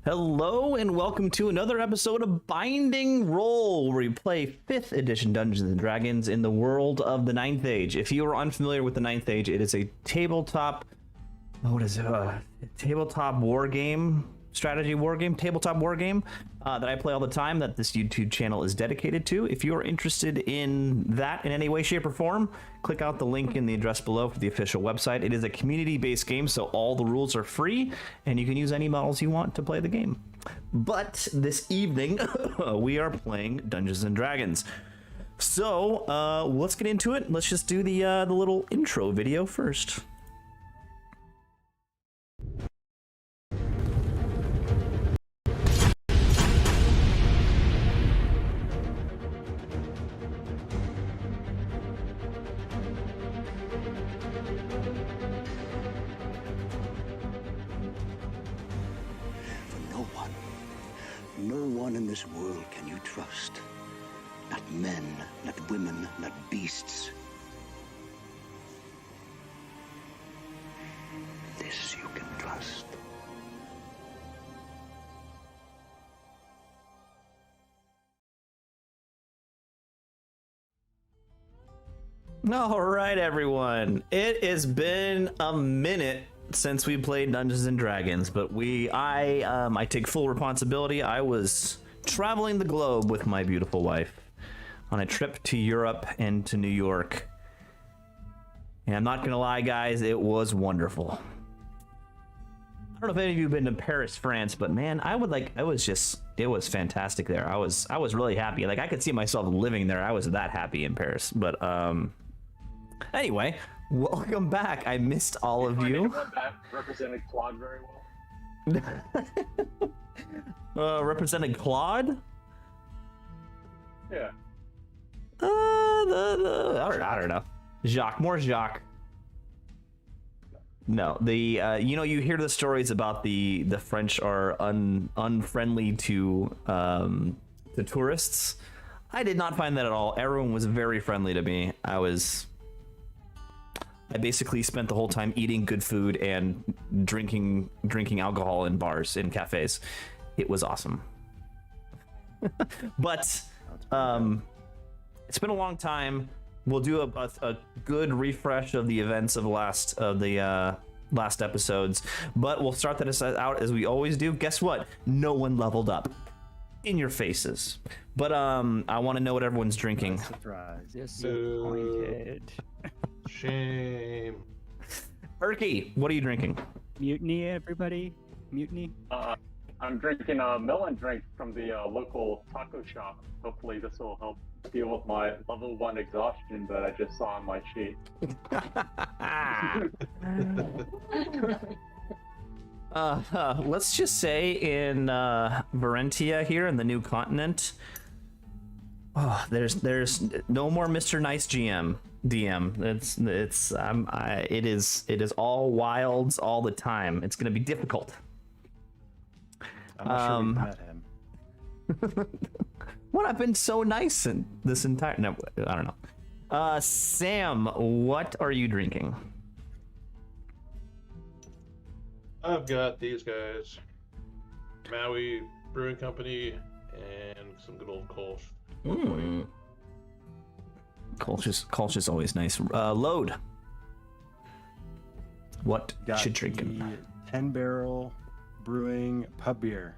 Hello and welcome to another episode of Binding Roll, where we play 5th edition Dungeons and Dragons in the world of the 9th Age. If you are unfamiliar with the 9th Age, it is a tabletop, tabletop war game, strategy war game, tabletop war game that I play all the time, that this YouTube channel is dedicated to. If you are interested in that in any way, shape, or form, click out the link in the address below for the official website. It is a community-based game, so all the rules are free, and you can use any models you want to play the game. But this evening, we are playing Dungeons and Dragons. So let's get into it. Let's just do the little intro video first. No one in this world can you trust. Not men, not women, not beasts. This you can trust. All right, everyone. It has been a minute since we played Dungeons and Dragons, but I take full responsibility. I was traveling the globe with my beautiful wife on a trip to Europe and to New York. And I'm not gonna lie, guys, it was wonderful. I don't know if any of you have been to Paris, France, but man, it was fantastic there. I was really happy. Like, I could see myself living there. I was that happy in Paris. But anyway, welcome back. I missed all of you. That represented Claude very well. Represented Claude? Yeah. I don't know. Jacques, more Jacques. No, you hear the stories about the French are unfriendly to tourists. I did not find that at all. Everyone was very friendly to me. I basically spent the whole time eating good food and drinking alcohol in bars, in cafes. It was awesome. But it's been a long time. We'll do a good refresh of the events of the last episodes, but we'll start that out as we always do. Guess what? No one leveled up. In your faces. But I want to know what everyone's drinking. Surprise. Disappointed. Shame. Erky, what are you drinking? Mutiny, everybody. Mutiny. I'm drinking a melon drink from the local taco shop. Hopefully this will help deal with my level 1 exhaustion that I just saw on my sheet. Let's just say in Varentia here in the new continent, there's no more Mr. Nice DM. It is all wilds all the time. It's gonna be difficult. I'm not sure we met him. What? I've been so nice in this entire. No, I don't know. Sam, what are you drinking? I've got these guys, Maui Brewing Company, and some good old Kolsch. Kolsch is always nice. Load. What Got you drinking? the 10 Barrel Brewing Pub Beer.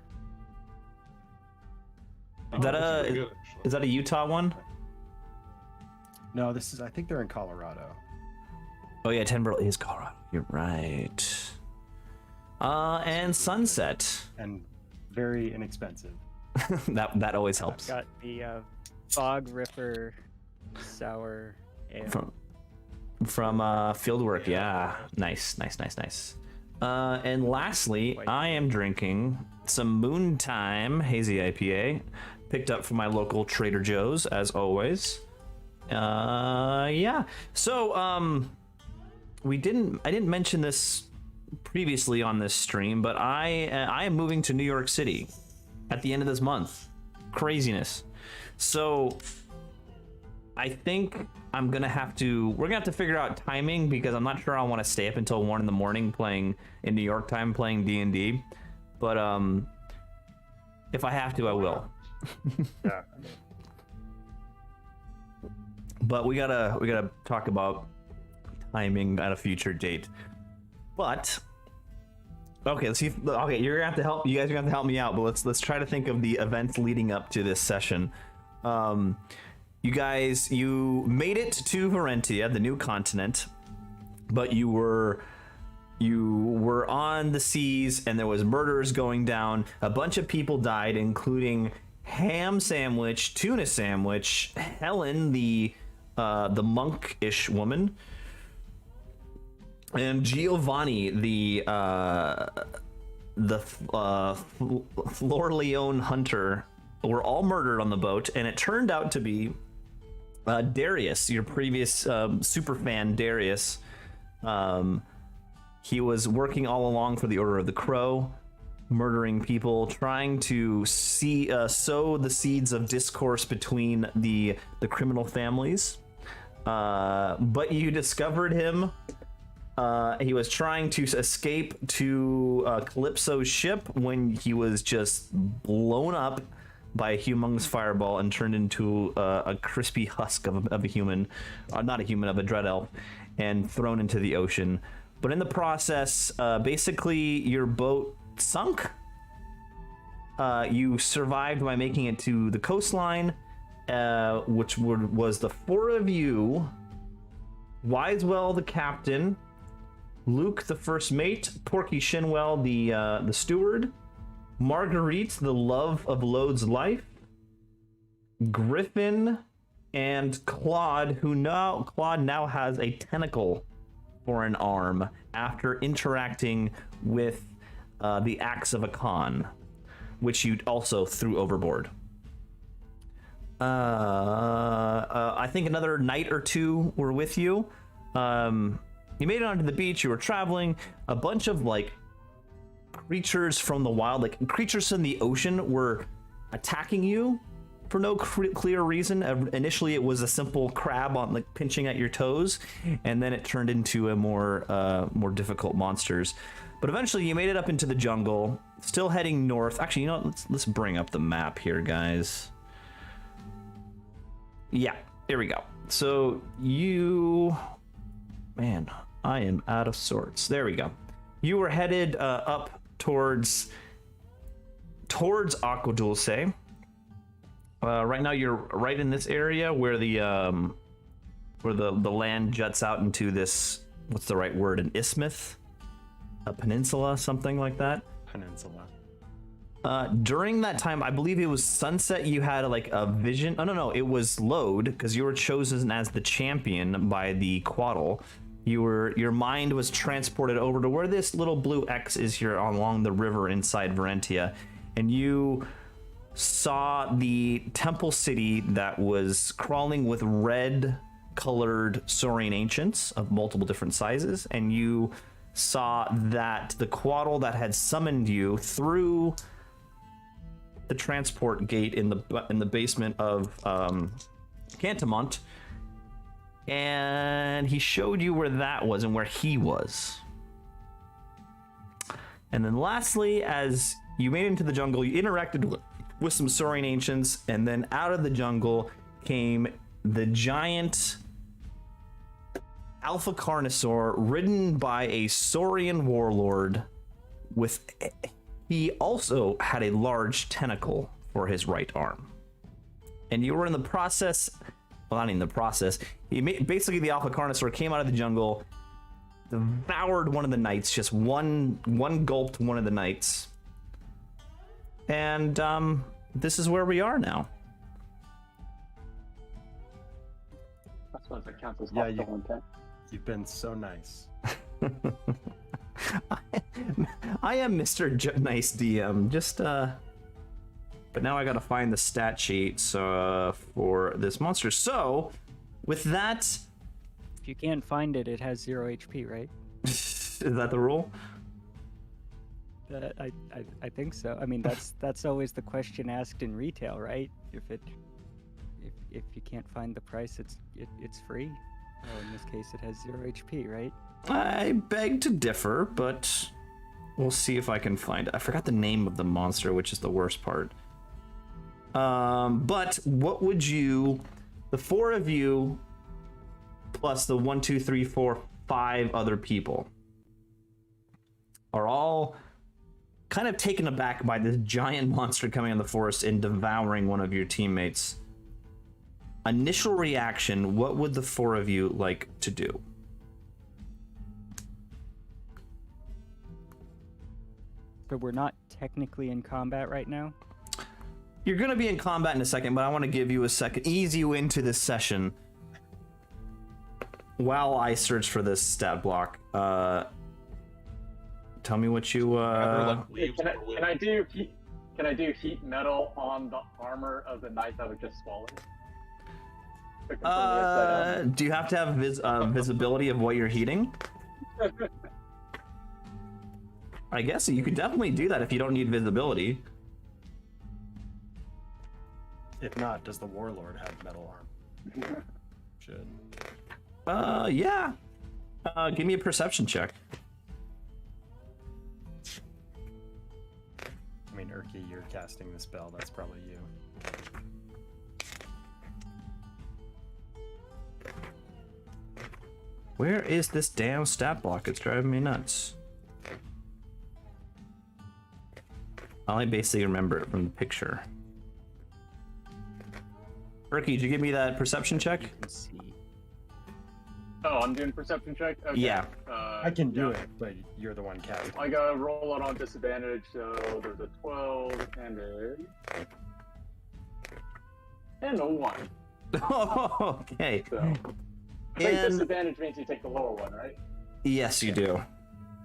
Is that It's pretty good, actually. is that a Utah one? No, I think they're in Colorado. Oh yeah, 10 Barrel is Colorado. You're right. And Sunset. And very inexpensive. that always helps. Got the Fog Ripper Sour Ale. From Fieldwork, yeah. Nice. And lastly, I am drinking some Moontime Hazy IPA, picked up from my local Trader Joe's, as always. Yeah. So, I didn't mention this previously on this stream, but I am moving to New York City at the end of this month. Craziness. So I think we're gonna have to figure out timing, because I'm not sure I want to stay up until 1 in the morning playing in New York time, playing D&D. But If I have to, I will. Yeah. But we gotta talk about timing at a future date. But okay, let's see. Okay, you're gonna have to help. You guys are gonna have to help me out. But let's try to think of the events leading up to this session. You guys, you made it to Varentia, the new continent, but you were on the seas, and there was murders going down. A bunch of people died, including Ham Sandwich, Tuna Sandwich, Helen, the monk-ish woman, and Giovanni, the Flor-Leone hunter, were all murdered on the boat, and it turned out to be Darius, your previous super fan Darius. He was working all along for the Order of the Crow, murdering people, trying to sow the seeds of discourse between the criminal families. But you discovered him. He was trying to escape to Calypso's ship when he was just blown up by a humongous fireball and turned into a crispy husk of a human, not a human, of a dread elf, and thrown into the ocean. But in the process, basically your boat sunk. You survived by making it to the coastline, which was the four of you: Wisewell, the captain; Luke, the first mate; Porky Shinwell, the steward; Marguerite, the love of Lode's life; Griffin; and Claude, Claude now has a tentacle for an arm after interacting with the axe of a Khan, which you also threw overboard. I think another night or two were with you. You made it onto the beach. You were traveling. A bunch of creatures from the wild, creatures in the ocean, were attacking you for no clear reason. Initially, it was a simple crab on pinching at your toes, and then it turned into a more difficult monsters. But eventually, you made it up into the jungle, still heading north. Actually, you know what? Let's bring up the map here, guys. Yeah, here we go. So man, I am out of sorts. There we go. You were headed up towards Aqua Dulce. Right now, you're right in this area where the land juts out into this. What's the right word? An isthmus, a peninsula, something like that. Peninsula. During that time, I believe it was sunset. You had a vision. Oh no, it was Lode, because you were chosen as the champion by the Quaddle. Your mind was transported over to where this little blue X is here along the river inside Varentia, and you saw the temple city that was crawling with red-colored Saurian ancients of multiple different sizes, and you saw that the Quaddle that had summoned you through the transport gate in the basement of Cantamont, and he showed you where that was and where he was. And then lastly, as you made it into the jungle, you interacted with some Saurian ancients, and then out of the jungle came the giant Alpha Carnosaur, ridden by a Saurian warlord. He also had a large tentacle for his right arm. And you were in the process, well, not in the process, basically the Alpha Carnosaur came out of the jungle, devoured one of the knights, just one gulped one of the knights. And this is where we are now. I suppose that counts as Yeah, hostile intent. You've been so nice. I am Mr. Nice DM. Just but now I gotta find the stat sheet for this monster. So, with that, If you can't find it, it has 0 HP, right? is that the rule? I think so. I mean, that's always the question asked in retail, right? If you can't find the price, it's free. Well, in this case, it has 0 HP, right? I beg to differ, but we'll see if I can find it. I forgot the name of the monster, which is the worst part. But what would you, the 4 of you plus the 1, 2, 3, 4, 5 other people are all kind of taken aback by this giant monster coming in the forest and devouring one of your teammates. Initial reaction, what would the 4 of you like to do? So we're not technically in combat right now? You're going to be in combat in a second, but I want to give you a second, ease you into this session while I search for this stat block. Tell me what you... Can I do heat metal on the armor of the knight that was just swallowed? Do you have to have visibility of what you're heating? I guess you could definitely do that if you don't need visibility. If not, does the warlord have metal arm? Should. Yeah. Give me a perception check. I mean, Urki, you're casting the spell. That's probably you. Where is this damn stat block? It's driving me nuts. I only basically remember it from the picture. Ricky, did you give me that perception check? You can see. Oh, I'm doing perception check? Okay. Yeah. I can do it, but you're the one casting. I gotta roll it on disadvantage, so there's a 12 and a 1. Okay. So, I think disadvantage means you take the lower one, right? Yes, you do.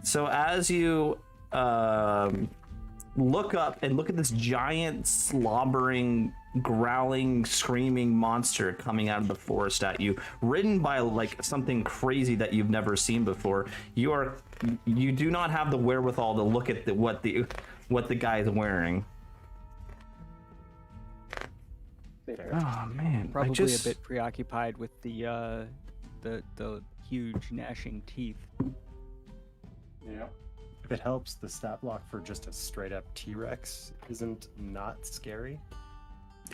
So as you look up and look at this giant, slobbering, growling, screaming monster coming out of the forest at you, ridden by like something crazy that you've never seen before, you do not have the wherewithal to look at what the guy is wearing. Oh man, Probably a bit preoccupied with the huge gnashing teeth. Yeah. If it helps, the stat block for just a straight up T-Rex isn't not scary.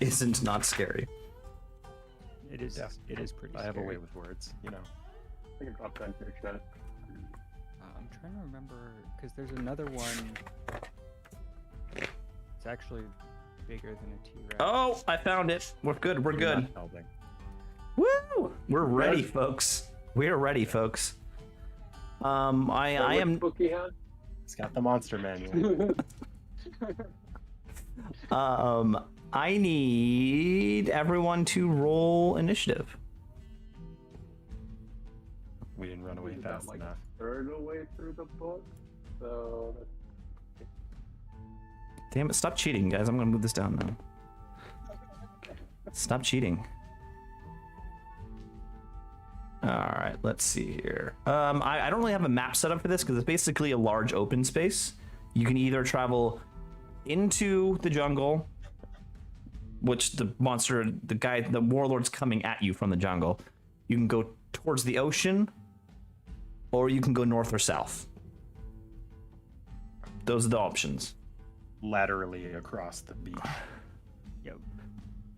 Isn't not scary. It is. Yeah. It is pretty. I have a scary. way with words, you know. I can drop that in your chat. I'm trying to remember because there's another one. It's actually bigger than a T-Rex. Oh, I found it. We're good. We're You're good. not helping. Woo! We're ready, folks. We're ready, folks. I am. Book he had? It's got the monster manual. I need everyone to roll initiative. We didn't run away Is fast that, like, enough. third away through the book, so Damn it! Stop cheating, guys. I'm gonna move this down now. Stop cheating. All right, let's see here. I don't really have a map set up for this because it's basically a large open space. You can either travel into the jungle, which the warlord's coming at you from the jungle. You can go towards the ocean, or you can go north or south. Those are the options. Laterally across the beach. Yep.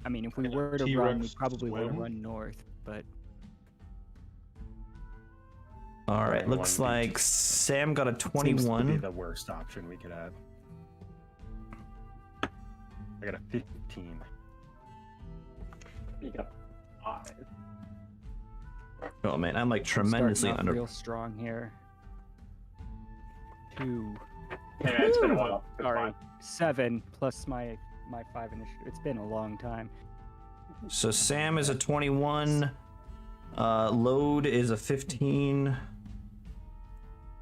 I mean, if we And a were to run, we T-Rex probably would swim? run north, but All right, Only looks one like beach. Sam got a Seems to be 21. the worst option we could have. I got a 15. you got 5. Oh man, I'm like I'm tremendously starting off under. real strong here. 2. Hey, man, it's been a while. It's Sorry, fine. 7 plus my 5 initiative. It's been a long time. So Sam is a 21. Load is a 15.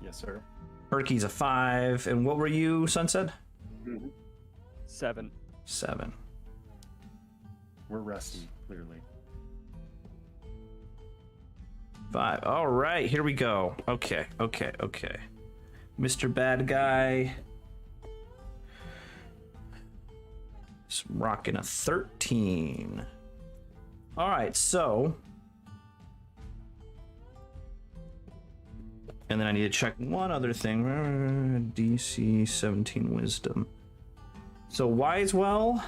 Yes, sir. Herky's a 5. And what were you, Sunset? 7. 7. We're rusty, clearly. 5. All right, here we go. Okay. Mr. Bad Guy is rocking a 13. All right, so. And then I need to check one other thing. DC 17 Wisdom. So Wisewell,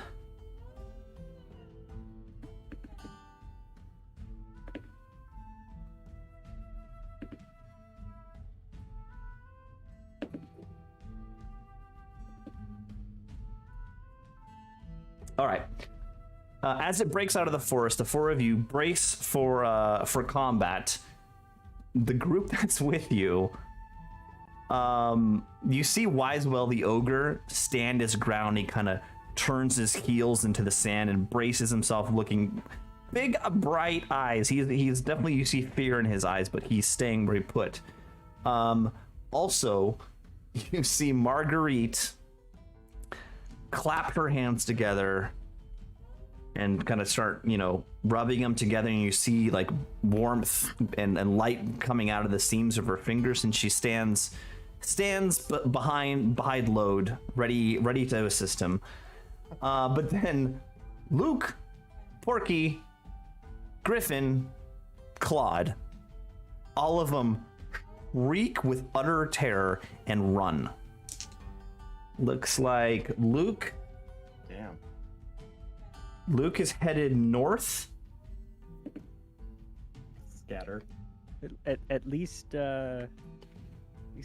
All right. As it breaks out of the forest, the four of you brace for combat. The group that's with you, you see Wisewell the ogre stand his ground. He kind of turns his heels into the sand and braces himself, looking big, bright eyes. He's definitely, you see fear in his eyes, but he's staying where he put. Also, you see Marguerite clap her hands together and kind of start, rubbing them together, and you see like warmth and light coming out of the seams of her fingers, and she stands behind Load, ready to assist him. But then Luke, Porky, Griffin, Claude, all of them reek with utter terror and run. Looks like Luke is headed north. Scatter. At least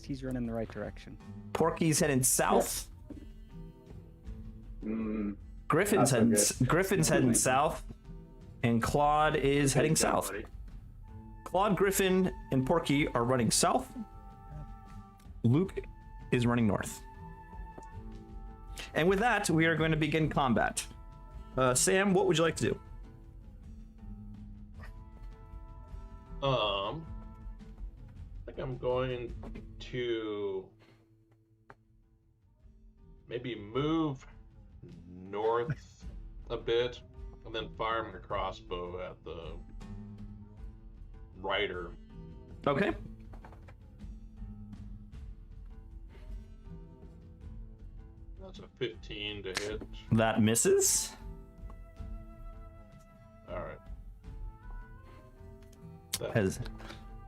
he's running the right direction. Porky's heading south. Griffin's heading south, and Claude is heading south. Claude, Griffin, and Porky are running south. Luke is running north. And with that, we are going to begin combat. Sam, what would you like to do? I think I'm going to maybe move north a bit and then fire my crossbow at the rider. Okay. That's a 15 to hit. That misses. All right.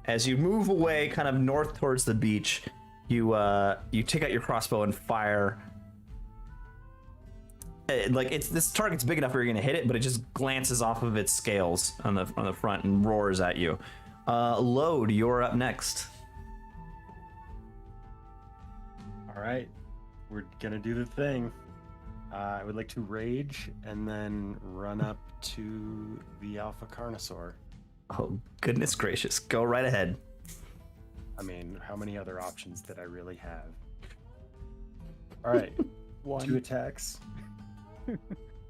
As you move away, kind of north towards the beach, you take out your crossbow and fire. This target's big enough where you're gonna hit it, but it just glances off of its scales on the front and roars at you. Load, you're up next. All right, we're gonna do the thing. I would like to rage and then run up to the Alpha Carnosaur. Oh, goodness gracious. Go right ahead. I mean, how many other options did I really have? All right, 2 attacks.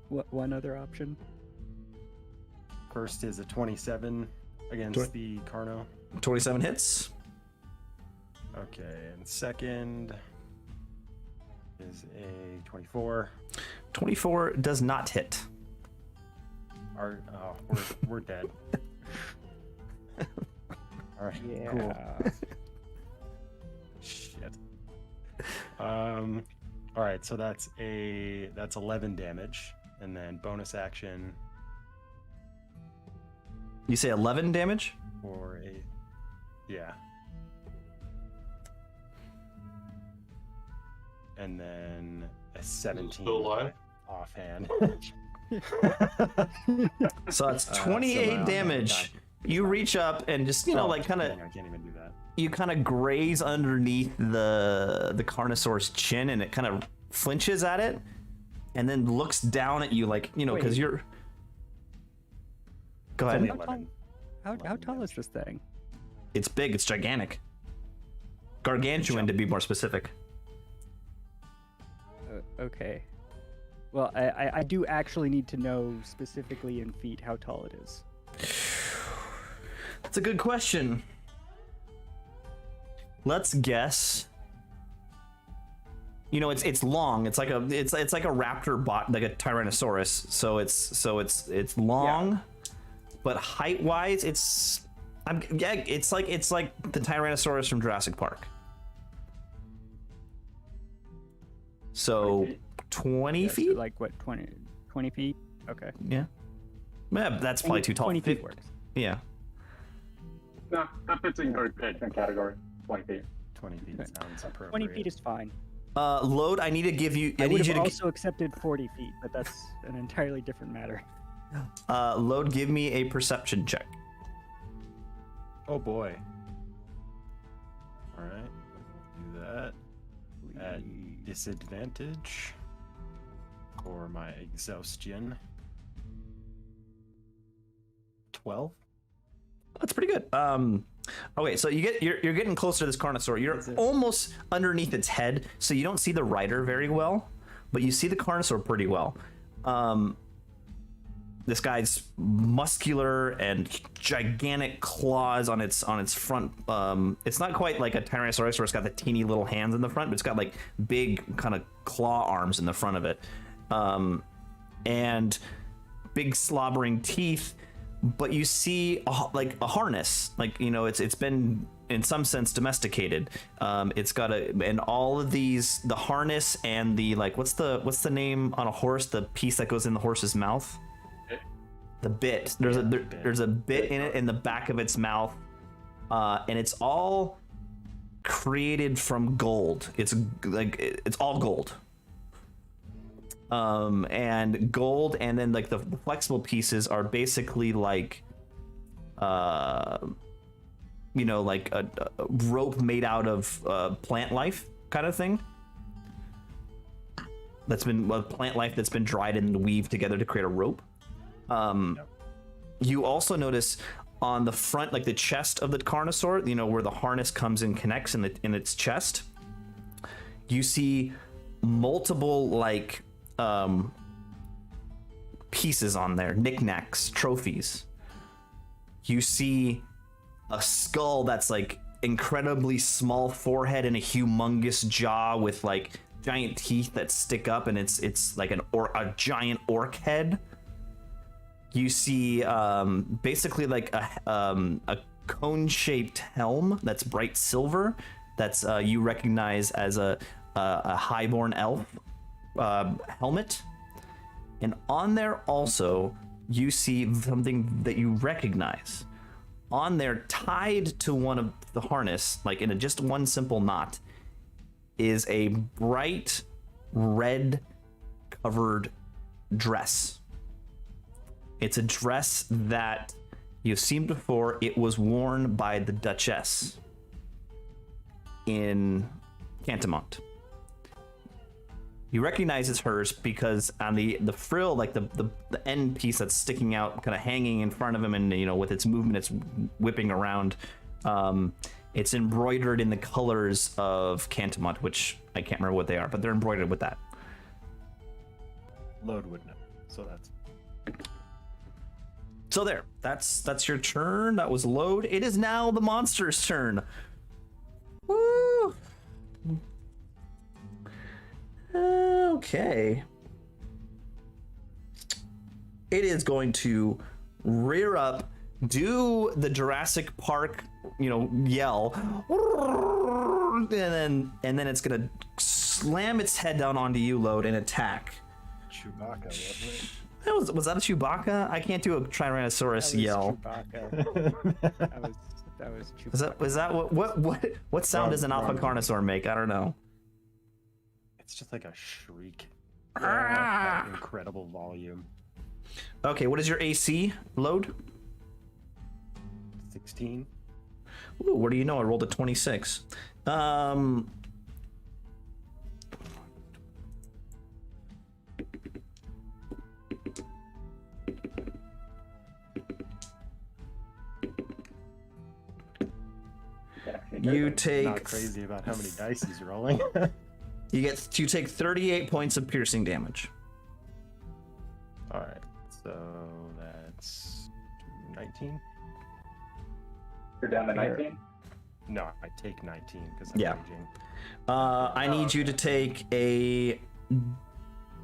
One other option? First is a 27 against the Carno. 27 hits. Okay, and second is a 24. 24 does not hit. We're dead. All right, Yeah. cool. Shit. All right, so that's 11 damage, and then bonus action You say 11 damage? for and then a 17 Still alive? offhand. So that's 28 damage. You reach up and just, like kind of, I can't even do that. you kind of graze underneath the Carnosaur's chin, and it kind of flinches at it and then looks down at you like, because Wait. you're... Go It's only ahead. 11. How tall is this thing? It's big. It's gigantic. Gargantuan, to be more specific. Okay. Well, I do actually need to know specifically in feet how tall it is. That's a good question. Let's guess. It's long. It's like a raptor bot, like a Tyrannosaurus. So it's long, but height wise, it's like the Tyrannosaurus from Jurassic Park. So 20 feet? So like what, 20 feet? Okay. Yeah. Yeah, that's probably too tall. 20 feet works. Yeah. No, that fits in your pitchman category. 20 feet. 20 feet sounds appropriate. 20 feet is fine. Load, I need to give you... I I would need you have to... also accepted 40 feet, but that's an entirely different matter. Load, give me a perception check. Oh boy. All right, do that at disadvantage. for my exhaustion. 12. That's pretty good. Okay, so you're getting closer to this Carnosaur. You're almost underneath its head, so you don't see the rider very well, but you see the Carnosaur pretty well. This guy's muscular and gigantic claws on its front. It's not quite like a Tyrannosaurus where it's got the teeny little hands in the front, but it's got like big kind of claw arms in the front of it, and big slobbering teeth. But you see a harness, like, you know, it's been in some sense domesticated. It's got and all of these, the harness and the, like, what's the name on a horse, the piece that goes in the horse's mouth? The bit. There's a bit in it in the back of its mouth, and it's all created from gold. It's all gold. And gold, and then like the flexible pieces are basically like, you know, like a rope made out of plant life kind of thing. That's been plant life that's been dried and weaved together to create a rope. You also notice on the front, like the chest of the Carnosaur, you know, where the harness comes and connects in its chest, you see multiple like pieces on there, knickknacks, trophies. You see a skull that's like incredibly small forehead and a humongous jaw with like giant teeth that stick up, and it's like a giant orc head. You see basically like a cone-shaped helm that's bright silver. That's you recognize as a highborn elf helmet. And on there also you see something that you recognize. On there, tied to one of the harness, like in just one simple knot, is a bright red covered dress. It's a dress that you've seen before. It was worn by the Duchess in Cantamont. You recognize it's hers because on the frill, like the end piece that's sticking out, kind of hanging in front of him, and you know, with its movement, it's whipping around. It's embroidered in the colors of Cantamont, which I can't remember what they are, but they're embroidered with that. Load would know, so that's. So there, that's your turn. That was Load. It is now the monster's turn. Woo! Okay. It is going to rear up, do the Jurassic Park, you know, yell, and then it's gonna slam its head down onto you, Load, and attack. Chewbacca, wasn't it? Was that a Chewbacca? I can't do a Tyrannosaurus yell. That was Chewbacca. Was that what sound does an alpha Carnosaur make? I don't know. It's just like a shriek. That incredible volume. Okay, what is your AC, Load? 16. Ooh, what do you know? I rolled a 26. You take. Not crazy about how many dice he's rolling. You take 38 points of piercing damage. All right, so that's 19. You're down to 19? No, I take 19 because I'm raging. I need you to take a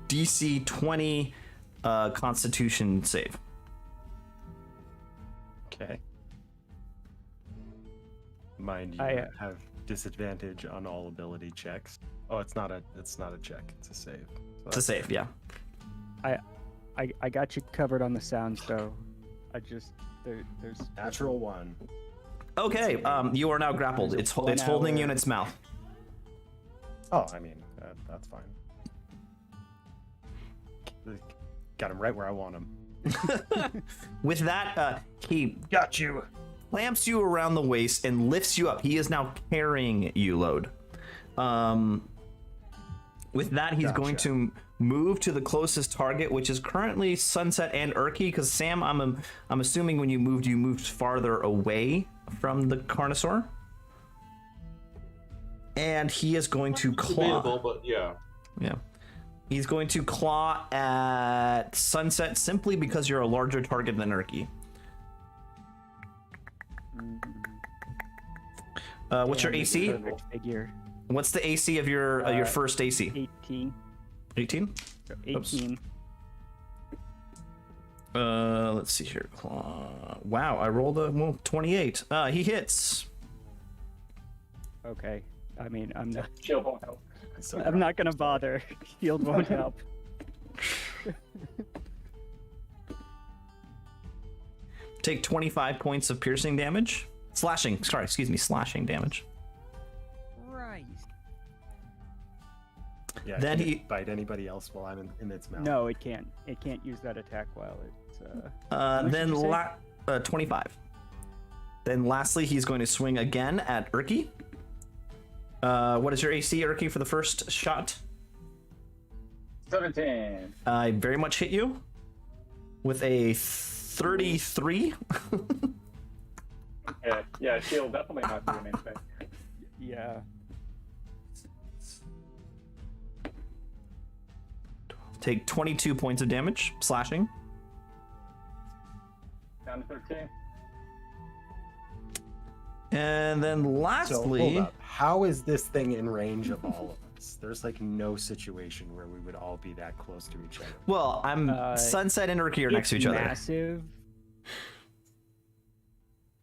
DC 20 Constitution save. Okay. Mind you, I have disadvantage on all ability checks. Oh, it's not a check. It's a save. So it's a save, yeah. I got you covered on the sounds though. There's natural 1. Okay, you are now grappled. It's holding you in its mouth. Oh, I mean, that's fine. Got him right where I want him. With that, he got you, clamps you around the waist and lifts you up. He is now carrying you, Load. With that, he's going Gotcha. to move to the closest target, which is currently Sunset and Urky. Because Sam, I'm assuming when you moved farther away from the Carnosaur. And he is going to Debatable, claw. but yeah. Yeah. He's going to claw at Sunset simply because you're a larger target than Urky. What's your Damn, AC? perfect figure. What's the AC of your first AC? 18. 18? So 18. Let's see here. Claw. Wow, I rolled a 28. He hits. Okay. I mean, I'm not. Shield won't help. So I'm not gonna bother. Shield won't help. Take 25 points of piercing damage. Slashing damage. Right. Yeah, Then can he- it bite anybody else while I'm in its mouth? No, it can't. It can't use that attack while it's. much Then did you say? 25. Then lastly, he's going to swing again at Urky. What is your AC, Urky, for the first shot? 17. I very much hit you with a 33. Yeah, shield definitely not doing anything. Yeah. Take 22 points of damage, slashing. Down to 13. And then So lastly, hold up. How is this thing in range of all of us? There's like no situation where we would all be that close to each other. well, I'm Sunset and Urky are next to each other. Massive.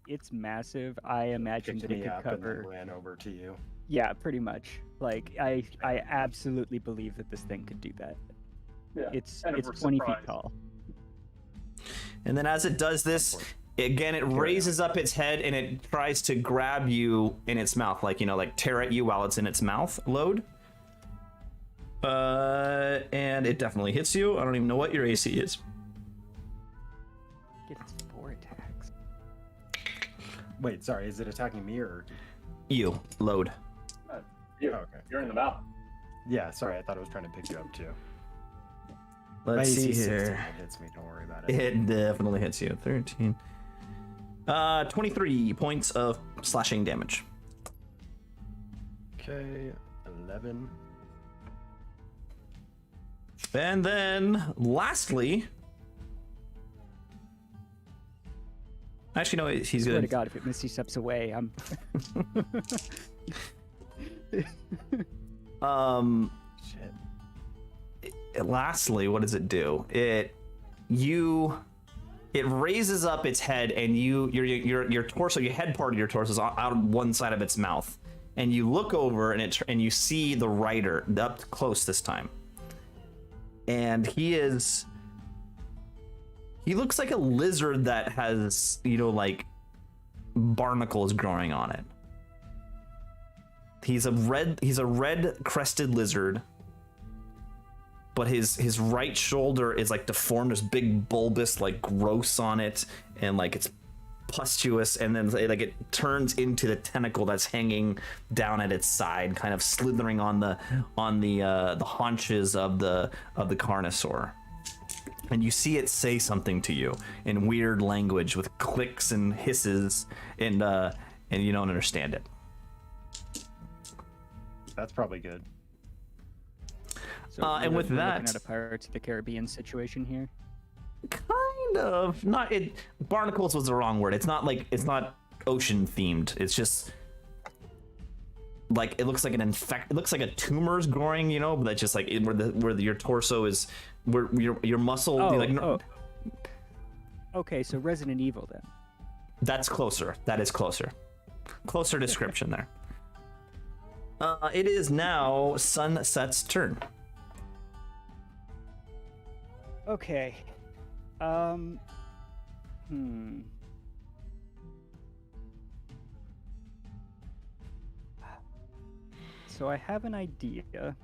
It's massive. I imagine Picked that it me could up and then cover. ran over to you. Yeah, pretty much. Like I absolutely believe that this thing could do that. Yeah. It's and if it's we're 20 feet surprised. tall. And then as it does this, again, it raises up its head and it tries to grab you in its mouth, like, like tear at you while it's in its mouth load. And it definitely hits you. I don't even know what your AC is. Gets 4 attacks. Wait, sorry, is it attacking me or? You load. You, Oh, okay. You're in the mouth. Yeah, sorry, I thought I was trying to pick you up too. Let's see AC 16, here. it hits me, don't worry about it. It definitely hits you. 13. 23 points of slashing damage. Okay, 11. And then lastly, actually no, he's Swear to good. God, if it Misty Steps away, I'm. Shit. Lastly, what does it do? It raises up its head, and your torso, your head part of your torso is out on one side of its mouth, and you look over and you see the rider up close this time, and he looks like a lizard that has like barnacles growing on it. He's a red crested lizard, but his right shoulder is like deformed. There's big bulbous like growths on it, and like it's pustuous, and then like it turns into the tentacle that's hanging down at its side, kind of slithering on the haunches of the Carnosaur. And you see it say something to you in weird language with clicks and hisses, and you don't understand it. That's probably good. So And with we're that- looking at a Pirates of the Caribbean situation here. Kind of. Not it. Barnacles was the wrong word. It's not ocean themed. It's just like it looks like it looks like a tumor's growing, but that's just like where your torso is, where your muscle. Okay, so Resident Evil then. That's closer. That is closer. Closer description there. It is now Sunset's turn. Okay. So I have an idea.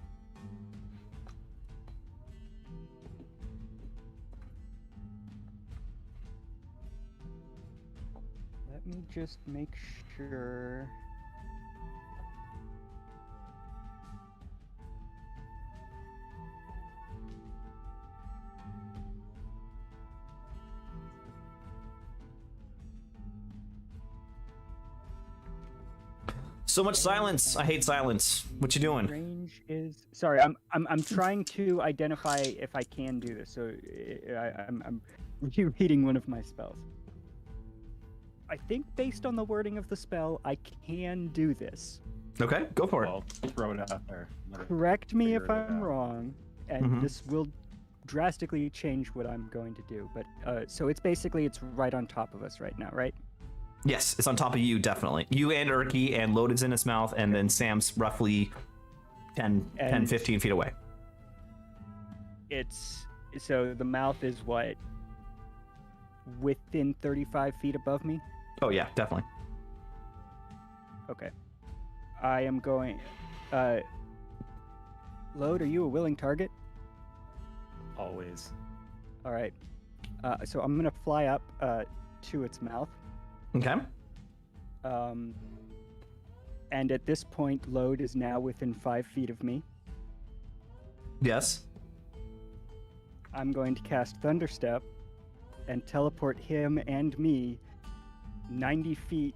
Let me just make sure. So much silence. I hate silence. What you doing? Range is sorry. I'm trying to identify if I can do this. So I'm rereading one of my spells. I think based on the wording of the spell, I can do this. Okay, go for it. Well, throw it out there. Let it Correct me if figure it I'm out. wrong, and Mhm. this will drastically change what I'm going to do. But so it's right on top of us right now, right? Yes, it's on top of you, definitely. You and Erky, and Loaded's in his mouth, and then Sam's roughly 10, And- 15 feet away. It's so the mouth is what, within 35 feet above me. Oh yeah, definitely. Okay. I am going. Load, are you a willing target? Always. All right. So I'm gonna fly up to its mouth. Okay. And at this point, Load is now within 5 feet of me. Yes. I'm going to cast Thunderstep and teleport him and me 90 feet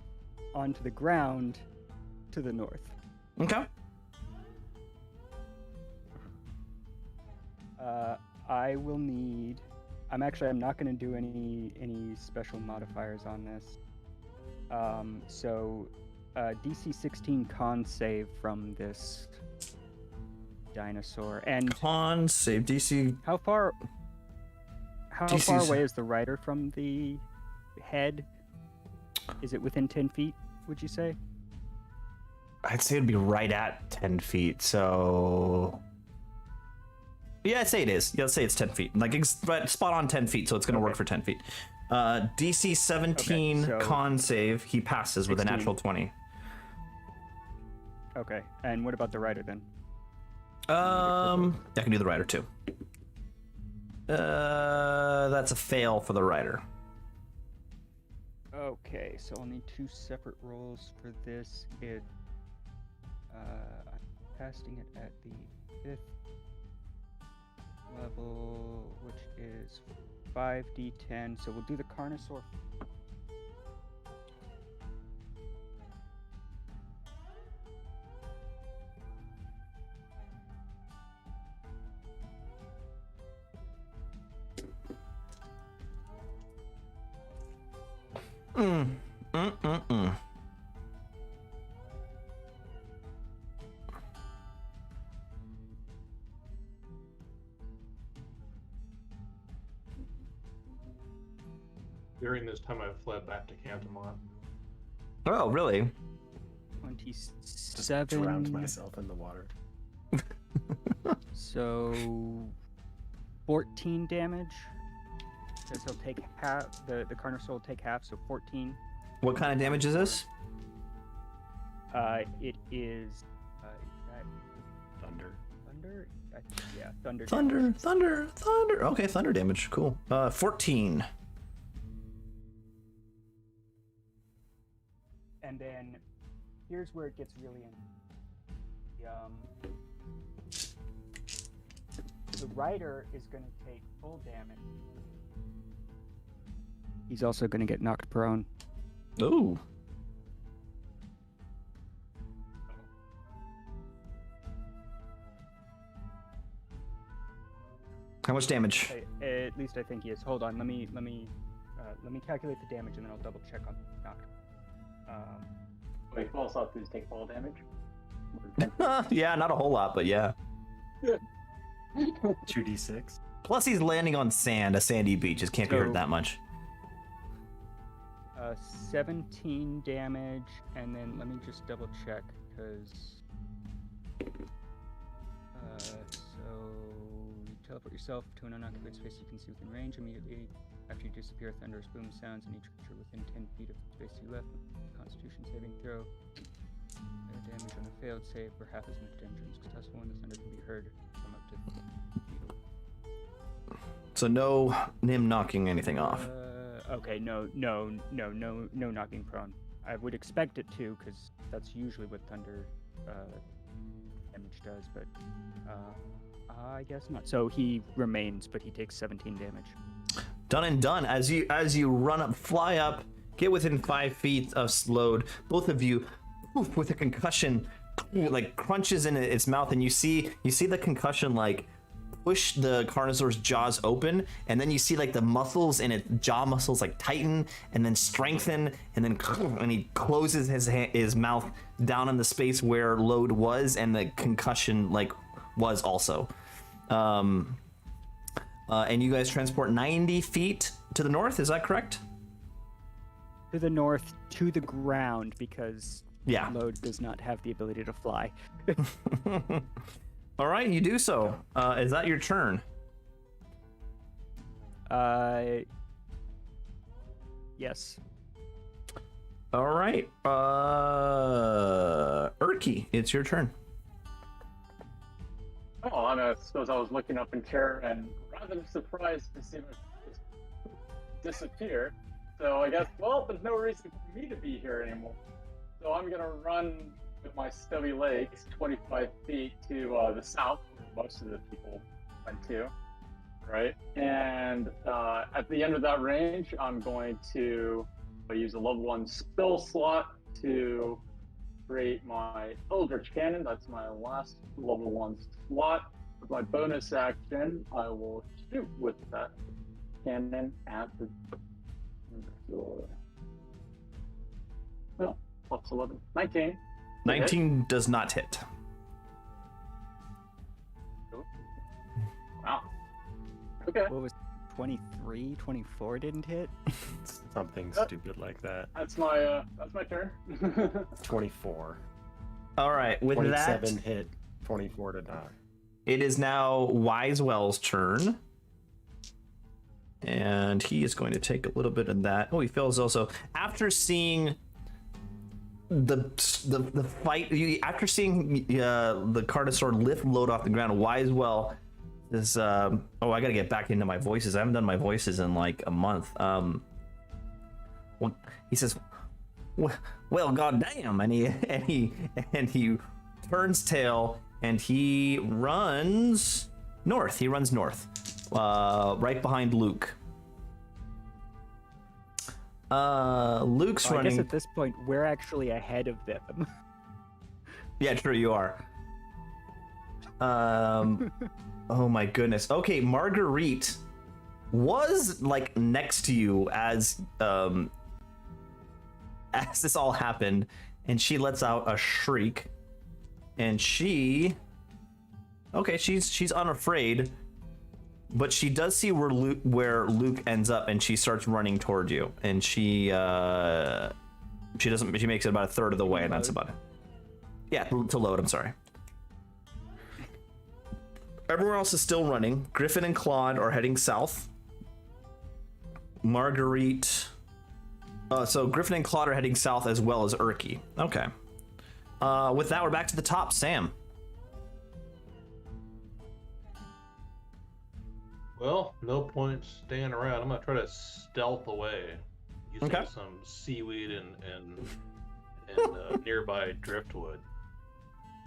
onto the ground to the north. Okay. I will need. I'm not going to do any special modifiers on this. So DC 16 con save from this dinosaur. And Con save DC. how far DC's away is the rider from the head? Is it within 10 feet, would you say? I'd say it'd be right at 10 feet. So yeah, I'd say it is. Yeah, let's say it's 10 feet. Like right, spot on 10 feet, so it's gonna work for 10 feet. DC 17 Okay, so con save. He passes with a 16. natural 20. Okay. And what about the rider then? I can do the rider too. That's a fail for the rider. Okay, so I'll need 2 separate rolls for this. I'm casting it at the 5th level, which is 5d10. So we'll do the Carnosaur. During this time, I fled back to Cantamont. Oh, really? 27. Drowned myself in the water. So 14 damage. Because he'll take half. The Carnosaur will take half, so 14. What kind of damage is this? It is. That Thunder. thunder? Yeah, thunder. Thunder, thunder, thunder. Okay, thunder damage. Cool. 14. And then here's where it gets really the rider is going to take full damage. He's also going to get knocked prone. Ooh. How much damage? At least I think he is. Hold on, let me calculate the damage and then I'll double check on knock. Wait, false off, please take fall damage. Yeah, not a whole lot, but yeah. 2d6. Plus, he's landing on sand. A sandy beach just can't be hurt So- that much. 17 damage, and then let me just double check because. So you teleport yourself to an unoccupied space you can see within range. Immediately after you disappear, thunderous boom sounds, and each creature within 10 feet of the space you left. Constitution saving throw. Damage on a failed save for half as much damage on successful one. The thunder can be heard from up to 3 feet away. So no him knocking anything off. Okay, no knocking prone. I would expect it to, because that's usually what thunder damage does, but I guess not. So he remains, but he takes 17 damage. Done and done. As you run up, fly up, get within 5 feet of Slode, both of you with a concussion, like crunches in its mouth, and you see the concussion like push the Carnosaur's jaws open, and then you see like the muscles in its jaw muscles like tighten and then strengthen, and then he closes his mouth down in the space where load was and the concussion like was also. And you guys transport 90 feet to the north, is that correct? To the north, to the ground, because Yeah. Load does not have the ability to fly. All right, you do so. Is that your turn? Yes. All right. Urki, it's your turn. Oh, I suppose I was looking up in terror and rather surprised to see it just disappear. So I guess, well, there's no reason for me to be here anymore. So I'm gonna run with my stubby legs 25 feet to the south, where most of the people went to, right? And at the end of that range, I'm going to use a level 1 spell slot to create my Eldritch Cannon. That's my last level 1 slot. With my bonus action, I will shoot with that cannon at the door. Well, plus 11. 19. 19 does not hit. Wow. Okay. What was 23? 24 didn't hit? Something stupid like that. That's my turn. 24. All right, with 27 that, hit, 24 to not. it is now Wisewell's turn. And he is going to take a little bit of that. Oh, he fails also. After seeing the fight, after seeing the Carnosaur lift load off the ground, Wisewell is I gotta get back into my voices. I haven't done my voices in like a month. He says, well, goddamn, and he turns tail and he runs north. Right behind Luke. Luke's I running. guess at this point, we're actually ahead of them. Yeah, true, you are. Oh my goodness. Okay, Marguerite was like next to you as this all happened, and she lets out a shriek, and she's unafraid, but she does see where Luke ends up, and she starts running toward you, and she makes it about a third of the way, and that's about it. Yeah, to load, I'm sorry. Everyone else is still running. Griffin and Claude are heading south. Marguerite. So Griffin and Claude are heading south as well as Urki. Okay. With that, we're back to the top. Sam. Well, no point staying around. I'm gonna try to stealth away using Okay. some seaweed and nearby driftwood.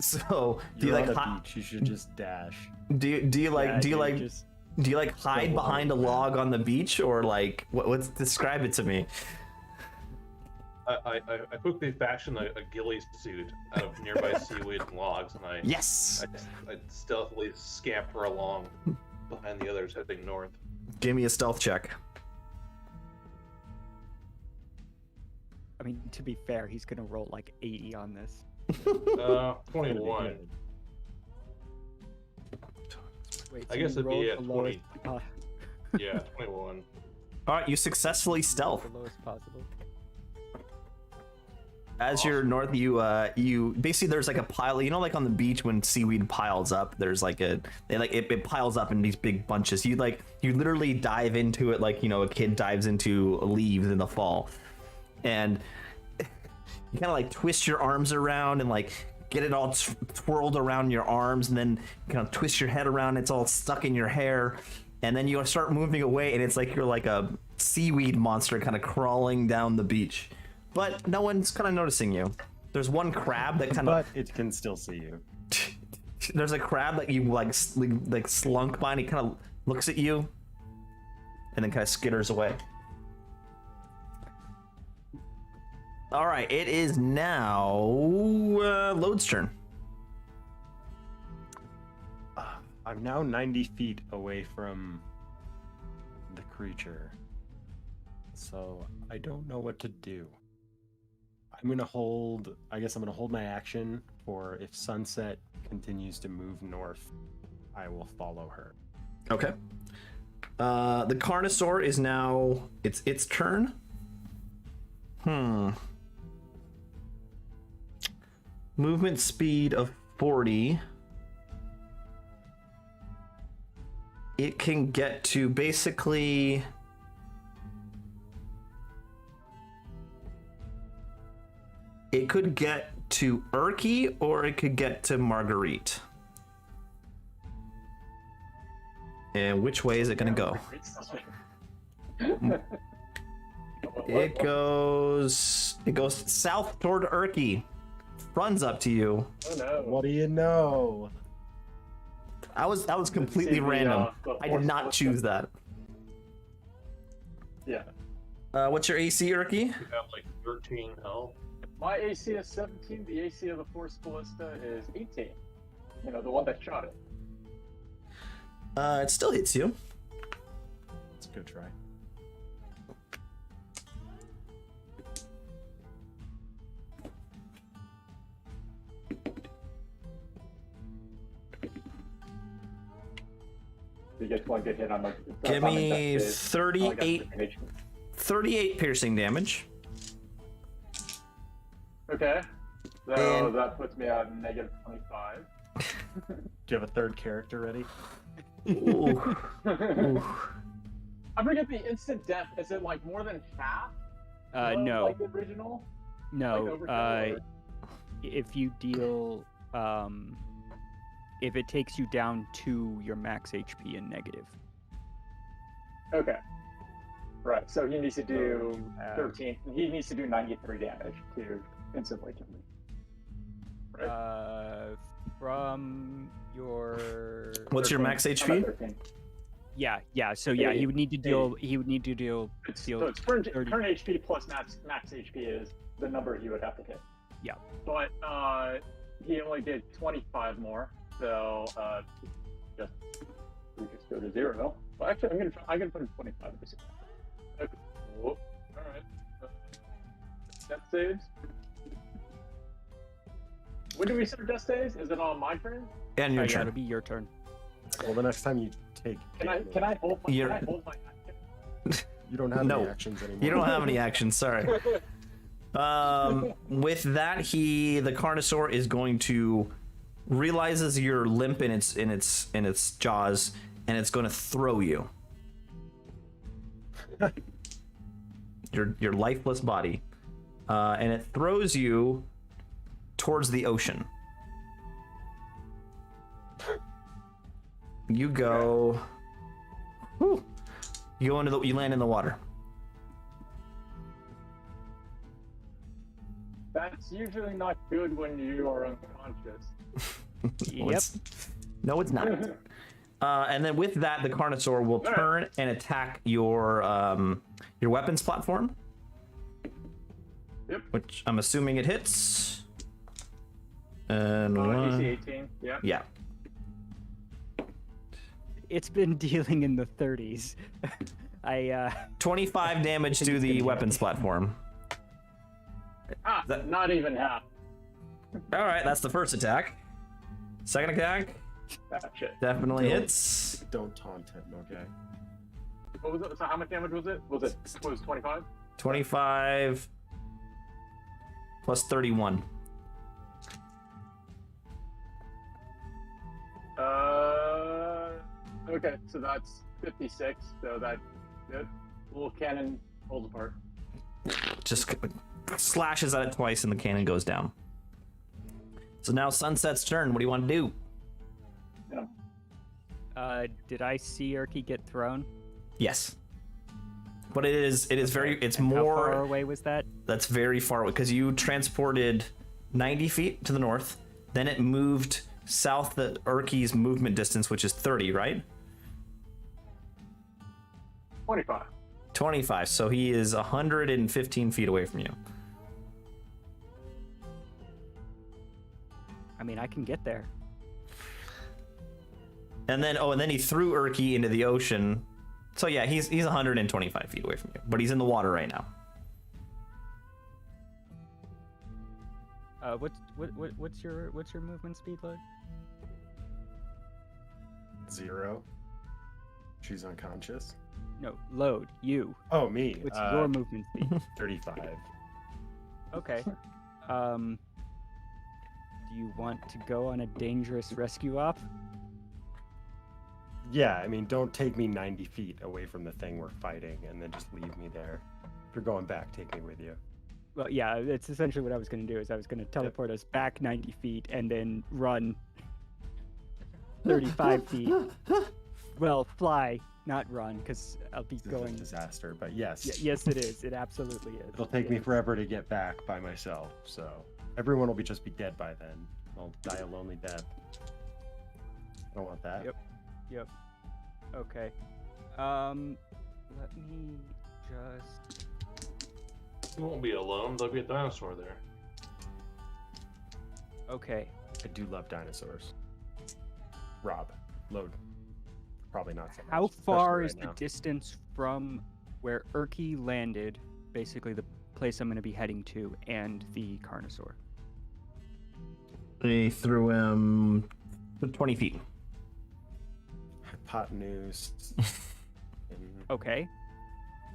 So do you You're like on a beach. You should just dash. do you like hide behind a log on the beach, or like what's describe it to me? I quickly fashion a ghillie suit out of nearby seaweed and logs, and I stealthily scamper along behind the others heading north. Give me a stealth check. I mean, to be fair, he's gonna roll like 80 on this. 21. Wait, I guess you it'd be rolled at the 20. lowest, Yeah, 21. All right, you successfully stealth. the lowest possible. As you're north, you basically, there's like a pile, like on the beach when seaweed piles up, there's like it piles up in these big bunches. You literally dive into it like, a kid dives into leaves in the fall. And you kind of like twist your arms around and like get it all twirled around your arms, and then kind of twist your head around, it's all stuck in your hair. And then you start moving away, and it's like you're like a seaweed monster kind of crawling down the beach. But no one's kind of noticing you. There's one crab that kind of... But it can still see you. There's a crab that you like slunk by, and he kind of looks at you and then kind of skitters away. All right, it is now Lode's turn. I'm now 90 feet away from the creature, so I don't know what to do. I'm gonna hold. I guess I'm gonna hold my action for if Sunset continues to move north, I will follow her. Okay. The Carnosaur is now its turn. Movement speed of 40. It can get to basically... It could get to Erky or it could get to Marguerite. And which way is it going to go? It goes south toward Erky. Runs up to you. Oh no. What do you know? That was completely random. I did not choose that. Yeah. What's your AC, Erky? You have like 13 health. My AC is 17. The AC of the Force Ballista is 18. You know, the one that shot it. It still hits you. It's a good try. You get one good hit on the. Give me 38 piercing damage. Okay. So And- that puts me at negative 25. Do you have a third character ready? Ooh. Ooh. I forget the instant death. Is it like more than half? No. Like the original? Like No. overkill, or- If you deal, if it takes you down to your max HP in negative. Okay. Right. So he needs to do You have- 13. He needs to do 93 damage to instantly kill me. Right. From your. What's your max I'm at HP? 13. Yeah. So yeah, he would need to deal. He would need to deal. So it's current 30. HP plus max HP is the number he would have to hit. Yeah. But he only did 25 more, so we just go to 0. Well, actually, I'm gonna put in 25. Okay. Whoa. All right. Death saves. When do we start death saves? Is it on my turn? And your Yeah, turn. it'll be your turn. Well, the next time you take. Can I hold my You're- action? You don't have No. any actions anymore. You don't have any actions, sorry. With that, the Carnosaur is going to realizes you're limp in its jaws, and it's going to throw you. your lifeless body, and it throws you towards the ocean. You go. Whew, you land in the water. That's usually not good when you are unconscious. Yep. No, it's not. And then with that, the Carnosaur will turn and attack your weapons platform. Yep. Which I'm assuming it hits. And AC 18. Yeah. yeah. It's been dealing in the 30s. 25 damage to the weapons platform. Not even half. All right, that's the first attack. Second attack That shit. definitely hits. Don't taunt him, okay? What was it? So how much damage was it? Was 25? 25 plus 31. Okay, so that's 56. So that little cannon pulls apart. Just slashes at it twice and the cannon goes down. So now Sunset's turn. What do you want to do? Yeah. Did I see Erky get thrown? Yes. But it's And more. How far away was that? That's very far away because you transported 90 feet to the north, then it moved south the Erky's movement distance, which is 30, right? 25. 25. So he is 115 feet away from you. I mean, I can get there. And then he threw Urki into the ocean. So yeah, he's 125 feet away from you, but he's in the water right now. What's your movement speed, Load? 0. She's unconscious. No, Load. You. Oh, me. What's your movement speed? 35. Okay. Do you want to go on a dangerous rescue op? Yeah, I mean, don't take me 90 feet away from the thing we're fighting and then just leave me there. If you're going back, take me with you. Well, yeah, it's essentially what I was going to do. Is I was going to teleport us back 90 feet and then run 35 feet. Well, fly, not run, because I'll be going. It's a disaster, but yes. Yes, it is. It absolutely is. It'll take me forever to get back by myself, so everyone will just be dead by then. I'll die a lonely death. I don't want that. Yep. Okay. Let me just. You won't be alone. There'll be a dinosaur there. Okay. I do love dinosaurs. Rob, Load. Probably not so much. How far especially is right the now. distance from where Urki landed, basically the place I'm going to be heading to, and the Carnosaur? They threw him 20 feet. Hypotenuse. Okay.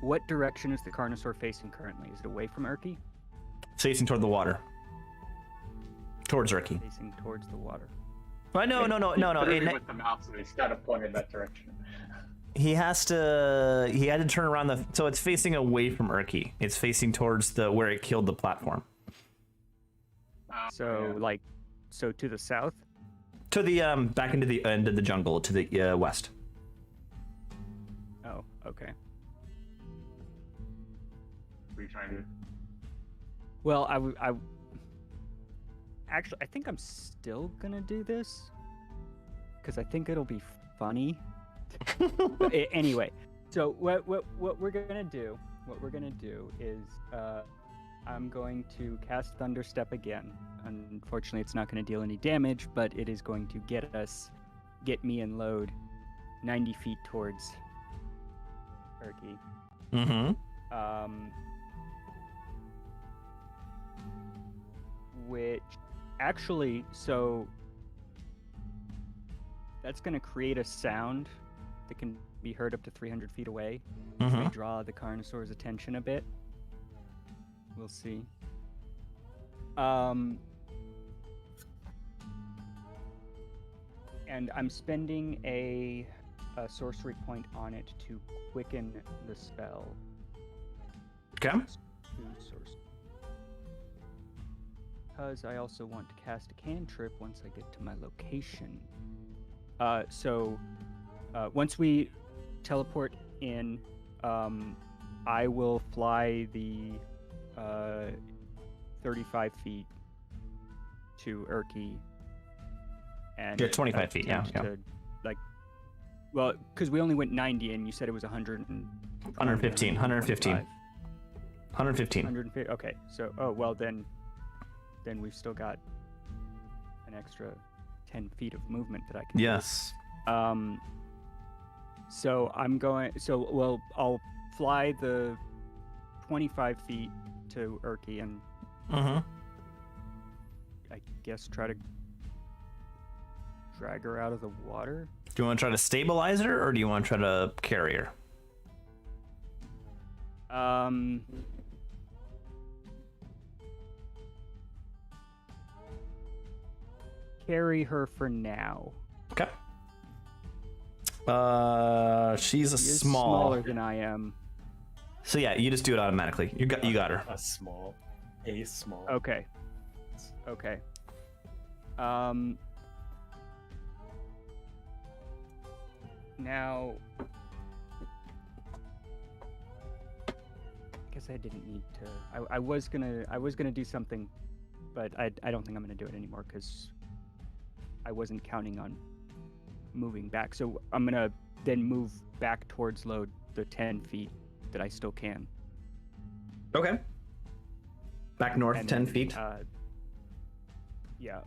What direction is the Carnosaur facing currently? Is it away from Urki? Facing toward the water. Towards Urki. Facing towards the water. No. He threw me with the mouse, and he's got to point in that direction. He had to turn around so it's facing away from Urki. It's facing towards where it killed the platform. So to the south? To the back into the end of the jungle, to the west. Oh, okay. What are you trying to do? Well, actually, I think I'm still gonna do this because I think it'll be funny. Anyway, so what we're gonna do is I'm going to cast Thunderstep again. Unfortunately, it's not going to deal any damage, but it is going to get me and Load 90 feet towards Urki. Mm-hmm. Which actually, so that's going to create a sound that can be heard up to 300 feet away. Mm-hmm. May draw the Carnosaur's attention a bit. We'll see. And I'm spending a sorcery point on it to quicken the spell. Okay. Because I also want to cast a cantrip once I get to my location. So once we teleport in, I will fly the 35 feet to Urki. And 25 feet, yeah. To, well, because we only went 90 and you said it was 115. 115. Okay, so, then we've still got an extra 10 feet of movement that I can Yes. do. So I'll fly the 25 feet to Urki and Mm-hmm. I guess try to drag her out of the water. Do you want to try to stabilize her, or do you want to try to carry her? Carry her for now. Okay. She's She is small. smaller than I am. So yeah, you just do it automatically. You got her. A small. Okay. Now, I guess I didn't need to. I was gonna do something, but I don't think I'm gonna do it anymore because I wasn't counting on moving back. So I'm gonna then move back towards Load the 10 feet that I still can. Okay. Back north And 10 then, feet. Yeah.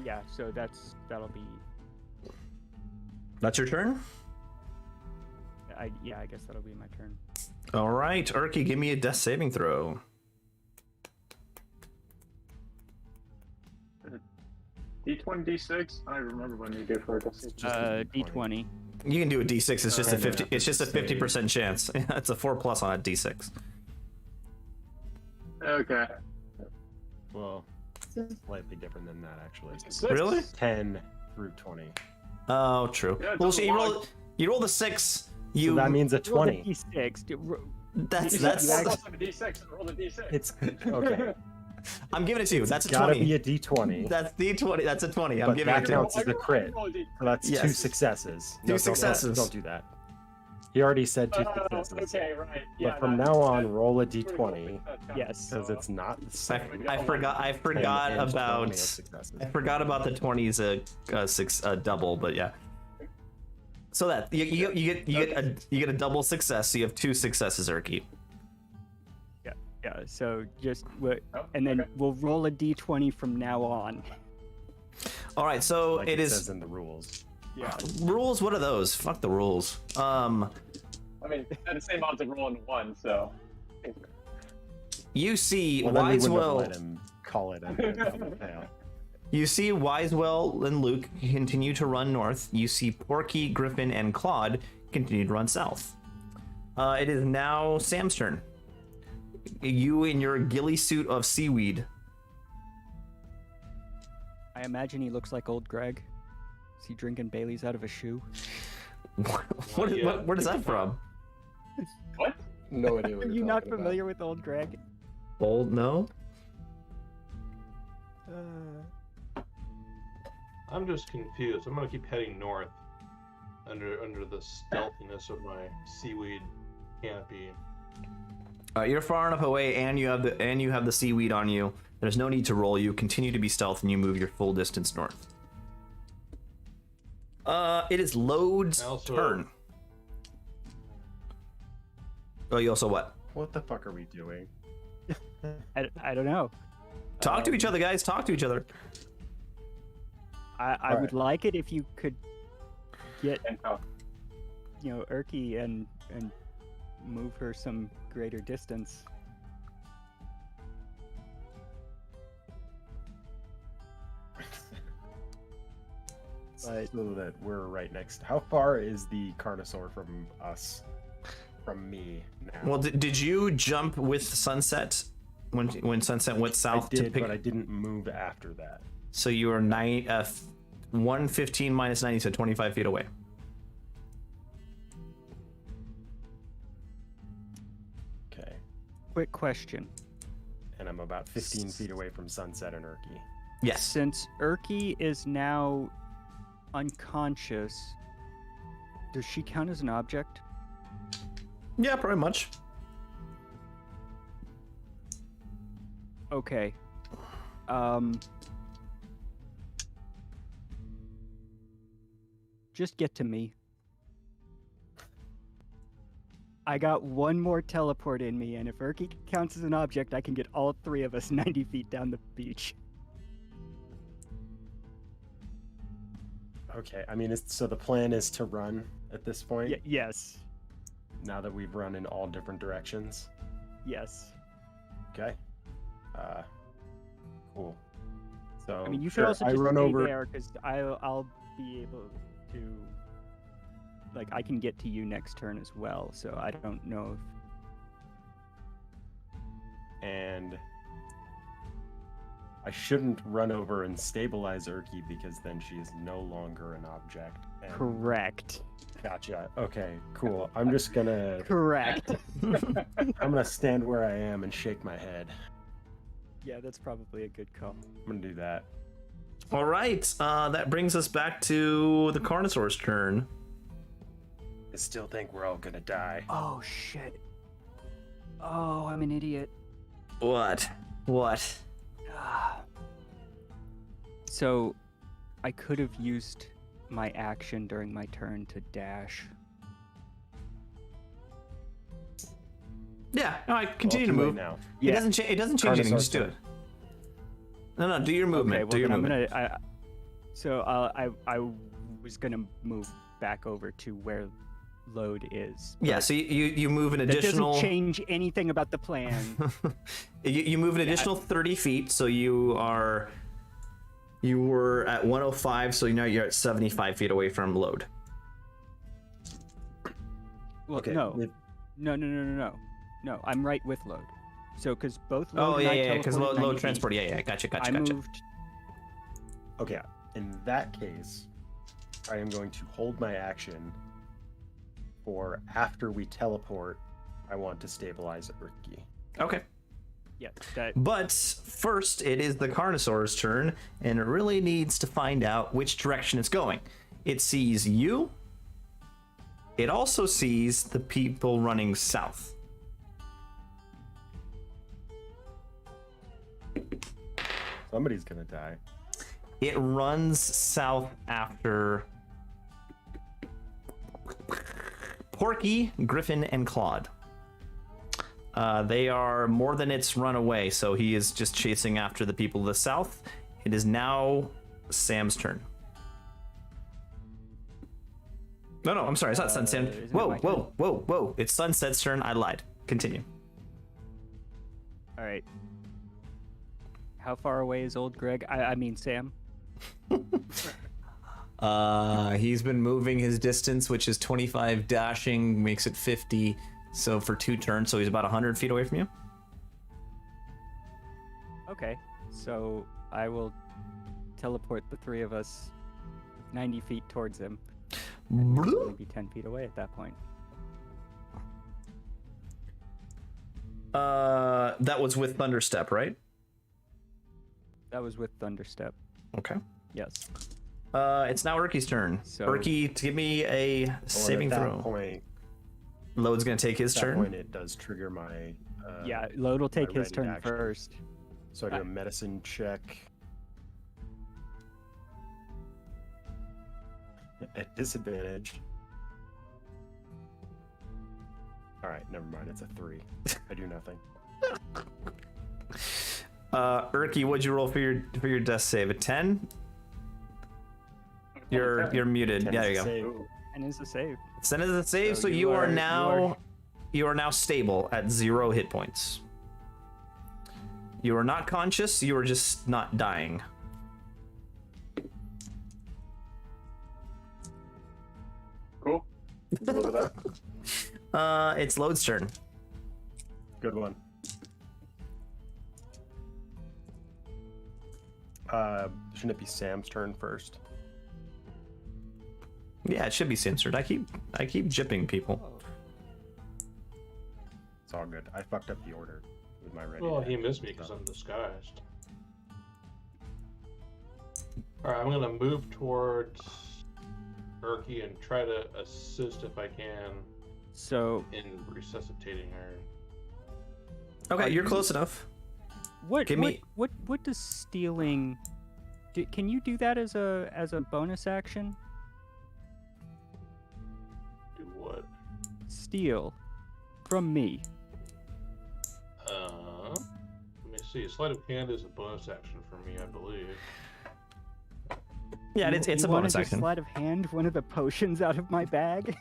Yeah, so that'll be. That's your turn? I guess that'll be my turn. All right, Urki, give me a death saving throw. D20, D6? I don't remember when you did for it. D20. You can do a D6. It's just a 50. It's just a save. 50% chance. It's a 4+ on a D6. Okay. Well, slightly different than that, actually. Six. Really? 10 through 20. Oh, true. Yeah, it Well, doesn't so log. you roll the 6. You So that means a Roll the 20. D6. that's Roll a D6 and roll a D6. It's okay. I'm giving it to you. That's a Gotta 20. be a D20. That's D20. That's a 20. I'm But giving that it to you. counts as a crit. Roll a D- So that's Yes. 2 successes. Two successes. Don't do that. He already said 2 Oh, successes. okay, right. Yeah, But from that- now on, that- roll a pretty cool. D20 That counts. Yes. because it's not the same. I forgot. I forgot 10 and 20 about. of successes. I forgot about the 20s a double, but yeah. So that you get a double success. So you have 2 successes, Urki. Yeah, so just Oh, and then okay. we'll roll a d20 from now on. All right. So Like it it is says in the rules. Yeah. rules. What are those? Fuck the rules. I mean, at the same odds of rolling 1, so. You see Well, then we wouldn't have Wisewell. let him call it a double fail. You see Wisewell and Luke continue to run north. You see Porky, Griffin, and Claude continue to run south. It is now Sam's turn. You in your ghillie suit of seaweed. I imagine he looks like old Greg. Is he drinking Bailey's out of a shoe? Where is that from? What? No idea what Are you're you not talking about. familiar with old Greg? Old no? I'm just confused. I'm gonna keep heading north under the stealthiness of my seaweed canopy. You're far enough away, and you have the seaweed on you. There's no need to roll. You continue to be stealth, and you move your full distance north. It is Lode's Also- turn. Oh, you also what? What the fuck are we doing? I don't know. Talk to each other, guys. Talk to each other. I would like it if you could get And how? Urki and move her some greater distance. But- So that we're right next. How far is the Carnosaur from us? From me now? Well, did you jump with sunset when sunset went I south did, to pick? but I didn't move after that. So you were 115 minus 90, so 25 feet away. Okay. Quick question. And I'm about 15 feet away from Sunset and Urki. Yes. Since Urki is now unconscious, does she count as an object? Yeah, pretty much. Okay. Just get to me. I got one more teleport in me, and if Urki counts as an object, I can get all 3 of us 90 feet down the beach. Okay, I mean, so the plan is to run at this point, Yes. now that we've run in all different directions. Yes. Okay. Cool. So I mean, you should sure, also I just run stay over. there, because I'll be able to... Like, I can get to you next turn as well, so I don't know if... And I shouldn't run over and stabilize Urki because then she is no longer an object. And... Correct. Gotcha. Okay, cool. I'm just gonna Correct. I'm gonna stand where I am and shake my head. Yeah, that's probably a good call. I'm gonna do that. All right. That brings us back to the Carnosaur's turn. I still think we're all gonna die. Oh, shit. Oh, I'm an idiot. What? What? So, I could have used my action during my turn to dash. Yeah, no, I continue Well, to too move. late now. It doesn't change anything. Just do turn. it. No, do your movement. Okay, well, do your then movement. I was gonna move back over to where load is. Yeah, so you move an That additional. doesn't change anything about the plan. you move an additional 30 feet, so you were at 105, so now you're at 75 feet away from load. Well, Okay, no. with- No, I'm right with load. So, because both load Oh and I yeah, because teleported 90 load feet, transport. Yeah, gotcha. I moved. Okay, in that case, I am going to hold my action for after we teleport. I want to stabilize Urki. Okay. Yeah, that. But first, it is the Carnosaur's turn, and it really needs to find out which direction it's going. It sees you. It also sees the people running south. Somebody's gonna die. It runs south after Porky, Griffin, and Claude. They are more than its run away, so he is just chasing after the people to the south. It is now Sam's turn. No, I'm sorry, it's not Sam. isn't it Whoa, my whoa. It's Sunset's turn. I lied. Continue. All right. How far away is old Greg? I mean Sam. He's been moving his distance, which is 25 dashing, makes it 50. So for 2 turns, so he's about 100 feet away from you. Okay, so I will teleport the 3 of us 90 feet towards him. Maybe 10 feet away at that point. That was with Thunderstep, right? That was with Thunderstep. Okay. Yes. It's now Urki's turn. So- Urki, give me a saving at that throw. Point, Load's gonna take his at that turn. point, it does trigger my. Yeah, Load will take my his ready turn action. first. So I do a medicine check. At disadvantage. All right, never mind. It's a 3. I do nothing. Urki, what'd you roll for your death save? A 10? You're muted. 10 Yeah, there is you a go. save. And is a save. Send it as a save, so So you are you now stable at 0 hit points. You are not conscious. You are just not dying. Cool. Look at that. It's Load's turn. Good one. Shouldn't it be Sam's turn first? Yeah, it should be censored. I keep jipping people. It's all good. I fucked up the order with my ready. Well, deck he missed me because I'm disguised. Alright, I'm gonna move towards Urki and try to assist if I can So in resuscitating her. Okay, Are you're you- close enough. what Give me- what does stealing? Can you do that as a bonus action? Do what? Steal from me. Let me see. Sleight of hand is a bonus action for me, I believe. Yeah, it's a You wanna bonus just action. Sleight of hand one of the potions out of my bag.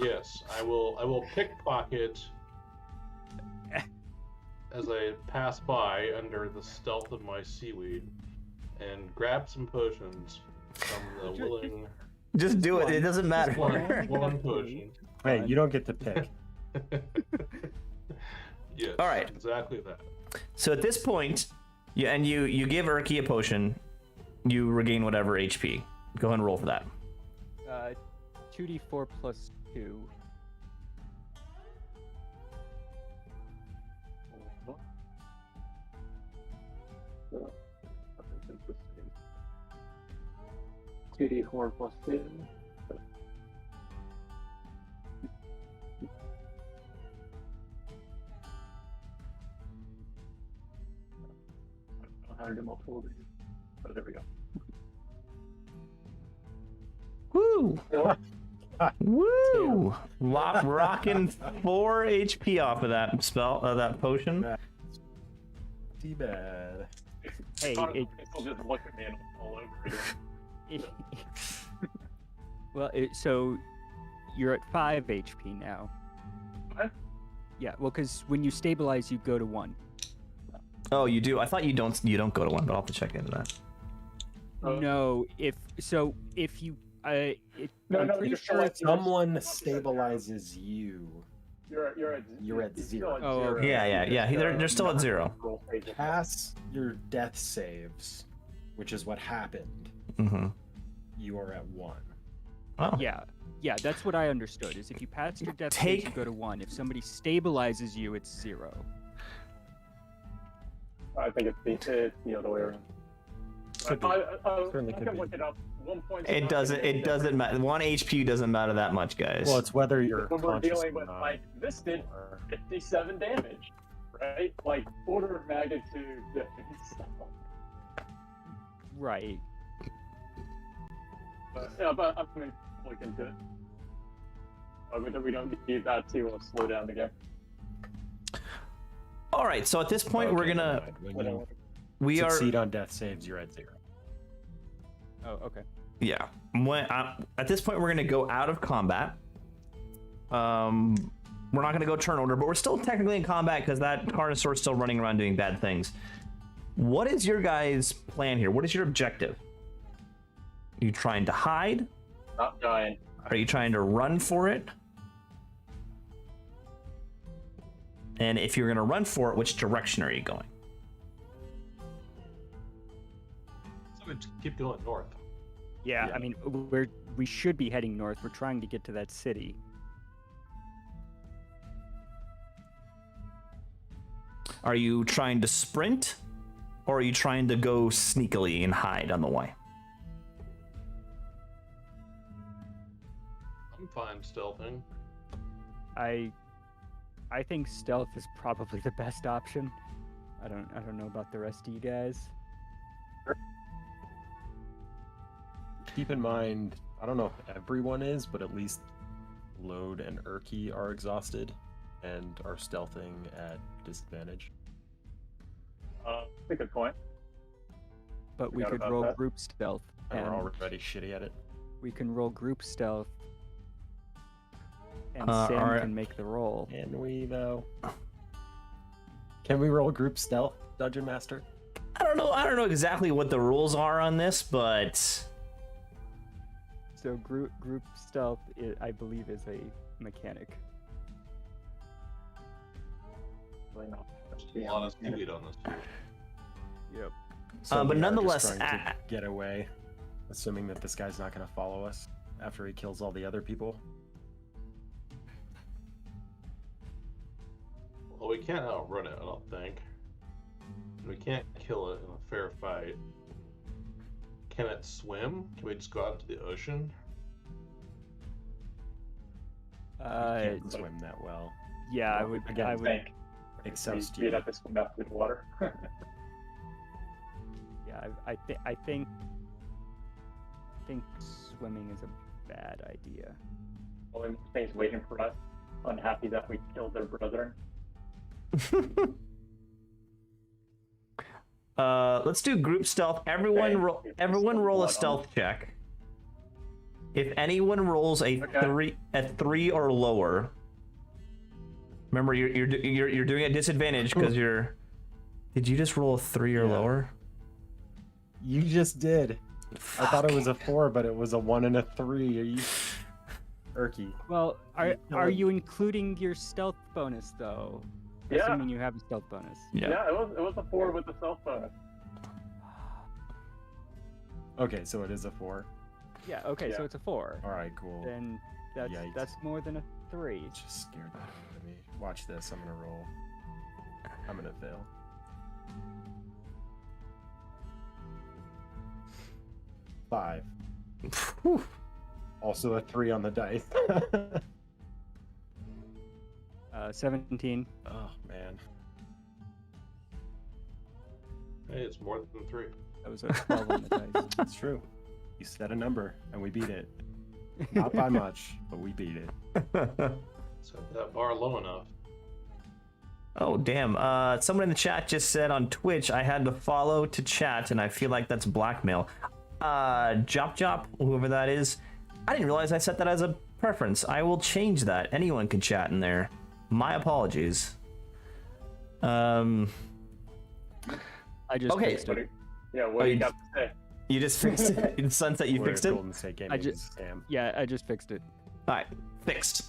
Yes, I will pickpocket as I pass by under the stealth of my seaweed and grab some potions from the willing Just do it. It doesn't matter. one potion. Hey, you don't get to pick. Yes. All right. Exactly that. So at this point, you give Urki a potion, you regain whatever HP. Go ahead and roll for that. 2d4 plus 2. Interesting. 2d4 plus 2. I don't know how to do multiple of these, but there we go. Woo! Woo! Rocking 4 HP off of that spell, that potion. Too bad. Hey, It'll just look at me and all over again. Well, so you're at 5 HP now. What? Yeah, well, because when you stabilize, you go to 1. Oh, you do? I thought you don't go to 1, but I'll have to check into that. No, if you I'm pretty sure If someone stabilizes you, You're at 0. Oh, okay. Yeah. They're still at 0. pass your death saves, which is what happened. Mm-hmm. You are at 1. Oh. Yeah, that's what I understood. Is if you pass your death save, you go to 1. If somebody stabilizes you, it's 0. I think it's the other way around. Certainly I could can be. look it up. 1 point. It doesn't matter. 1 HP doesn't matter that much, guys. Well, it's whether you're When we're conscious dealing or with not. like this did or- 57 damage, right? Like order of magnitude difference. Right. But I'm gonna look into it. We don't need that to slow down the game. All right. So at this point, we're Okay, gonna never mind. When you we are succeed on death saves, you're at 0. Oh, okay. yeah. At this point, we're gonna go out of combat. We're not gonna go turn order, but we're still technically in combat because that Carnosaur's still running around doing bad things. What is your guys' plan here? What is your objective? Are you trying to hide? Not dying. Are you trying to run for it? And if you're gonna run for it, which direction are you going? So we just keep going north. Yeah, Yeah. I mean, we should be heading north. We're trying to get to that city. Are you trying to sprint, or are you trying to go sneakily and hide on the way? I'm fine stealthing. I think stealth is probably the best option. I don't know about the rest of you guys. Keep in mind, I don't know if everyone is, but at least Lode and Urki are exhausted and are stealthing at disadvantage. That's a good point. But we Forgot could about roll that. group stealth, And and we're already shitty at it. we can roll group stealth, and all Sam right. can make the roll. Can we, though? Can we roll group stealth, Dungeon Master? I don't know exactly what the rules are on this, but So group stealth, I believe, is a mechanic. Really not much to A be lot of honest. seaweed on this. Yep. So but we are just nonetheless, trying to get away, assuming that this guy's not going to follow us after he kills all the other people. Well, we can't outrun it, I don't think. We can't kill it in a fair fight. Can it swim? Can we just go out into the ocean? He can't swim that well. Yeah, I Well, would. again, I would. Think. Except We'd you. have to swim out through the water. Yeah, I think swimming is a bad idea. Only things waiting for us. Unhappy that we killed their brother. let's do group stealth. Everyone roll a stealth check. If anyone rolls a Okay. 3 or lower, remember you're doing it at disadvantage because you're. Did you just roll a 3 or Yeah. lower? You just did. I thought it was a 4, but it was a 1 and a 3. Are you... Urki. Well, are No. you including your stealth bonus though? Yeah. Assuming you have a stealth bonus. Yeah, it was a 4 with the self bonus. Okay, so it is a 4. Yeah. Okay, so Yeah. it's a 4. All right, cool. Then Yikes. that's more than a 3. Just scared the hell out of me. Watch this. I'm gonna roll. I'm gonna fail. Five. Whew. Also a 3 on the dice. 17. Oh man. Hey, it's more than 3. That was a 12 on the dice. It's true. You said a number and we beat it. Not by much, but we beat it. Set that bar low enough. Oh, damn. Someone in the chat just said on Twitch I had to follow to chat, and I feel like that's blackmail. Jop, whoever that is, I didn't realize I set that as a preference. I will change that. Anyone can chat in there. My apologies. I just fixed it. Yeah, what do you got to say? You just fixed it? In Sunset, you fixed it? Golden State Gaming is a scam. Yeah, I just fixed it. Alright, fixed.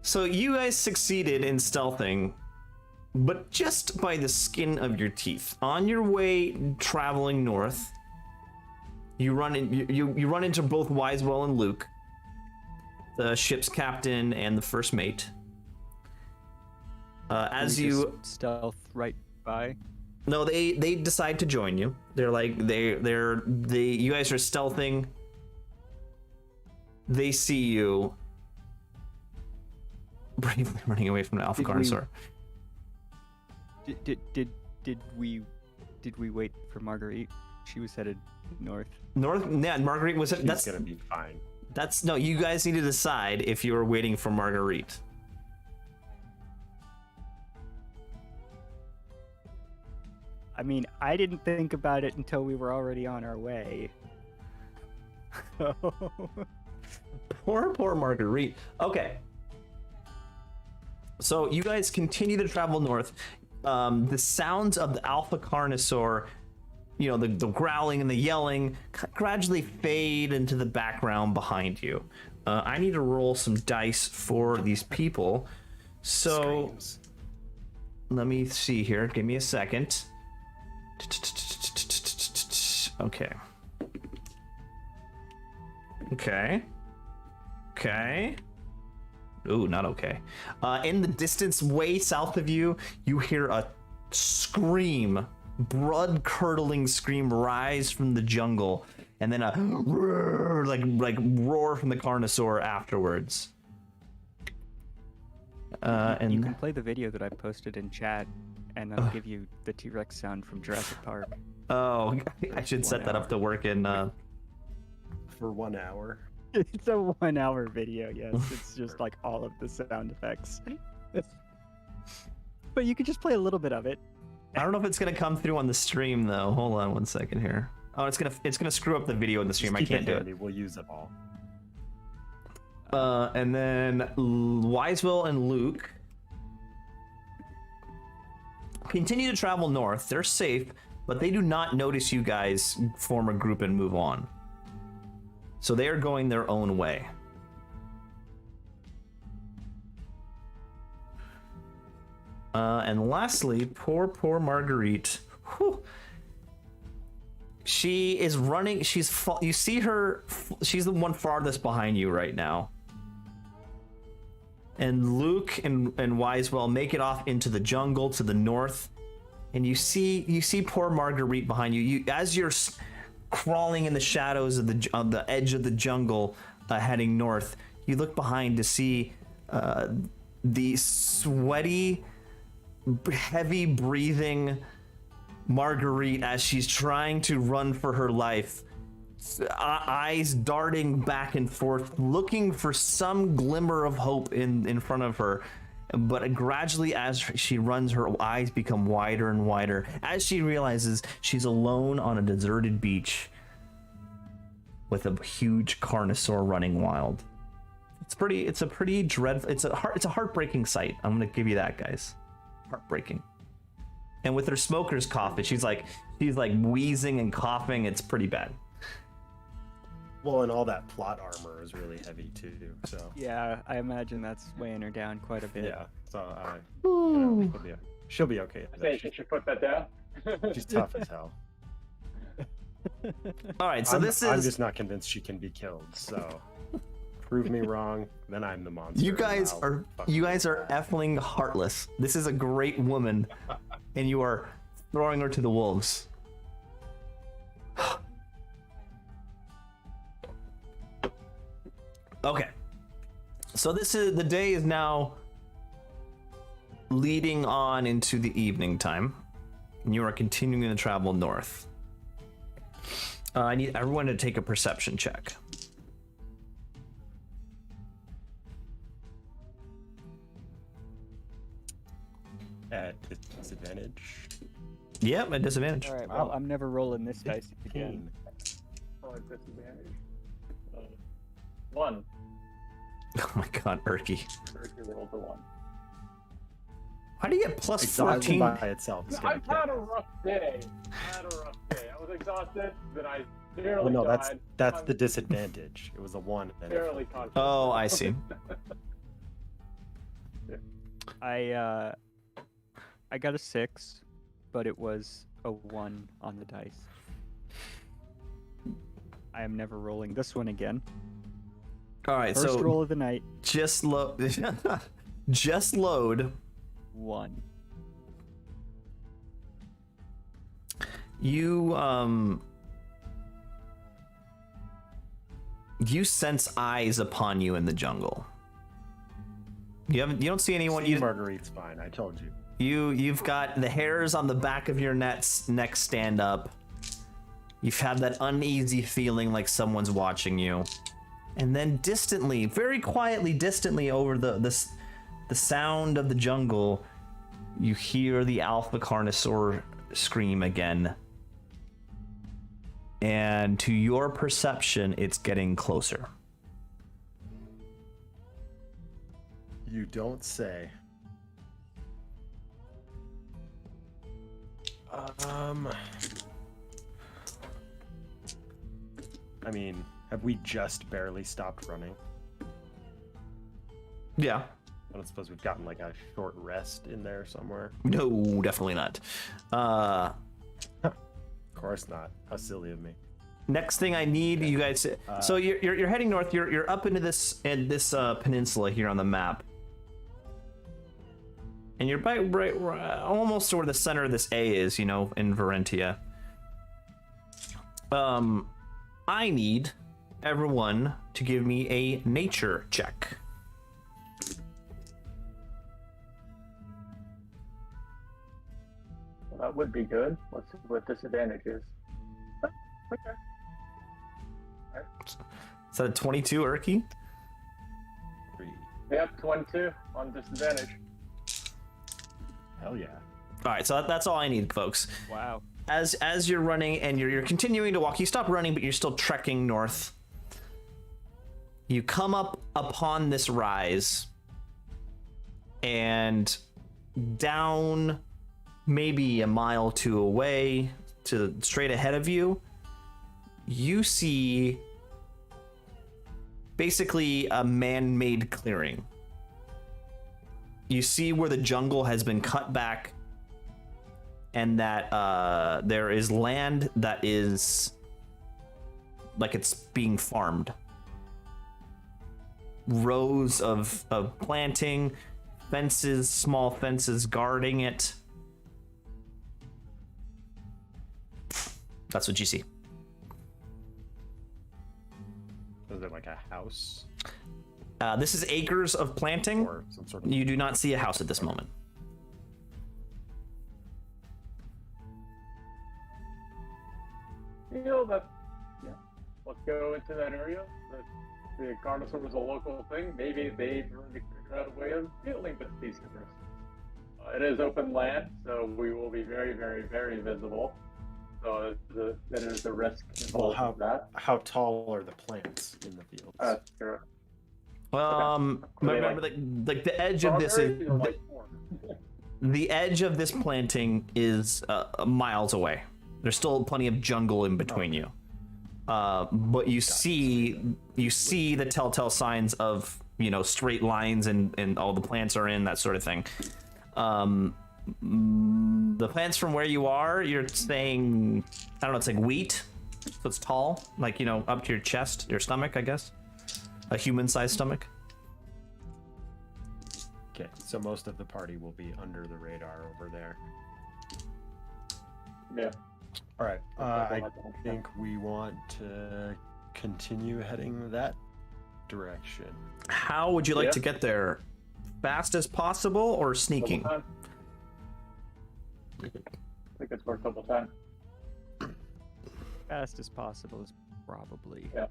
So you guys succeeded in stealthing, but just by the skin of your teeth. On your way traveling north, you run into both Wisewell and Luke, the ship's captain and the first mate. As you stealth right by. No, they decide to join you. They're like you guys are stealthing. They see you bravely running away from the Alpha Carnosaur. Did we wait for Marguerite? She was headed north. North? Yeah, Marguerite was. That's gonna be fine. No. You guys need to decide if you were waiting for Marguerite. I mean, I didn't think about it until we were already on our way. Poor Marguerite. Okay. So you guys continue to travel north. The sounds of the Alpha Carnosaur, the growling and the yelling, gradually fade into the background behind you. I need to roll some dice for these people. So Screams. Let me see here. Give me a second. Okay. Ooh, not okay. In the distance, way south of you, you hear a scream, blood-curdling scream rise from the jungle, and then a roar, like roar from the Carnosaur afterwards. And you can play the video that I posted in chat, and that'll give you the T-Rex sound from Jurassic Park. Oh, I should set that up to work in. For 1 hour. It's a 1 hour video, yes. It's just like all of the sound effects. But you could just play a little bit of it. I don't know if it's gonna come through on the stream though. Hold on 1 second here. Oh, it's gonna screw up the video in the stream. I can't do it. We'll use it all. And then Wisewell and Luke continue to travel north. They're safe, but they do not notice you guys form a group and move on. So they are going their own way. And lastly, poor Marguerite. Whew. She is running. You see her. She's the one farthest behind you right now. And Luke and Wisewell make it off into the jungle to the north, and you see poor Marguerite behind you. As you're crawling in the shadows of the edge of the jungle, heading north, you look behind to see the sweaty, heavy breathing Marguerite as she's trying to run for her life, eyes darting back and forth, looking for some glimmer of hope in front of her. But gradually, as she runs, her eyes become wider and wider as she realizes she's alone on a deserted beach with a huge Carnosaur running wild. It's a pretty dreadful. It's a heartbreaking sight. I'm gonna give you that, guys. Heartbreaking. And with her smoker's cough, she's like wheezing and coughing. It's pretty bad. Well, and all that plot armor is really heavy too. So yeah, I imagine that's weighing her down quite a bit. Yeah, so she'll be okay. I think you should put that down. She's tough as hell. All right, so I'm just not convinced she can be killed. So prove me wrong, then I'm the monster. You guys are effing heartless. This is a great woman, and you are throwing her to the wolves. Okay, so the day is now leading on into the evening time, and you are continuing to travel north. I need everyone to take a perception check. At disadvantage. Yep, at disadvantage. All right. Well, I'm never rolling this dice again. Oh, disadvantage. 1. Oh my god, Erky. Turkey rolled a 1. How do you get plus Exhaustion 14? by itself. is gonna I've kill. had a rough day. I was exhausted, then I barely Well, no, died. that's I'm the disadvantage. It was a 1. And barely conscious. Oh, I see. I got a 6, but it was a 1 on the dice. I am never rolling this one again. All right, First so roll of the night, just load. Just load. 1. You you sense eyes upon you in the jungle. You don't see anyone. See, Marguerite's fine. I told you. You've got the hairs on the back of your neck stand up. You've had that uneasy feeling like someone's watching you. And then distantly, very quietly, distantly over the sound of the jungle, you hear the alpha carnosaur scream again. And to your perception, it's getting closer. You don't say. I mean, have we just barely stopped running? Yeah. I don't suppose we've gotten like a short rest in there somewhere. No, definitely not. Of course not. How silly of me. Next thing I need you guys to, so you're heading north. You're up into this peninsula here on the map, and you're right almost where the center of this A is. You know, in Varentia. I need everyone to give me a nature check. Well, that would be good. Let's see what disadvantage is. Okay. Is that a 22, Erky? 3. Yep, 22 on disadvantage. Hell yeah. All right, so that's all I need, folks. Wow. As you're running and you're continuing to walk, you stop running, but you're still trekking north. You come up upon this rise, and down maybe a mile or two away, to straight ahead of you, you see basically a man-made clearing. You see where the jungle has been cut back, and that there is land that is like it's being farmed. Rows of planting, fences, small fences guarding it. That's what you see. Is it like a house? This is acres of planting. Or some sort of... You do not see a house at this moment. You know that, yeah. Let's go into that area. The Carnosaur was a local thing. Maybe they've already figured out a way of dealing with these creatures. It is open land, so we will be very, very, very visible. So there is a risk involved with that. How tall are the plants in the fields? Sure. Remember, like the edge of this is the edge of this planting is miles away. There's still plenty of jungle in between you, but you see the telltale signs of, you know, straight lines and all the plants are in, that sort of thing. The plants from where you are, you're saying, I don't know, it's like wheat, so it's tall, like, you know, up to your chest, your stomach, I guess, a human-sized stomach. Okay, so most of the party will be under the radar over there. Yeah. All right, I think we want to continue heading that direction. How would you like to get there? Fast as possible or sneaking? I think it's worth double time. fast as possible is probably. Yeah.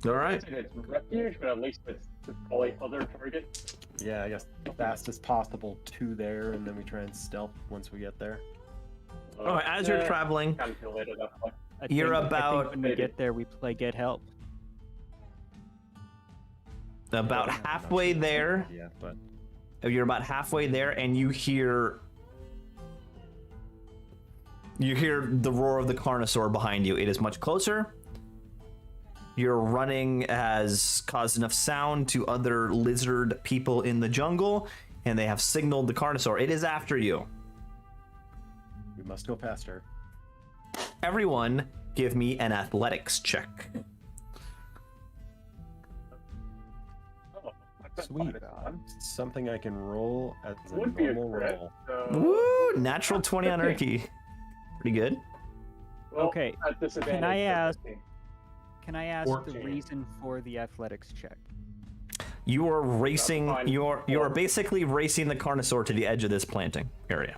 All right. It's refuge, but at least it's probably other target. Yeah, I guess fast as possible to there, and then we try and stealth once we get there. All right. As you're traveling, Calculate it that way. You're I about- think when we get there, we play Get Help. about halfway there. Yeah, but You're about halfway there, and you hear the roar of the Carnosaur behind you. It is much closer. Your running has caused enough sound to other lizard people in the jungle, and they have signaled the Carnosaur. It is after you. we must go past her. Everyone, give me an athletics check. Oh, Sweet. Something I can roll as a Would be a normal crit. roll. So, Woo! Natural 20 on Urki. Pretty good. well, Okay, at disadvantage, can I so ask- 15. Can I ask 14. the reason for the athletics check? You are racing. fine. You're basically racing the Carnosaur to the edge of this planting area.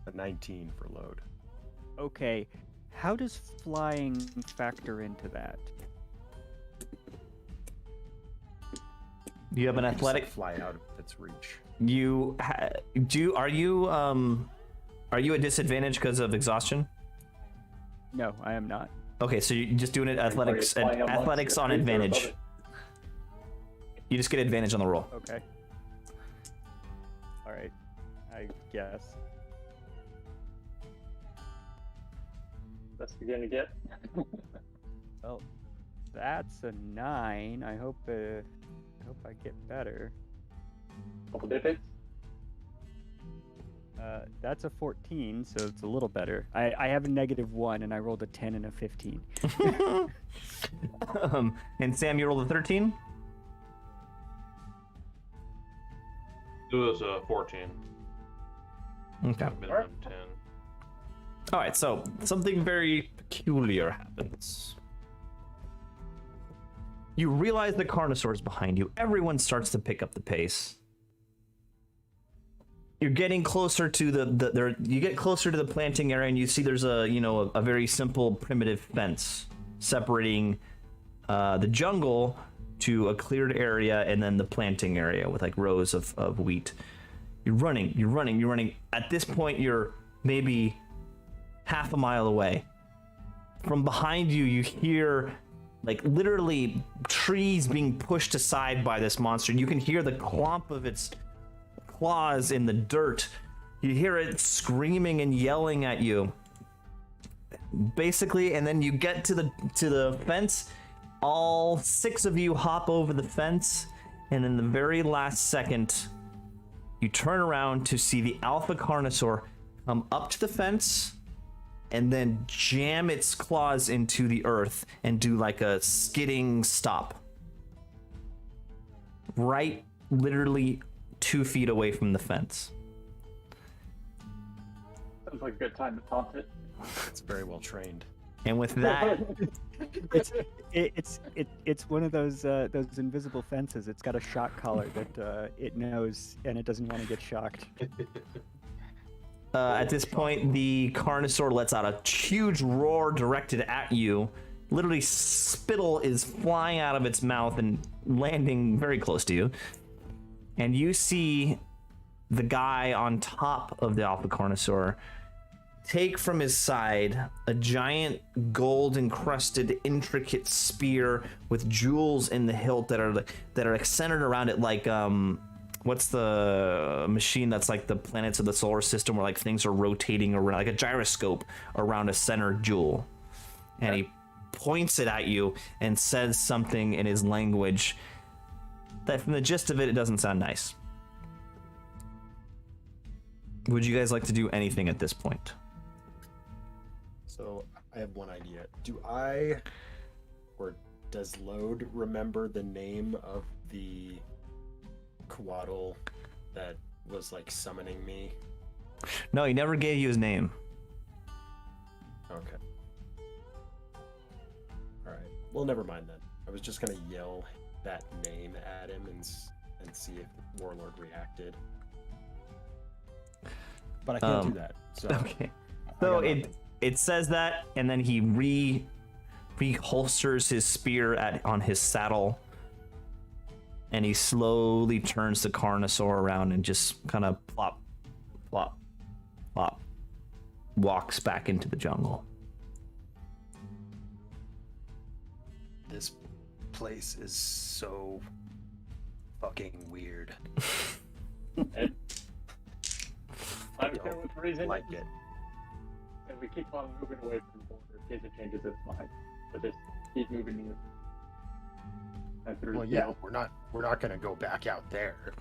A 19 for load. Okay, how does flying factor into that? You have an You just, athletic. fly out of its reach. Are you at disadvantage because of exhaustion? No, I am not. Okay, so you're just doing it athletics Are you flying amongst athletics your on feet or advantage. above it? You just get advantage on the roll. Okay. All right, I guess. Best you're gonna get. Well, that's a 9. I hope I get better. Couple digits. That's a 14, so it's a little better. I have a -1, and I rolled a 10 and a 15. And Sam, you rolled a 13. It was 14. Okay. Minimum 10. All right. So something very peculiar happens. You realize the Carnosaur's behind you. Everyone starts to pick up the pace. You're getting closer to you get closer to the planting area, and you see there's a very simple primitive fence separating the jungle to a cleared area, and then the planting area with like rows of wheat. You're running. At this point, you're maybe half a mile away. From behind you, you hear like literally trees being pushed aside by this monster. You can hear the clomp of its claws in the dirt. You hear it screaming and yelling at you. Basically, and then you get to the fence. All 6 of you hop over the fence, and in the very last second, you turn around to see the Alpha Carnosaur come up to the fence and then jam its claws into the earth and do like a skidding stop. Right, literally 2 feet away from the fence. Sounds like a good time to taunt it. It's very well trained. And with that, It's one of those invisible fences. It's got a shock collar that it knows, and it doesn't want to get shocked. at this point, the Carnosaur lets out a huge roar directed at you. Literally, spittle is flying out of its mouth and landing very close to you. And you see the guy on top of the Alpha Carnosaur take from his side a giant gold encrusted intricate spear with jewels in the hilt that are centered around it, like what's the machine that's like the planets of the solar system where like things are rotating around, like a gyroscope around a center jewel. And he points it at you and says something in his language that, from the gist of it, it doesn't sound nice. Would you guys like to do anything at this point? So I have one idea. Does Load remember the name of the Coatl that was like summoning me? No, he never gave you his name. Okay. Alright. Well, never mind then. I was just gonna yell that name at him and see if the Warlord reacted. But I can't do that. So Okay. So it says that, and then he reholsters his spear on his saddle, and he slowly turns the Carnosaur around and just kind of plop, plop, plop, walks back into the jungle. This place is so fucking weird. I don't care what the reason like is, it. and we keep on moving away from the border in case it changes its mind. But just keep moving near. And through Well, the yeah, field. we're not gonna go back out there.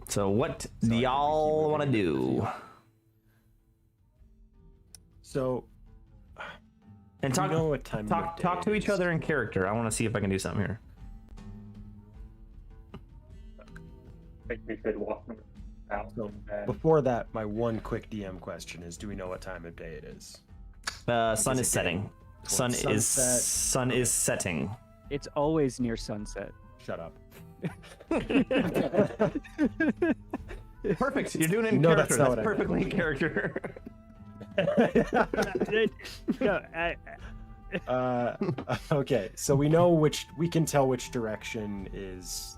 So what do So I think we keep y'all want to moving into the do? field. So, And do talk, you know what time talk, of talk day to it each is? other in character. I want to see if I can do something here. I think we could walk north out. So, and before that, my one quick DM question is: do we know what time of day it is? Sun is it setting. Sun towards is sunset? sun is setting. It's always near sunset. Shut up. Perfect. You're doing it in No, that's character. not That's what I meant. perfectly in character. Okay, so we can tell which direction is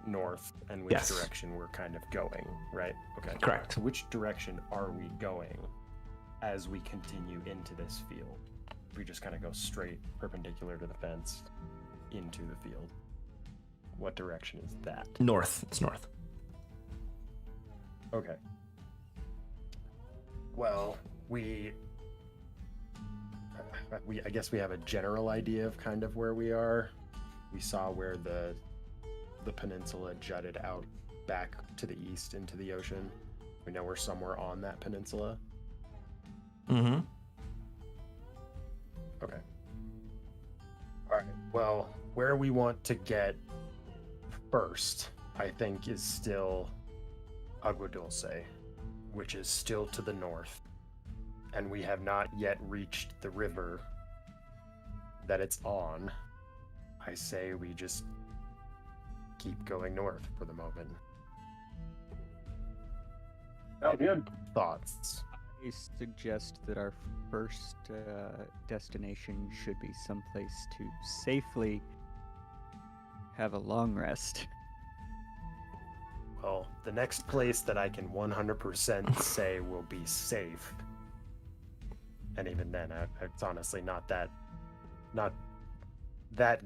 north and which Yes. direction we're kind of going, right? Okay. Correct. So which direction are we going as we continue into this field? We just kind of go straight perpendicular to the fence into the field. What direction is that? North. It's north. Okay. Well, I guess we have a general idea of kind of where we are. We saw where the peninsula jutted out back to the east into the ocean. We know we're somewhere on that peninsula. Mm-hmm. Okay. All right. Well, where we want to get first, I think, is still Agua Dulce, which is still to the north. And we have not yet reached the river that it's on. I say we just keep going north for the moment. Sounds good. Thoughts? I suggest that our first destination should be someplace to safely have a long rest. Well, the next place that I can 100% say will be safe, and even then, it's honestly not that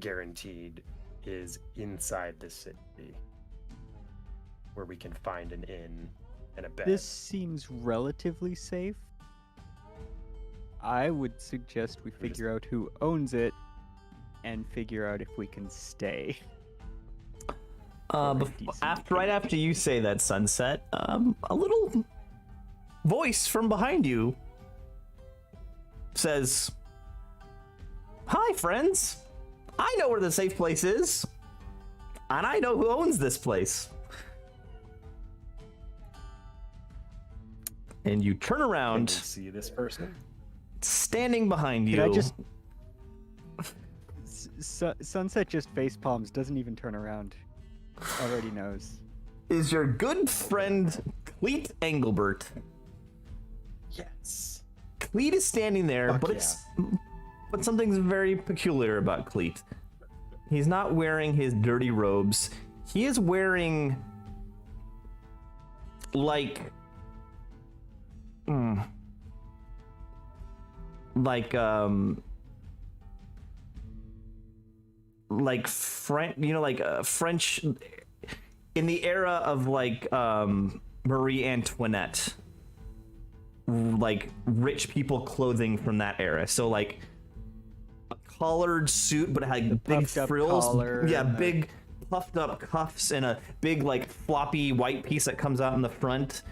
guaranteed, is inside the city, where we can find an inn and a bed. This seems relatively safe. I would suggest we figure out who owns it and figure out if we can stay. Right after you say that, Sunset, a little voice from behind you says, "Hi, friends. I know where the safe place is, and I know who owns this place." And you turn Can we around, see this person? standing behind you. Could I just... Sunset just face palms, doesn't even turn around. Already knows. Is your good friend Cleet Engelbert. Yes. Cleet is standing there, Fuck but something's very peculiar about Cleet. He's not wearing his dirty robes. He is wearing like French, French in the era of Marie Antoinette, like rich people clothing from that era. So like a collared suit, but it had big puffed up frills. collar Yeah, and big puffed up cuffs and a big floppy white piece that comes out in the front.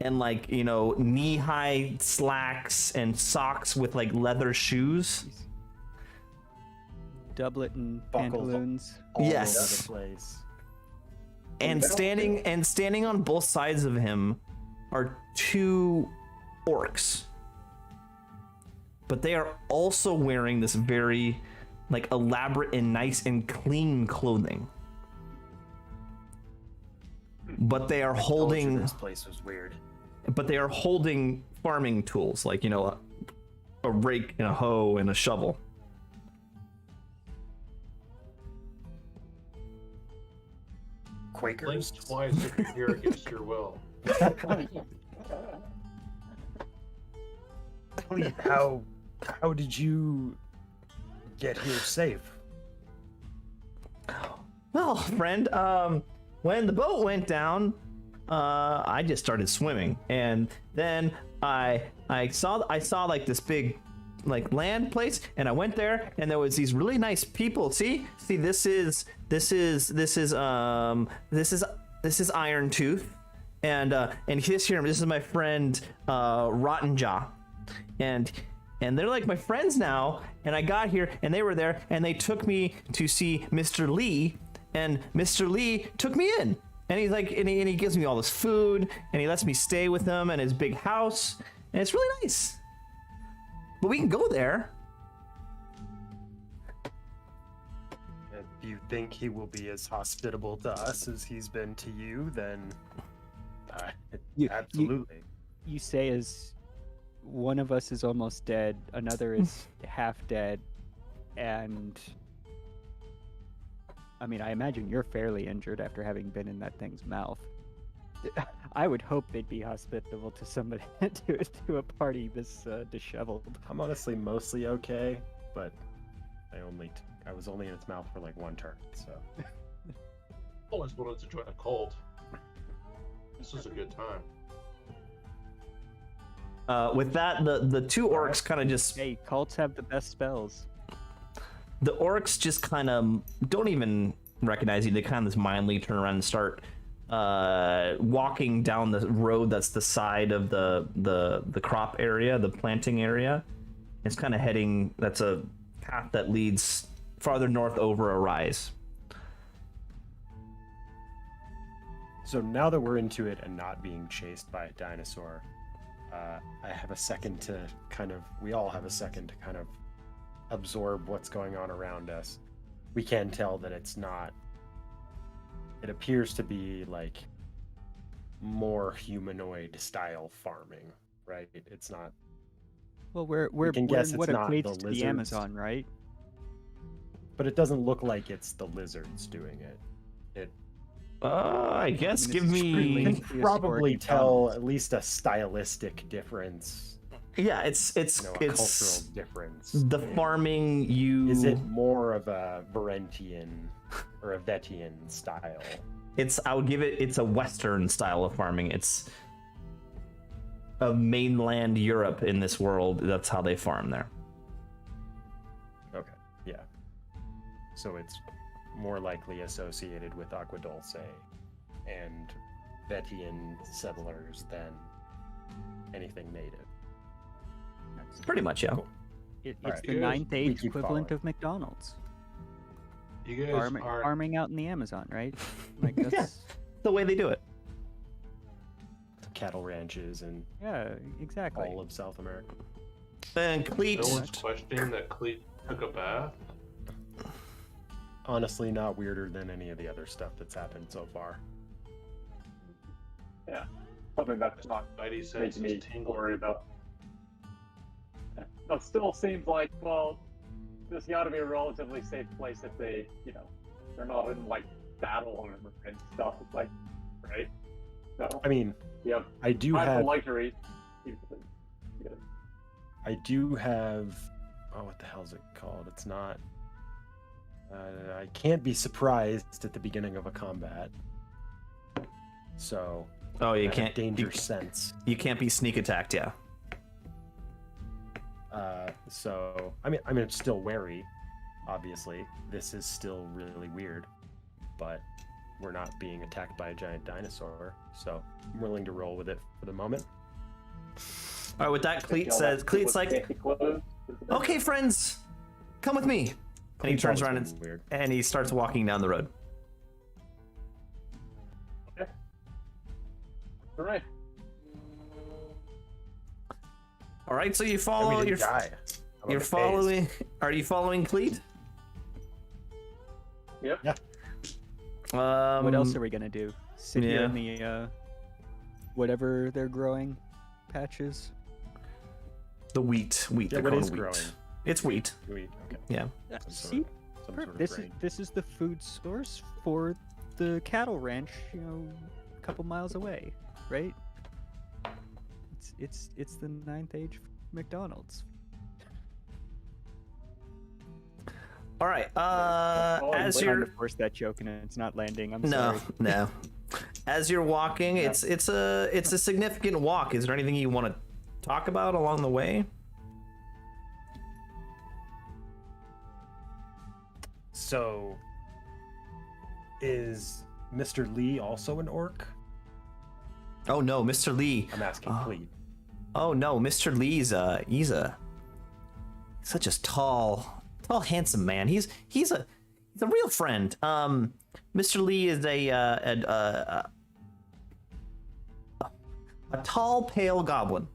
And knee-high slacks and socks with leather shoes. Doublet and Buckles. pantaloons. All Yes. over the place. And standing on both sides of him are two orcs. But they are also wearing this very elaborate and nice and clean clothing. but they are holding. This place was weird. But they are holding farming tools, like, you know, a rake and a hoe and a shovel. Quakers. Blink twice if you're here against your will. How did you get here safe? Well, friend, when the boat went down, I just started swimming, and then I saw like this big like land place, and I went there, and there was these really nice people. See, this is Iron Tooth, and this is my friend Rotten Jaw, and they're like my friends now. And I got here, and they were there, and they took me to see Mr. Lee, and Mr. Lee took me in. And he's like, and he gives me all this food, and he lets me stay with him in his big house, and it's really nice. But we can go there. If you think he will be as hospitable to us as he's been to you, then absolutely. You say as one of us is almost dead, another is half dead, and I mean, I imagine you're fairly injured after having been in that thing's mouth. I would hope they'd be hospitable to somebody, to a party this disheveled. I'm honestly mostly okay, but I was only in its mouth for like one turn, so. Always wanted to join a cult. This is a good time. With that, the two orcs kind of just. Hey, cults have the best spells. The orcs just kind of don't even recognize you. They kind of just mindly turn around and start walking down the road that's the side of the crop area, the planting area. It's kind of heading. That's a path that leads farther north over a rise. So now that we're into it and not being chased by a dinosaur, I have a second to kind of. We all have a second to kind of absorb what's going on around us. We can tell that it's not. It appears to be like more humanoid style farming, right? It's not. Well, we're what equates to the Amazon, right? But it doesn't look like it's the lizards doing it. I guess give me. You can probably tell at least a stylistic difference. Yeah, it's cultural difference. The farming Is it more of a Berentian or a Vetian style? I would give it's a Western style of farming. It's a mainland Europe in this world. That's how they farm there. Okay, yeah. So it's more likely associated with Agua Dulce and Vetian settlers than anything native. Pretty much, yeah. Cool. It's Right. the ninth age equivalent following. of McDonald's. You guys are Farming out in the Amazon, right? Like that's Yeah. The way they do it. Cattle ranches and yeah, exactly. all of South America. And Cleat. no one's questioning that Cleet took a bath. Honestly, not weirder than any of the other stuff that's happened so far. Yeah, something that's not Spidey making senses me tingle. worried about. That still seems like, well, this got to be a relatively safe place if they, they're not in like battle and stuff. It's like, right? So I mean, yeah, I do time for have. luxury. I do have. Oh, what the hell is it called? It's not. I can't be surprised at the beginning of a combat. So. Oh, you I have can't. Danger sense. You can't be sneak attacked, yeah. So I mean, it's still wary. Obviously, this is still really weird, but we're not being attacked by a giant dinosaur, so I'm willing to roll with it for the moment. All right, with that, Cleet's like, okay, friends, come with me. And he turns around and he starts walking down the road. Okay. All right. All right, so you follow. You're following. Are you following Cleet? Yep. Yeah. What else are we gonna do? sit here in the whatever they're growing patches. The wheat. Yeah, They're what called is wheat. growing? It's wheat. Wheat. Okay. Yeah. See, Some sort of this is grain. this is the food source for the cattle ranch. You know, a couple miles away, right? It's the 9th age McDonald's. All right. As I'm you're trying to force that joke and it's not landing. I'm no, sorry. no. As you're walking, it's a significant walk. Is there anything you want to talk about along the way? So, is Mr. Lee also an orc? Oh no, Mr. Lee. I'm asking, please. Oh no, Mr. Lee's he's such a tall, handsome man. He's a real friend. Mr. Lee is a tall, pale goblin.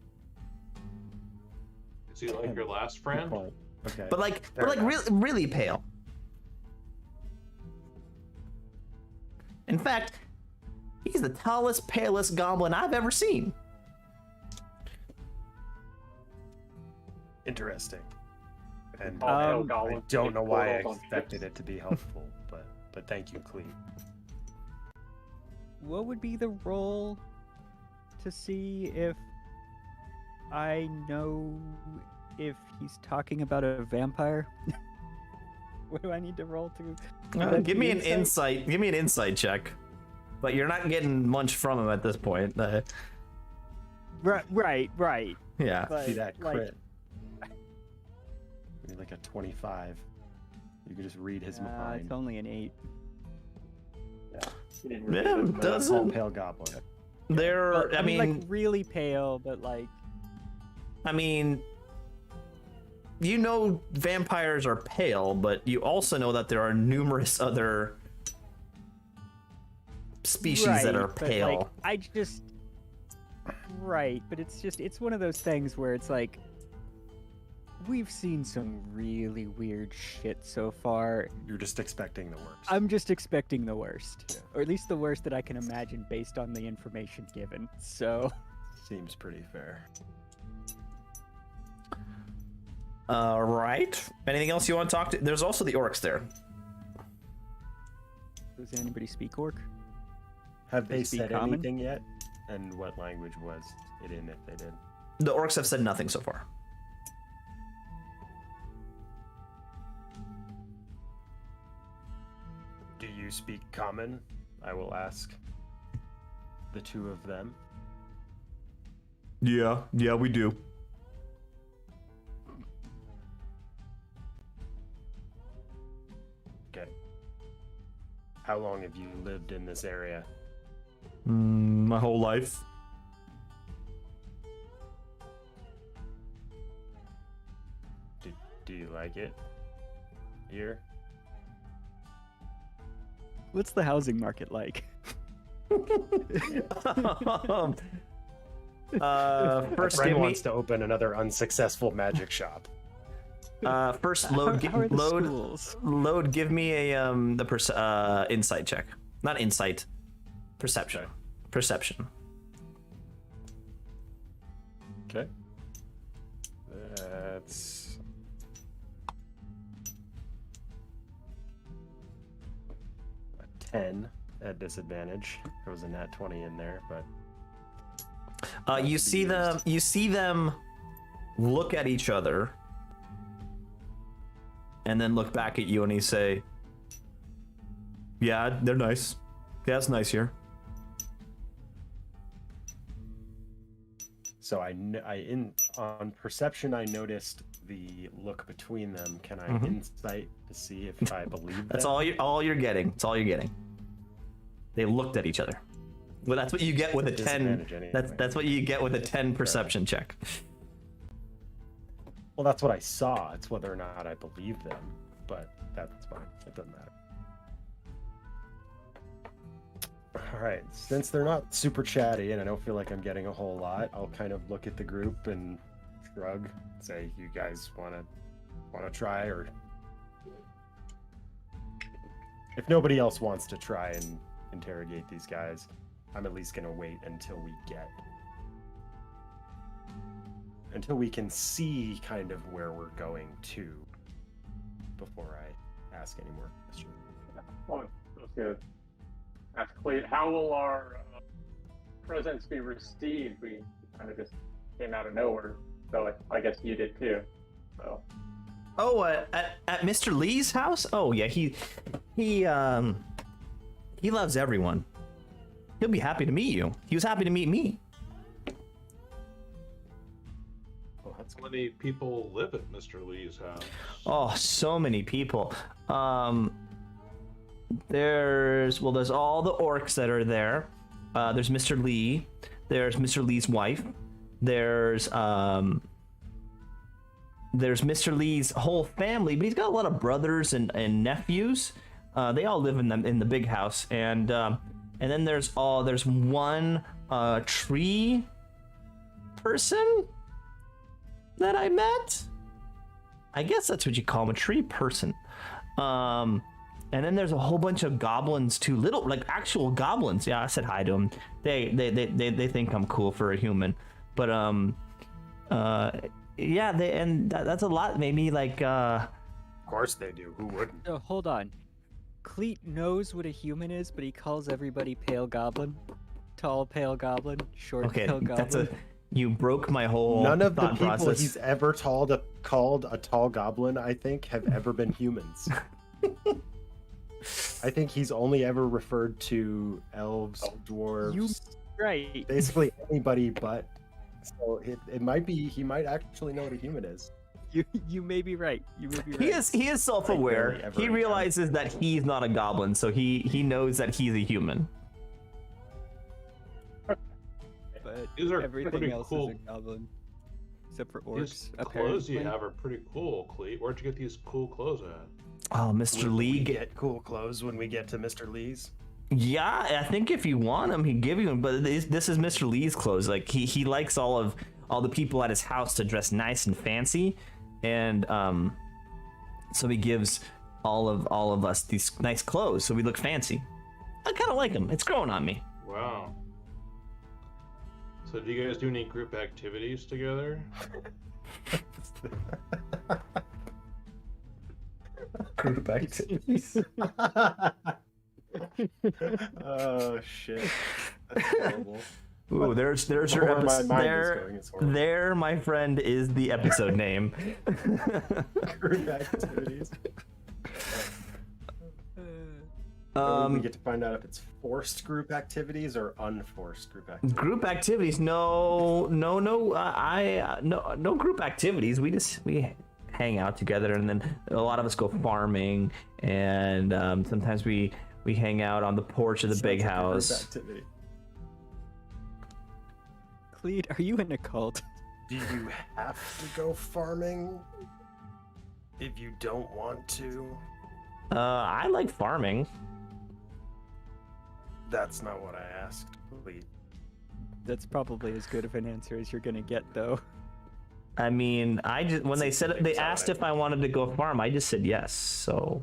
Is he like your last friend? Okay. But really pale. In fact, he's the tallest, palest goblin I've ever seen. Interesting. And I I don't know why I expected it to be helpful, but thank you, Cleve. What would be the role to see if I know if he's talking about a vampire? What do I need to roll to? Give me an insight. Give me an insight check. But you're not getting much from him at this point. Right. Yeah. But, See that like, crit? Maybe like a 25. You could just read his mind. It's only an 8. Yeah, doesn't. Pale goblin. They're. But, I mean, like really pale, but like. I mean, you know, vampires are pale, but you also know that there are numerous other species that are but, pale. like, I just. Right, but it's one of those things where it's like. We've seen some really weird shit so far. You're just expecting the worst. I'm just expecting the worst. Or at least the worst that I can imagine based on the information given. So. Seems pretty fair. Right. Anything else you want to talk to? There's also the orcs there. Does anybody speak orc? Have they speak said common? anything yet? And what language was it in if they did? The orcs have said nothing so far. Do you speak common? I will ask the two of them. Yeah, we do. Okay. How long have you lived in this area? My whole life. Do you like it here? What's the housing market like? First, Friend wants to open another unsuccessful magic shop. First, load. How are the Load. schools? Load. Give me a insight check. Not insight. Perception. Okay. Perception. Okay. That's a 10 at disadvantage. There was a nat 20 in there, but You see them. You see them look at each other, and then look back at you, and he say, "Yeah, they're nice. Yeah, it's nice here." so on perception I noticed the look between them. Can I insight to see if I believe That's them? all you're getting. That's all you're getting. They looked at each other. Well, that's what you get with a 10. Disadvantage anyway. That's what you get with a 10 perception check. Well, that's what I saw. It's whether or not I believe them, but that's fine. It doesn't matter. All right, since they're not super chatty and I don't feel like I'm getting a whole lot, I'll kind of look at the group and shrug, say, "You guys want to try?" Or if nobody else wants to try and interrogate these guys. I'm at least gonna wait until we can see kind of where we're going to before I ask any more questions. Oh, that's good. That's clear. How will our presents be received? We kind of just came out of nowhere, so I guess you did too. So. Oh, at Mr. Lee's house? Oh yeah, he loves everyone. He'll be happy to meet you. He was happy to meet me. How many people live at Mr. Lee's house? Oh, so many people. There's all the orcs that are there. There's Mr. Lee. There's Mr. Lee's wife. There's Mr. Lee's whole family, but he's got a lot of brothers and nephews. They all live in the big house, and then there's one tree person that I met. I guess that's what you call him, a tree person. And then there's a whole bunch of goblins too, little like actual goblins. Yeah, I said hi to them. They think I'm cool for a human, but yeah, that's a lot. Maybe like Of course they do. Who wouldn't? Oh, hold on. Cleet knows what a human is, but he calls everybody pale goblin. Tall pale goblin, short pale goblin. You broke my whole None of the thought people process. he's ever called a tall goblin, I think, have ever been humans. I think he's only ever referred to elves, dwarves, Right. basically anybody but. So it might be, he might actually know what a human is. You may be right. You may be right. He is self-aware. Like, barely He ever realizes that he's not a goblin, so he knows that he's a human. But These are everything pretty else cool. is a goblin. Except for orcs, These apparently. clothes you have are pretty cool, Cleet. Where'd you get these cool clothes at? Oh, Mr. Will Lee. we get cool clothes when we get to Mr. Lee's? Yeah, I think if you want him, he'd give you them. But this is Mr. Lee's clothes. Like he likes all the people at his house to dress nice and fancy, and so he gives all of us these nice clothes so we look fancy. I kind of like them. It's growing on me. Wow. So do you guys do any group activities together? Group activities. Oh shit. That's horrible. Ooh, there's your Where my episode. mind is going, it's horrible. There, my friend, is the episode name. Group activities. We get to find out if it's forced group activities or unforced group activities. Group activities? No group activities. We hang out together, and then a lot of us go farming, and sometimes we hang out on the porch of the big house. Activity. Cleet, are you in a cult? Do you have to go farming if you don't want to? I like farming. That's not what I asked, please. That's probably as good of an answer as you're gonna get, though. I mean, when they asked if I wanted to go farm, I just said yes. So,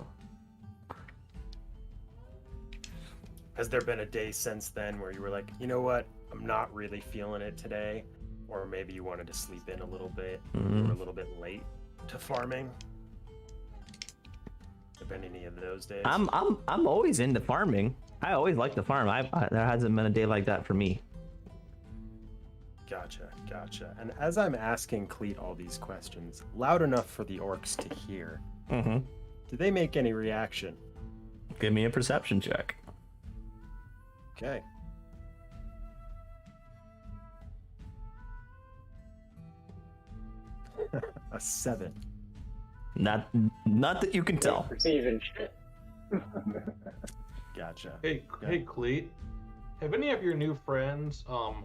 has there been a day since then where you were like, you know what, I'm not really feeling it today, or maybe you wanted to sleep in a little bit, or a little bit late to farming? Have been any of those days? I'm always into farming. I always like to farm. There hasn't been a day like that for me. Gotcha. And as I'm asking Cleet all these questions, loud enough for the orcs to hear, do they make any reaction? Give me a perception check. Okay. A 7. Not that you can tell. Perceiving shit. Gotcha. Hey, Cleet. Have any of your new friends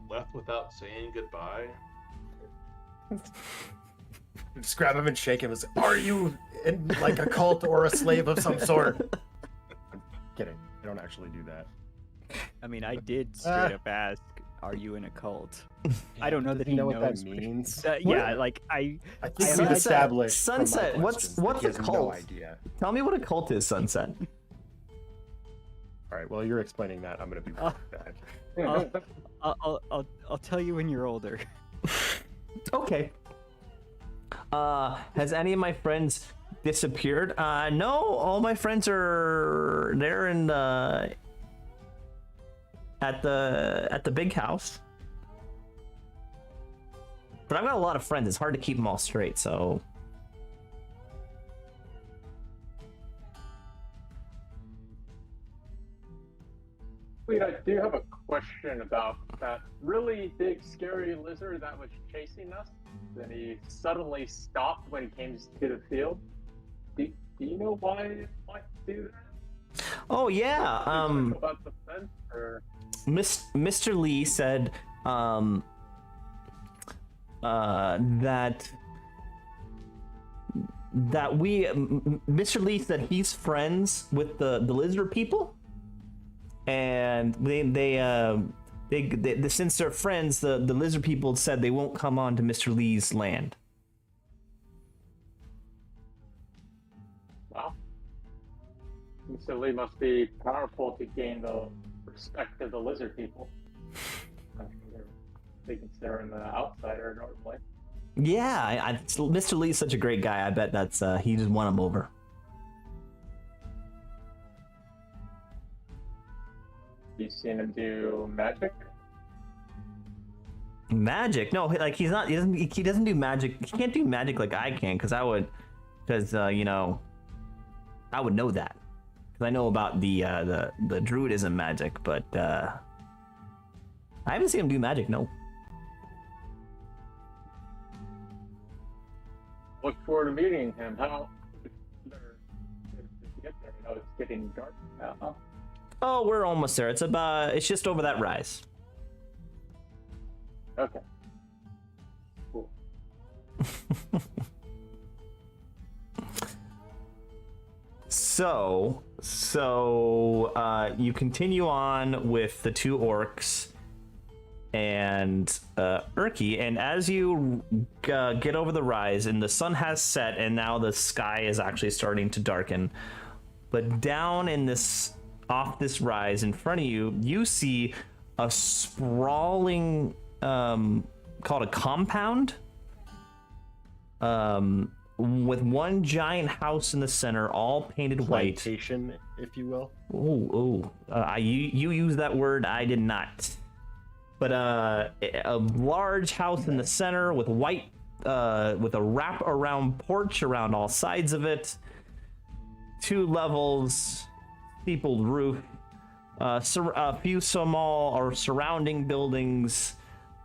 left without saying goodbye? Just grab him and shake him and say, are you in like a cult or a slave of some sort? I'm kidding. I don't actually do that. I mean, I did straight up ask, "Are you in a cult?" I don't know Does that he know what knows that means. Yeah, like I think Sunset- we've established from my Sunset, questions what's that he a has cult? No idea. Tell me what a cult is, Sunset. All right. Well, you're explaining that. I'm gonna be right back. I'll tell you when you're older. Okay. Has any of my friends disappeared? No, all my friends are there in the at the big house. But I've got a lot of friends. It's hard to keep them all straight, so. Wait, I do have a question about that really big, scary lizard that was chasing us. Then he suddenly stopped when he came to the field. Do you know why it might do that? Oh yeah. About the fence, or Mr. Lee said that we Mr. Lee said he's friends with the lizard people, and they since they're friends, the lizard people said they won't come on to Mr. Lee's land. wow, Mr. Lee must be powerful to gain the respect of the lizard people. They consider him an outsider normally. Yeah, Mr. Lee's such a great guy. I bet that's he just won him over. You seen him do magic? Magic? No, like he doesn't do magic. He can't do magic like I can, because I would know that, because I know about the druidism magic, but I haven't seen him do magic. No. Look forward to meeting him. How did you get there? I know it's getting dark now. Huh? Oh, we're almost there. It's just over that rise. Okay. Cool. So you continue on with the two orcs and Urki, and as you get over the rise, and the sun has set, and now the sky is actually starting to darken, but down in off this rise in front of you, you see a sprawling called a compound, with one giant house in the center, all painted white. Plantation, if you will. You use that word. I did not. But a large house in the center with white, with a wrap around porch around all sides of it. 2 levels, steepled roof, a few small or surrounding buildings,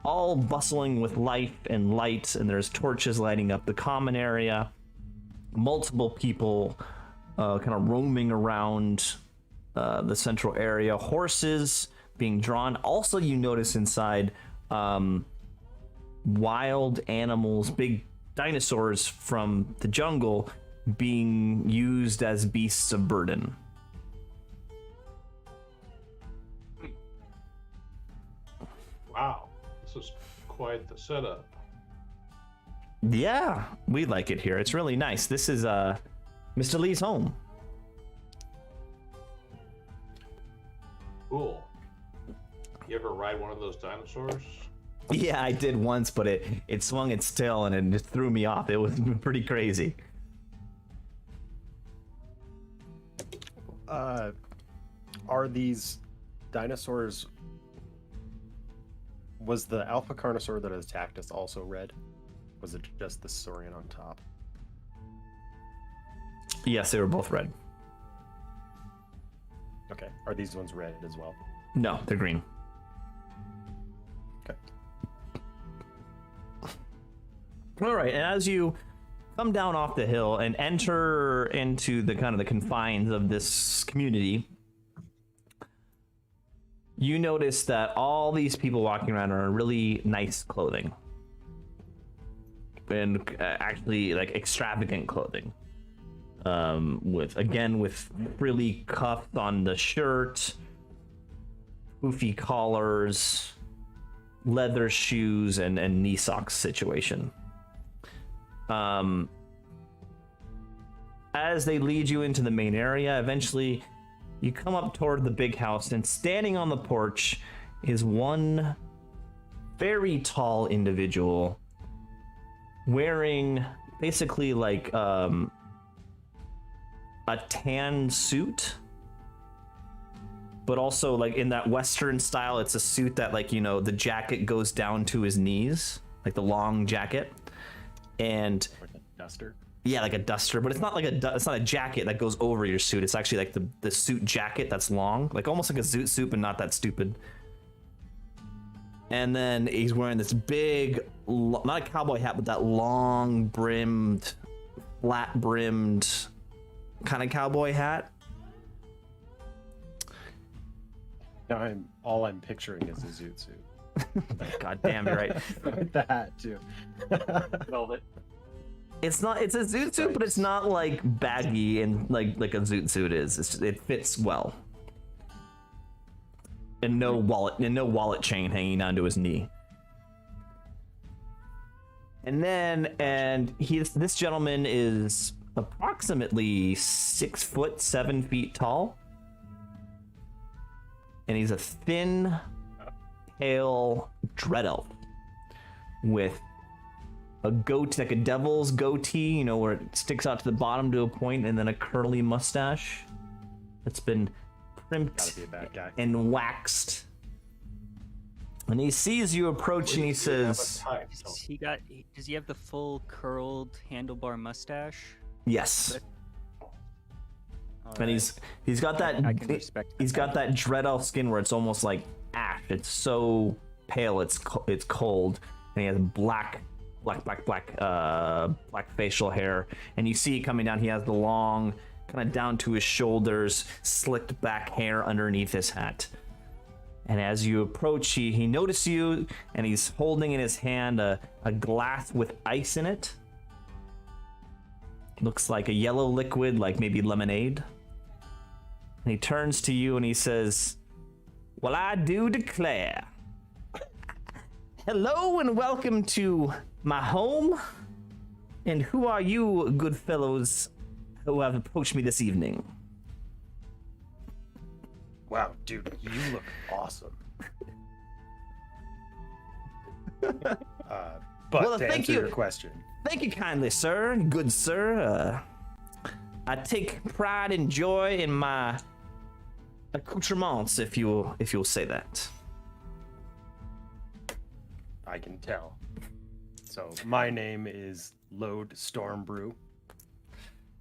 all bustling with life and light, and there's torches lighting up the common area. Multiple people kind of roaming around the central area. Horses being drawn. Also, you notice inside wild animals, big dinosaurs from the jungle being used as beasts of burden. Wow, this is quite the setup. Yeah, we like it here. It's really nice. This is Mr. Lee's home. Cool. You ever ride one of those dinosaurs? Yeah, I did once, but it swung its tail and it just threw me off. It was pretty crazy. Are these dinosaurs? Was the alpha carnosaur that attacked us also red? Was it just the saurian on top? Yes, they were both red. Okay. Are these ones red as well? No, they're green. Okay. All right, and as you come down off the hill and enter into the kind of the confines of this community, you notice that all these people walking around are in really nice clothing. And actually like extravagant clothing. With frilly cuffs on the shirt, poofy collars, leather shoes, and knee socks situation. As they lead you into the main area, eventually you come up toward the big house, and standing on the porch is one very tall individual wearing basically like a tan suit, but also like in that Western style. It's a suit that, like, you know, the jacket goes down to his knees, like the long jacket, and Like a duster. yeah, like a duster, but it's not like it's not a jacket that goes over your suit. It's actually like the suit jacket that's long, like almost like a zoot suit, but not that stupid. And then he's wearing this big, not a cowboy hat, but that long brimmed, flat brimmed kind of cowboy hat. Now all I'm picturing is a zoot suit. God damn, you're right. With the hat too. Velvet. It's a zoot suit, but it's not like baggy and like a zoot suit is. It fits well. And no wallet chain hanging onto his knee. This gentleman is approximately 6 foot 7 feet tall. And he's a thin, pale dread elf with a goatee, like a devil's goatee, you know, where it sticks out to the bottom to a point, and then a curly mustache that's been crimped Gotta be a bad guy. and waxed. And he sees you approach and he says, Does he have the full curled handlebar mustache? yes. All And right. he's got that I can respect he's got that dread elf skin where it's almost like ash. It's so pale, it's cold, and he has black facial hair. And you see coming down, he has the long, kind of down to his shoulders, slicked back hair underneath his hat. And as you approach, he notices you, and he's holding in his hand a glass with ice in it. Looks like a yellow liquid, like maybe lemonade. And he turns to you and he says, "Well, I do declare. Hello and welcome to my home. And who are you, good fellows, who have approached me this evening?" Wow, dude, you look awesome. But Well, to thank answer you. your question, Thank you kindly, sir. Good sir. I take pride and joy in my accoutrements, if you'll say that. I can tell. So my name is Load Stormbrew.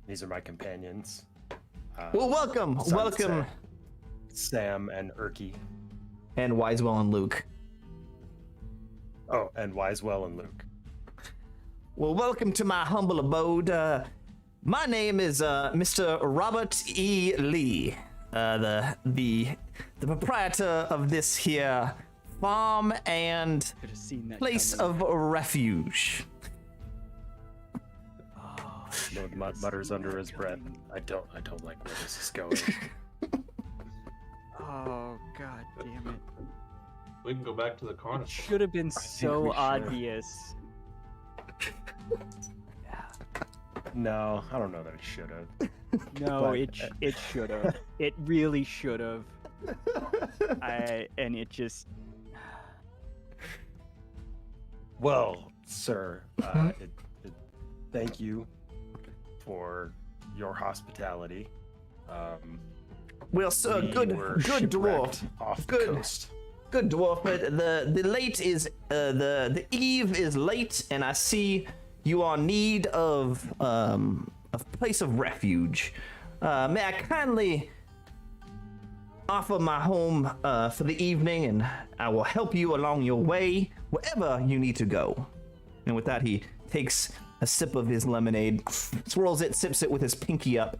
These are my companions. Well, welcome, Sunset, welcome, Sam and Erky. and Wisewell and Luke. Oh, and Wisewell and Luke. Well, welcome to my humble abode. My name is Mr. Robert E. Lee, the proprietor of this here farm and Could have seen that place coming. of refuge. Load mutters under his breath. I don't like where this is going. Oh god damn it! We can go back to the carnival. Should have been we so should. obvious. No, I don't know that I should have. No, But- it should have. It really should have. And it just. Well, sir, thank you for your hospitality. Well, sir, We good were dwarf. shipwrecked off Good. the coast. Good dwarf, but the late is the eve is late, and I see you are in need of a place of refuge. May I kindly offer my home for the evening, and I will help you along your way wherever you need to go. And with that, he takes a sip of his lemonade, swirls it, sips it with his pinky up,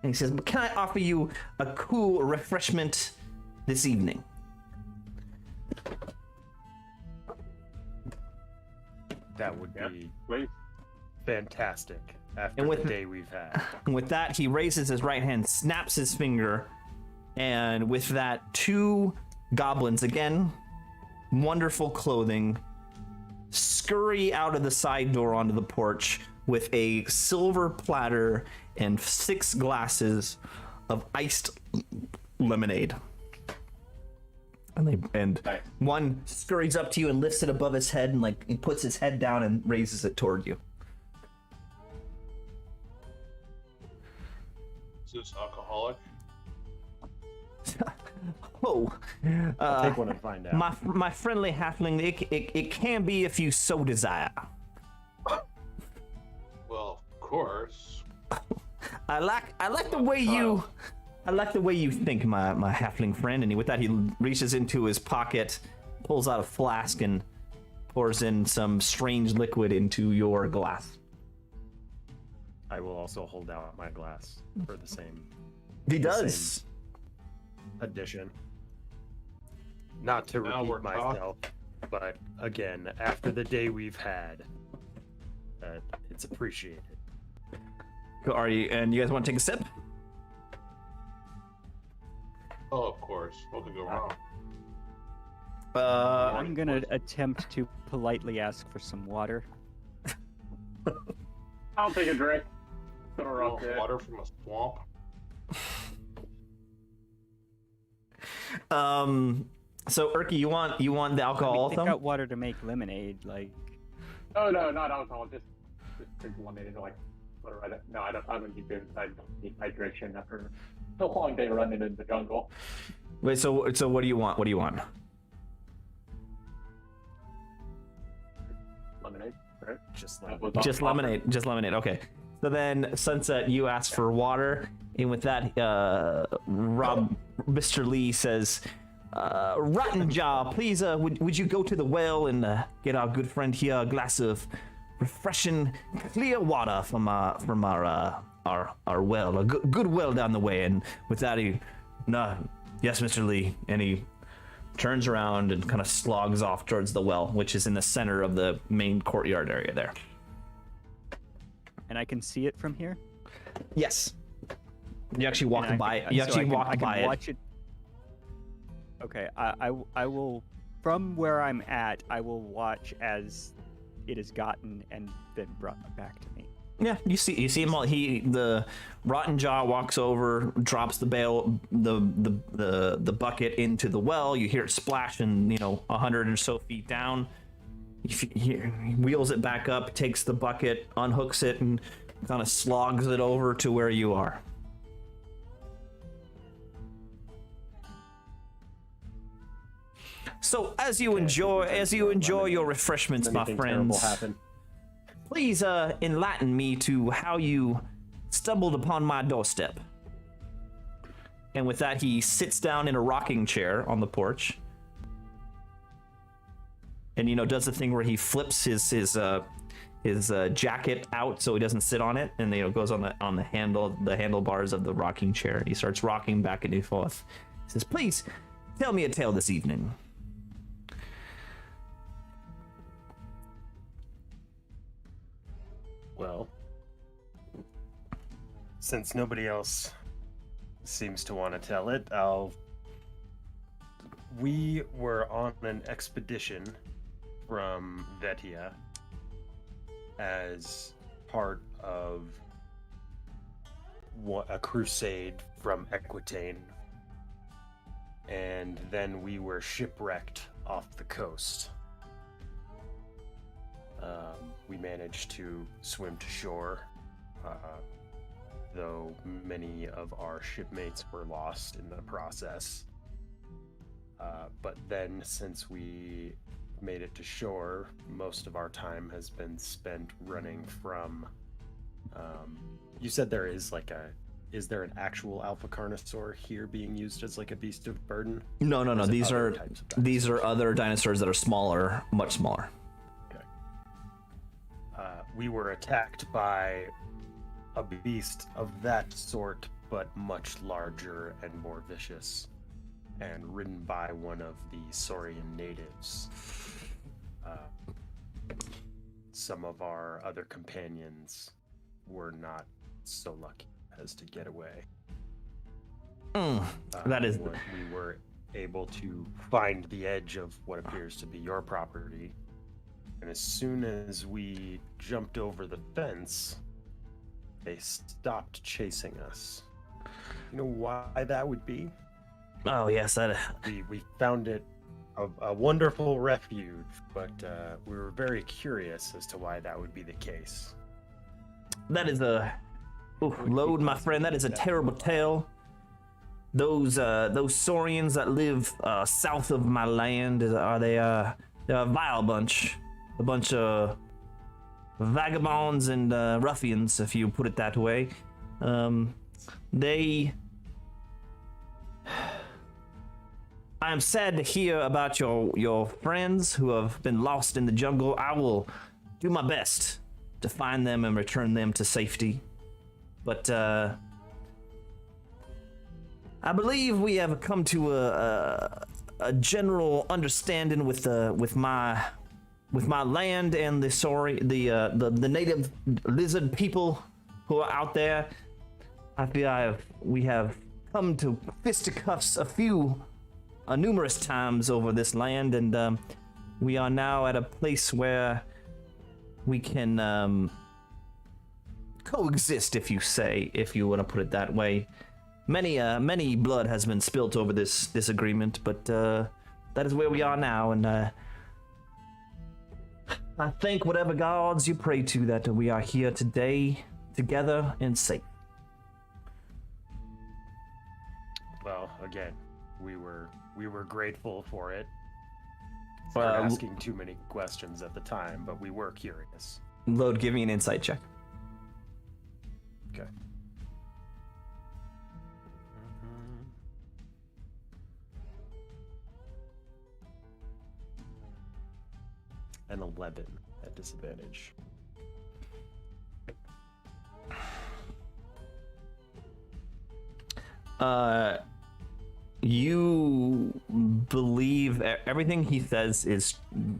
and he says, "But can I offer you a cool refreshment this evening?" That would be Wait. fantastic after And with the day we've had. And with that, he raises his right hand, snaps his finger, and with that, two goblins, again, wonderful clothing, scurry out of the side door onto the porch with a silver platter and 6 glasses of iced lemonade. And Nice. one scurries up to you and lifts it above his head and he puts his head down and raises it toward you. Is this alcoholic? Oh, I'll take one and find out. my friendly halfling, it can be if you so desire. Well, of course. I like the way you think, my halfling friend. And with that, he reaches into his pocket, pulls out a flask, and pours in some strange liquid into your glass. I will also hold out my glass for the same. He does. Addition. Not to Now we're repeat myself, but again, after the day we've had, it's appreciated. Are you? And you guys want to take a sip? Oh, of course. What could go wrong? I'm gonna attempt to politely ask for some water. I'll take a drink. Throw her up there. Water from a swamp? So Urki, you want the alcohol? Take out water to make lemonade, like. Oh no, not alcohol. Just drink lemonade. Like, put it right. No, I don't need booze. I don't need hydration after a long day running in the jungle. Wait, so what do you want? What do you want? Lemonade, right? Just That like was Just lemonade. Just lemonade. Okay. So then, Sunset, you ask for water, and with that, Mr. Lee says, "Rotten Jaw, please, would you go to the well and get our good friend here a glass of refreshing, clear water from our well, a good well down the way." And with that, yes, Mr. Lee, and he turns around and kind of slogs off towards the well, which is in the center of the main courtyard area there. And I can see it from here. Yes. You actually walk by it. You actually walk by it. Watch it. Okay, I will, from where I'm at, I will watch as it is gotten and then brought back to me. Yeah, you see him. The Rotten Jaw walks over, drops the bucket into the well. You hear it splash, and 100 or so feet down. He wheels it back up, takes the bucket, unhooks it, and kind of slogs it over to where you are. So as you enjoy your refreshments, my anything friends, terrible happen? please enlighten me to how you stumbled upon my doorstep. And with that, he sits down in a rocking chair on the porch, and does the thing where he flips his jacket out so he doesn't sit on it, and goes on the handlebars of the rocking chair, and he starts rocking back and forth. He says, "Please tell me a tale this evening." Well, since nobody else seems to want to tell it, we were on an expedition from Vetia as part of a crusade from Equitane, and then we were shipwrecked off the coast. We managed to swim to shore, though many of our shipmates were lost in the process. But then, since we made it to shore, most of our time has been spent running from... you said there is is there an actual alpha carnosaur here being used as a beast of burden? No. These are other dinosaurs that are smaller, much smaller. We were attacked by a beast of that sort, but much larger and more vicious, and ridden by one of the Saurian natives. Some of our other companions were not so lucky as to get away. That is... We were able to find the edge of what appears to be your property. And as soon as we jumped over the fence, they stopped chasing us. You know why that would be? Oh yes, that. We found it a wonderful refuge, but we were very curious as to why that would be the case. That is a load, my friend. That is a terrible tale. Those saurians that live south of my land they're a vile bunch, a bunch of vagabonds and ruffians, if you put it that way. I am sad to hear about your friends who have been lost in the jungle. I will do my best to find them and return them to safety. But I believe we have come to a general understanding with my land and the native lizard people who are out there. I feel we have come to fisticuffs numerous times over this land, and we are now at a place where we can coexist, if you want to put it that way. Many blood has been spilt over this agreement, but that is where we are now, and I thank whatever gods you pray to that we are here today, together and safe. Well, again, we were grateful for it. For asking too many questions at the time, but we were curious. Load, give me an insight check. Okay. An 11 at disadvantage. You believe everything he says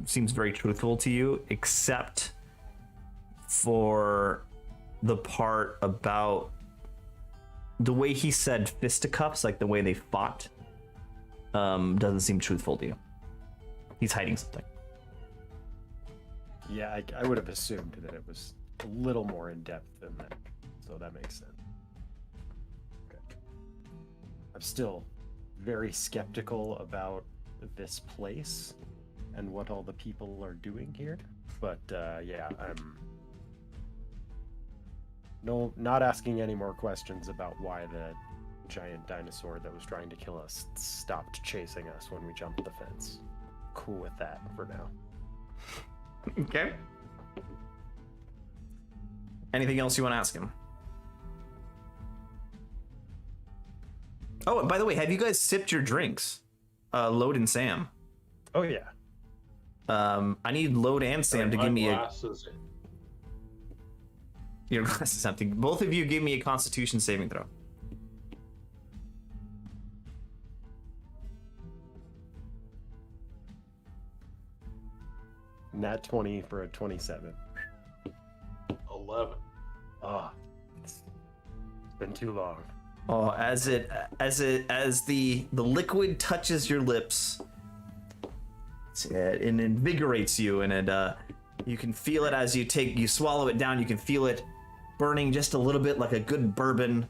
seems very truthful to you, except for the part about the way he said fisticuffs, like the way they fought, doesn't seem truthful to you. He's hiding something. Yeah, I would have assumed that it was a little more in depth than that, so that makes sense. Okay. I'm still very skeptical about this place and what all the people are doing here, but yeah, I'm not asking any more questions about why the giant dinosaur that was trying to kill us stopped chasing us when we jumped the fence. Cool with that for now. Okay. Anything else you want to ask him? Oh, and by the way, have you guys sipped your drinks? Load and Sam. Oh yeah. I need Load and Sam to give me glasses. your glass is something. Both of you give me a Constitution saving throw. Nat 20 for a 27. 11. Oh, it's been too long. Oh, as the liquid touches your lips, it invigorates you, and you can feel it as you swallow it down. You can feel it burning just a little bit like a good bourbon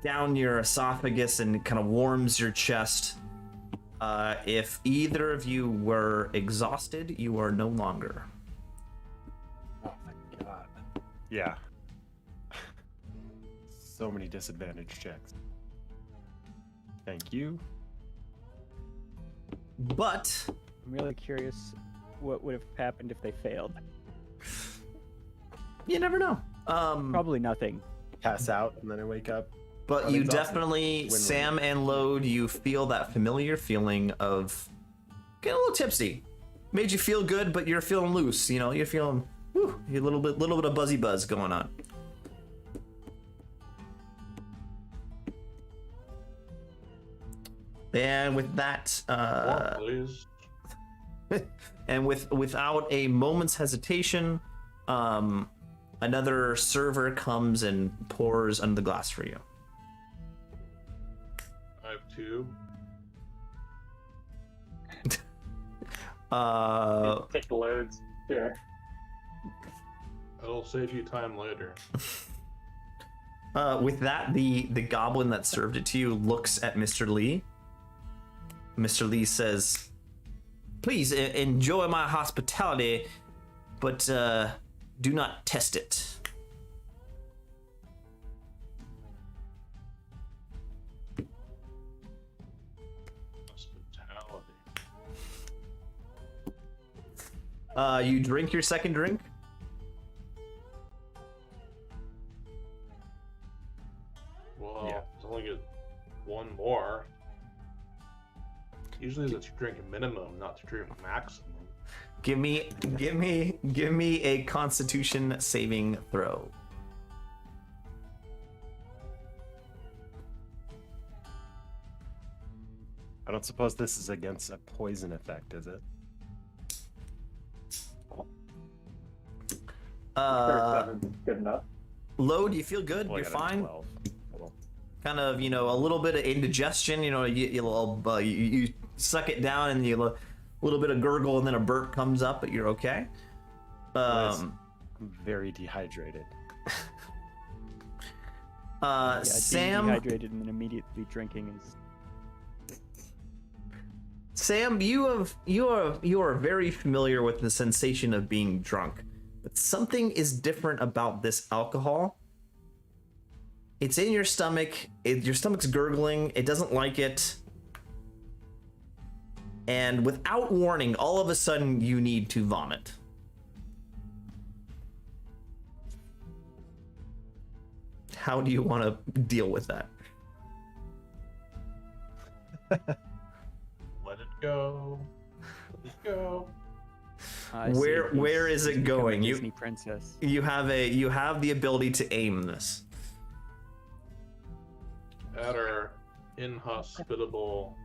down your esophagus, and it kind of warms your chest. If either of you were exhausted, you are no longer. Oh my god. Yeah. So many disadvantage checks. Thank you. But I'm really curious what would have happened if they failed. you never know. Probably nothing. Pass out and then I wake up. But you definitely, Sam and Load, you feel that familiar feeling of getting a little tipsy. Made you feel good, but you're feeling loose. You know, you're feeling a little bit of buzzy buzz going on. And with that, and without a moment's hesitation, another server comes and pours under the glass for you. I have 2. Take the loads. Sure. It'll save you time later. With that, the goblin that served it to you looks at Mr. Lee. Mr. Lee says, "Please enjoy my hospitality, but do not test it." You drink your second drink. Well, yeah. Only get one more. Usually it's to drink a minimum, not to drink a maximum. Give me a Constitution saving throw. I don't suppose this is against a poison effect, is it? Good enough. Low, do you feel good? Well, You're fine. 12. Cool. Kind of, a little bit of indigestion. You suck it down, and a little bit of gurgle, and then a burp comes up, but you're okay. I'm very dehydrated. Sam, being dehydrated and then immediately drinking is. Sam, you are very familiar with the sensation of being drunk, but something is different about this alcohol. It's in your stomach. Your stomach's gurgling. It doesn't like it. And without warning, all of a sudden, you need to vomit. How do you want to deal with that? Let it go. Let it go. Where is it going? Disney princess. You have the ability to aim this. At our inhospitable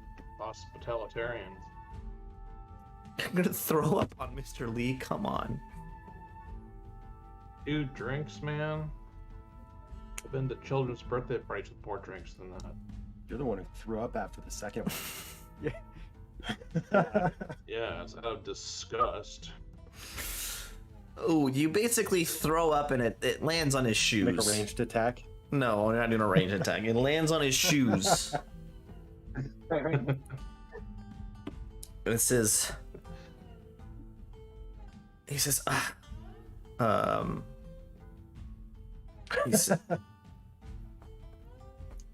hospitalitarians. I'm gonna throw up on Mr. Lee. Come on. 2 drinks, man. I've been to children's birthday parties with more drinks than that. You're the one who threw up after the second one. Yeah, it's out of disgust. Oh, you basically throw up and it lands on his shoes. Make a ranged attack? No, we're not doing a ranged attack. It lands on his shoes. It says, he says,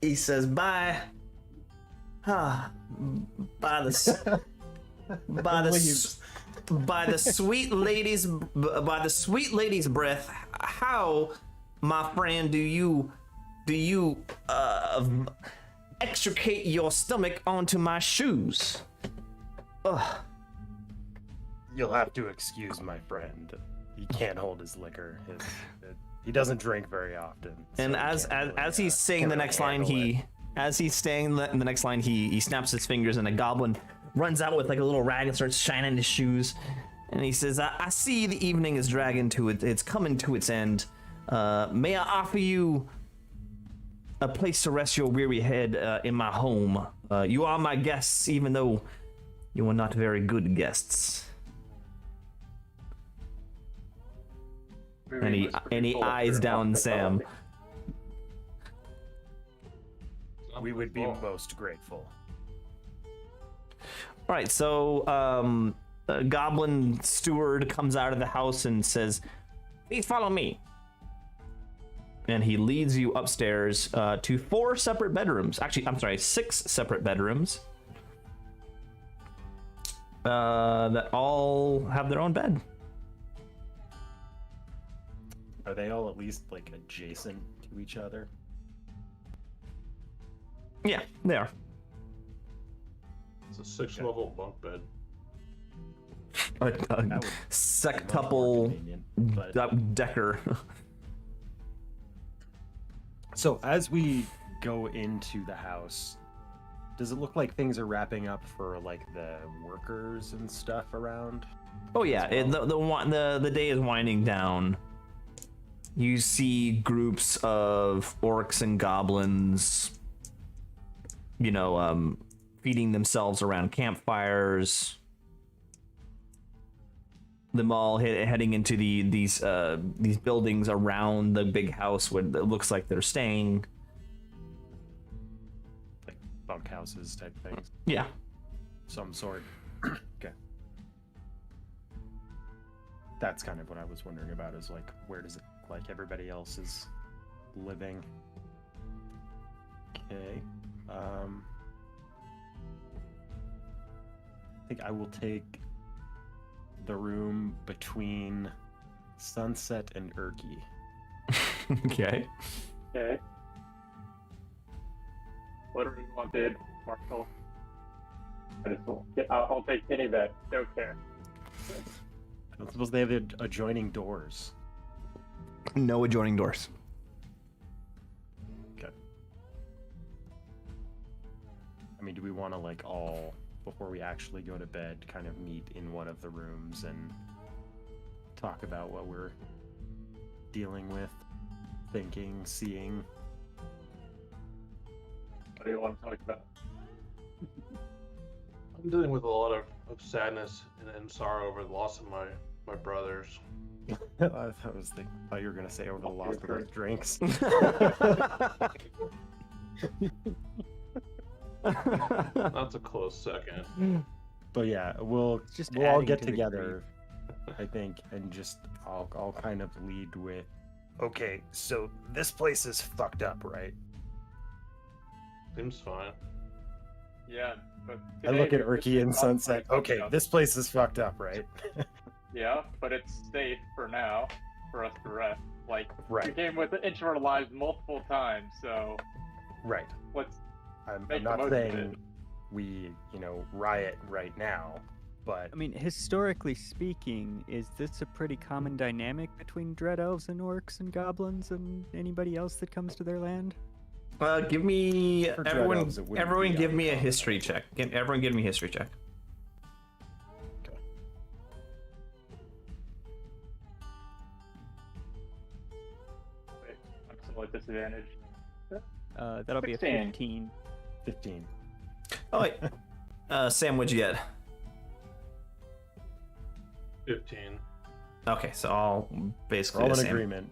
he says, by the sweet lady's breath, how, my friend, do you extricate your stomach onto my shoes? Ugh. You'll have to excuse my friend. He can't hold his liquor. He doesn't drink very often. So and as he's saying the next line, he snaps his fingers, and a goblin runs out with like a little rag and starts shining his shoes. And he says, I see the evening is dragging to it. It's coming to its end. May I offer you a place to rest your weary head in my home? You are my guests, even though you are not very good guests. And he eyes down Sam. We would be most grateful. All right, so a goblin steward comes out of the house and says, "Please follow me." And he leads you upstairs to 4 separate bedrooms. Actually, I'm sorry, 6 separate bedrooms that all have their own bed. Are they all at least like adjacent to each other? Yeah, they are. It's a 6-level bunk bed. A That would be much more sextuple convenient, but- decker. So as we go into the house, does it look like things are wrapping up for like the workers and stuff around? Oh yeah, the day is winding down. You see groups of orcs and goblins, feeding themselves around campfires. them all heading into these buildings around the big house where it looks like they're staying. Like bunkhouses type things. Yeah. Some sort. Okay. That's kind of what I was wondering about, is like, where does it look like everybody else is living? Okay. I think I will take the room between Sunset and Urki. Okay. Okay. Whatever you wanted, Marshall. I'll take any of that. Don't care. I don't suppose they have adjoining doors. No adjoining doors. Okay. I mean, do we want to, like, all, before we actually go to bed, kind of meet in one of the rooms and talk about what we're dealing with, thinking, seeing? What do you want to talk about? I'm dealing with a lot of sadness and sorrow over the loss of my brothers. I thought you were gonna say over the loss of those drinks. That's a close second. But yeah, we'll all get together, I think, and just I'll kind of lead with, okay, so this place is fucked up, right? Seems fine. Yeah, but I look at today, Urki and this is Sunset. not Okay, fucked this place is fucked up, right? up. Yeah, but it's safe for now for us to rest. Like, we Right. came with an inch of our lives multiple times, so Right. let's I'm make the not most of saying it. we, riot right now, but I mean, historically speaking, is this a pretty common dynamic between dread elves and orcs and goblins and anybody else that comes to their land? Give me For Dread everyone. Elves, it wouldn't Everyone, be give me a uncommon, history I check. Everyone, give me a history check. Wait, I'm still at disadvantage. That'll be a 16. 15. 15. Oh wait, Sam, what'd you get? 15. Okay, so all basically We're all the in same. agreement.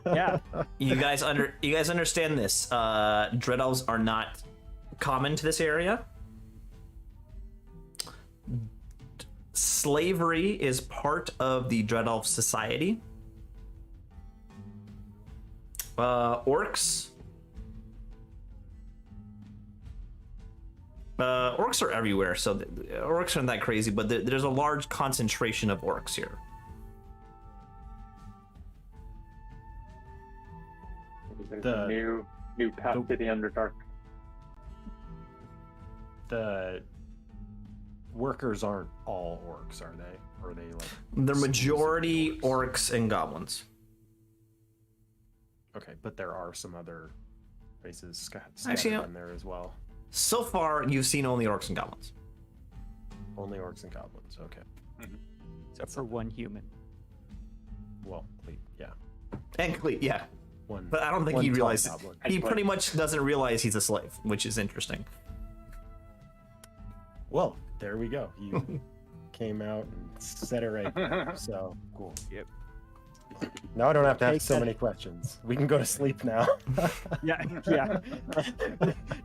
Yeah. You guys understand this? Dread elves are not common to this area. Slavery is part of the Dread Elf society. Orcs. Orcs are everywhere, so orcs aren't that crazy, but there's a large concentration of orcs here. There's The- a new path to the Underdark. The workers aren't all orcs, are they? Or are they like The majority exclusively orcs and goblins. Okay, but there are some other races scattered Actually, no. in there as well. So far, you've seen only orcs and goblins. Only orcs and goblins. Okay. Except for one human. Well, yeah. And Cleet, yeah. One. But I don't think one he tall realizes. goblin. He pretty much doesn't realize he's a slave, which is interesting. Well, there we go. You came out and said it right. So cool. Yep. Now I don't have to Take ask so that- many questions. We can go to sleep now. Yeah, yeah.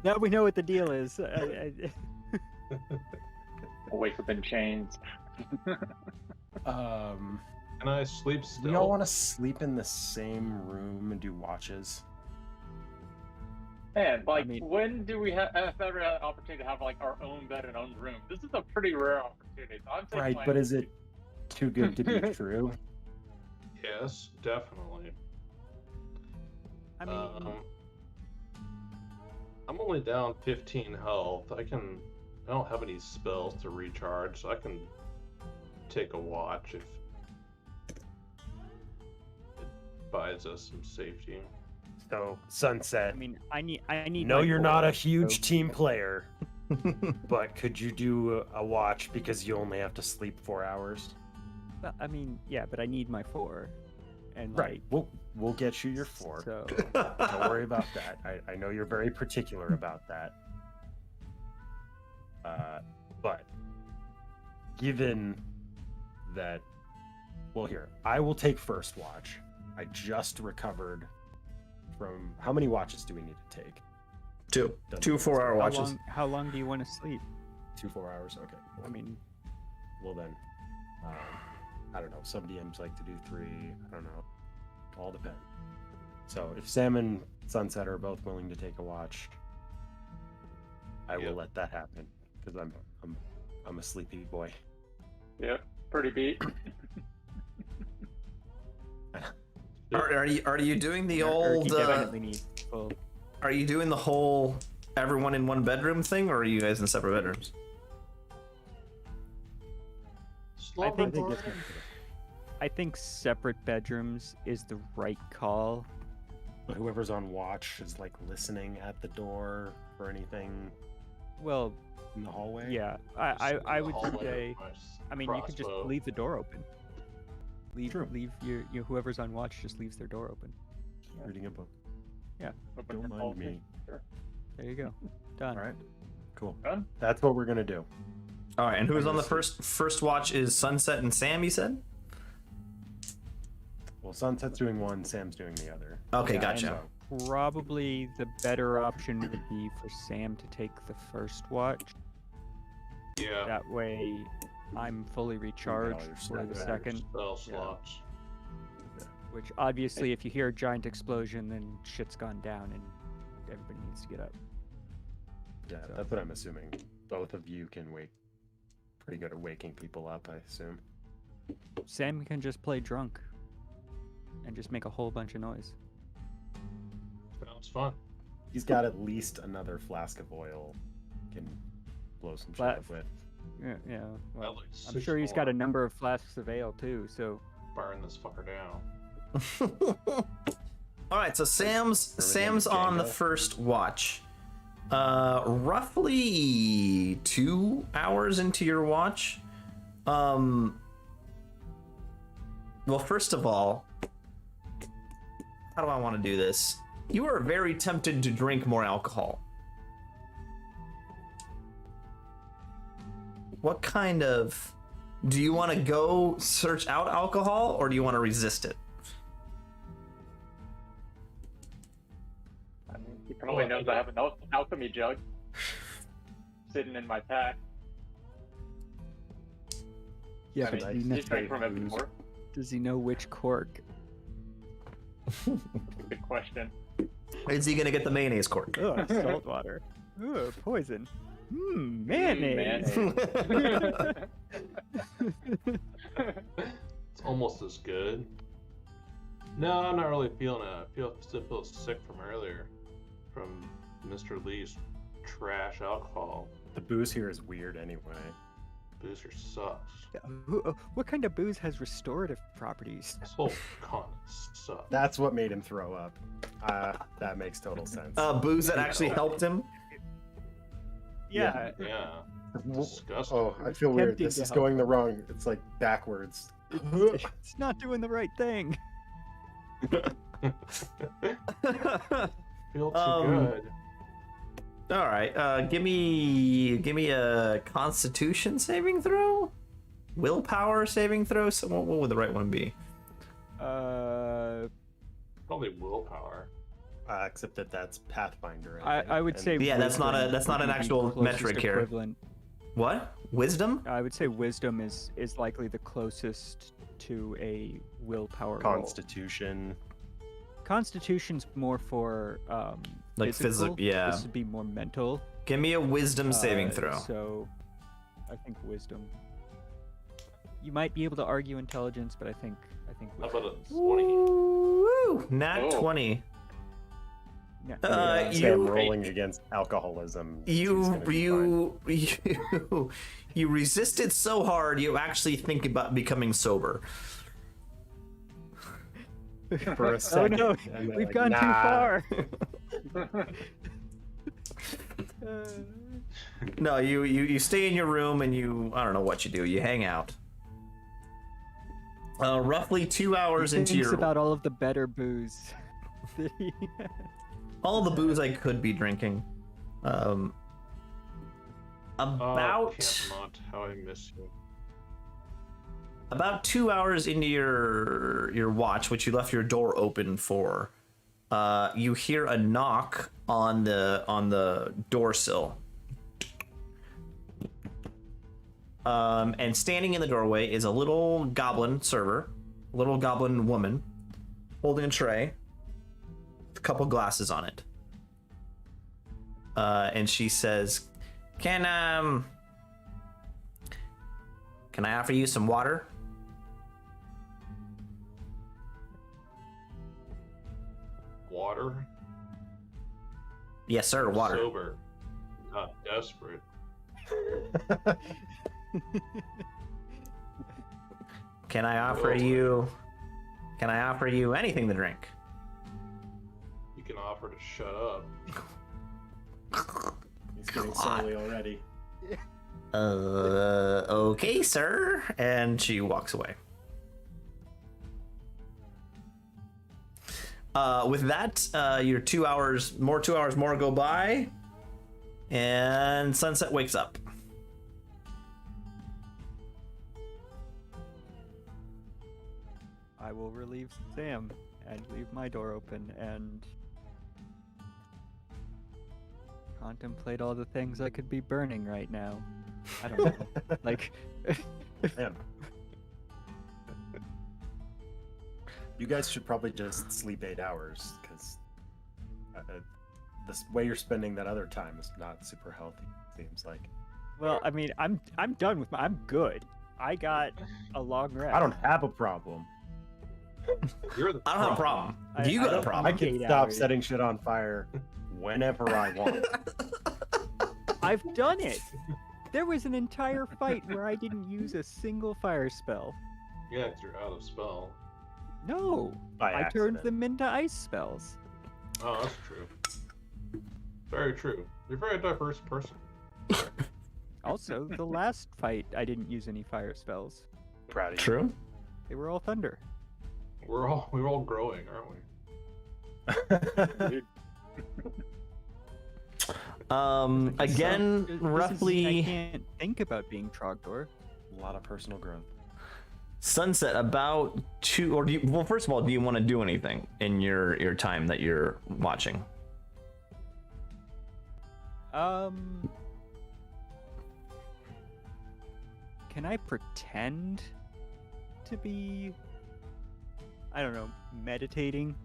Now we know what the deal is. Wake up in chains. Um, Can I sleep still? we all want to sleep in the same room and do watches. Man, like, I mean- when do we have ever had an opportunity to have like our own bed and own room? This is a pretty rare opportunity. So I'm taking Right, my- but is it too good to be true? Yes, definitely. I mean, I'm only down 15 health. I don't have any spells to recharge, so I can take a watch if it buys us some safety. So, Sunset. I mean, I need. No, my you're not a four, huge so- team player, but could you do a watch because you only have to sleep 4 hours? I mean, yeah, but I need my 4. And Right. We'll get you your 4. So Don't worry about that. I know you're very particular about that. But given that. Well, here I will take first watch. I just recovered from. How many watches do we need to take? Two 4-hour watches. How long do you want to sleep? 2 4 hours. Okay. I mean, Well then, I don't know. Some DMs like to do 3. I don't know. All depends. So if Sam and Sunset are both willing to take a watch, I will let that happen because I'm a sleepy boy. Yep, pretty beat. Are you doing the Or old? you definitely need full. Are you doing the whole everyone in one bedroom thing, or are you guys in separate bedrooms? I think Slumber I think separate bedrooms is the right call. But whoever's on watch is like listening at the door for anything Well, in the hallway. yeah, just in I the would hallway say. with my I mean, you could just crossbow. leave the door open. True. Leave your whoever's on watch just leaves their door open. Reading a book. Open Don't your mind phone. me. Sure. There you go. Done. All right. Cool. Done? That's what we're gonna do. All right, and who's I'm on the gonna first watch? Is Sunset and Sam? You said. Well, Sunset's doing one, Sam's doing the other. Okay, Yeah, gotcha. Probably the better option would be for Sam to take the first watch. Yeah. That way, I'm fully recharged your for the spell second. Spell slots. Which obviously, if you hear a giant explosion, then shit's gone down and everybody needs to get up. Yeah, that's what I'm assuming. Both of you can wake. Pretty good at waking people up, I assume. Sam can just play drunk and just make a whole bunch of noise. Sounds fun. He's got at least another flask of oil. Can blow some shit Fla- up with. Yeah. Well, like I'm 6 sure he's got more. a number of flasks of ale too. So Burn this fucker down. All right, so Sam's on the Django? first watch. Roughly 2 hours into your watch. Well, first of all, how do I want to do this? You are very tempted to drink more alcohol. What kind of... Do you want to go search out alcohol, or do you want to resist it? I mean, he probably knows I have an alchemy jug sitting in my pack. yeah, I but mean, he's drank from it before. does he know which cork? Good question. Is he going to get the mayonnaise cork? Ugh, salt water. Ugh, poison. Mayonnaise. It's almost as good. No, I'm not really feeling it. Still feel sick from earlier, from Mr. Lee's trash alcohol. The booze here is weird anyway. Boozer sucks. What kind of booze has restorative properties? This whole con sucks. That's what made him throw up. That makes total sense. Booze that actually helped him? Yeah. Yeah. Disgusting. Oh, I feel weird. Tempting This to is help. going the wrong. It's like backwards. It's not doing the right thing. Feel too good. All right, give me a Constitution saving throw, willpower saving throw. So what would the right one be? Probably willpower. Except that's Pathfinder. I would say Yeah, that's not wisdom an would be actual the closest metric here. equivalent. What? Wisdom? I would say wisdom is likely the closest to a willpower roll. Constitution. Constitution's more for Like physical. yeah. This would be more mental. Give me a wisdom saving throw. So, I think wisdom. You might be able to argue intelligence, but I think How wisdom. about a is- 20? Woo! Nat Oh. 20. Yeah. Yeah, you- Sam rolling against alcoholism. She's gonna be fine. You resisted so hard you actually think about becoming sober. For a Oh second. no, and they're we've like, gone too "Nah." far. No, you stay in your room and I don't know what you do. You hang out. Roughly 2 hours He into thinks your about all of the better booze. that he has. all the booze I could be drinking. Oh, About Campmont, how I miss you. About 2 hours into your watch, which you left your door open for, you hear a knock on the door sill. And standing in the doorway is a little goblin server, a little goblin woman, holding a tray, with a couple glasses on it. And she says, Can I offer you some water? Water? Yes, sir, water. Sober. Not desperate. Can I offer you anything to drink? You can offer to shut up. He's getting surly already. Okay, sir. And she walks away. With that, your 2 hours more go by, and Sunset wakes up. I will relieve Sam and leave my door open and contemplate all the things I could be burning right now. I don't know. Like, Man. You guys should probably just sleep 8 hours, because the way you're spending that other time is not super healthy, seems like. well, I mean, I'm done with I'm good. I got a long rest. I don't have a problem. You're the I don't have a problem. You got a problem. I can 8 stop hours. setting shit on fire whenever I want. I've done it. There was an entire fight where I didn't use a single fire spell. Yeah, 'cause you're out of spell. No, By I turned accident. them into ice spells. Oh, that's true. Very true. You're a very diverse person. Also, the last fight I didn't use any fire spells. Proud of you. True. They were all thunder. We're all growing, aren't we? Again, I roughly can't think about being Trogdor. A lot of personal growth. Sunset. About two, or do you? Well, first of all, do you want to do anything in your time that you're watching? Can I pretend to be, I don't know, meditating?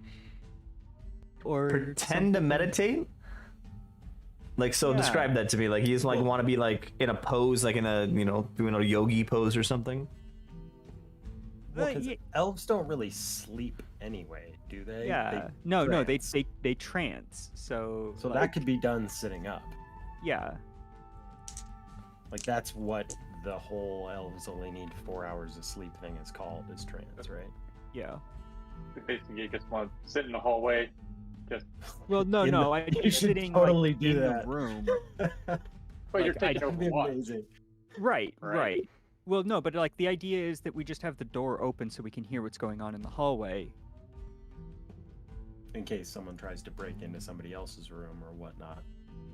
Or Pretend to something? meditate. Like, so Yeah. describe that to me. Like, you just like want to be like in a pose, like in a doing a yogi pose or something. Well, 'cause Yeah. elves don't really sleep anyway, do they? Yeah. They No, they trance. they trance. So So like, that could be done sitting up. yeah. Like, that's what the whole elves only need 4 hours of sleep thing is called, is trance, right? Yeah. You basically just want to sit in the hallway, just. Well, no, In the- no. I'd be you should sitting totally like, do in that. the room. But you're Like, taking I'd over That'd be watch. amazing. Right, Right. right. Well, no, but like the idea is that we just have the door open so we can hear what's going on in the hallway. In case someone tries to break into somebody else's room or whatnot.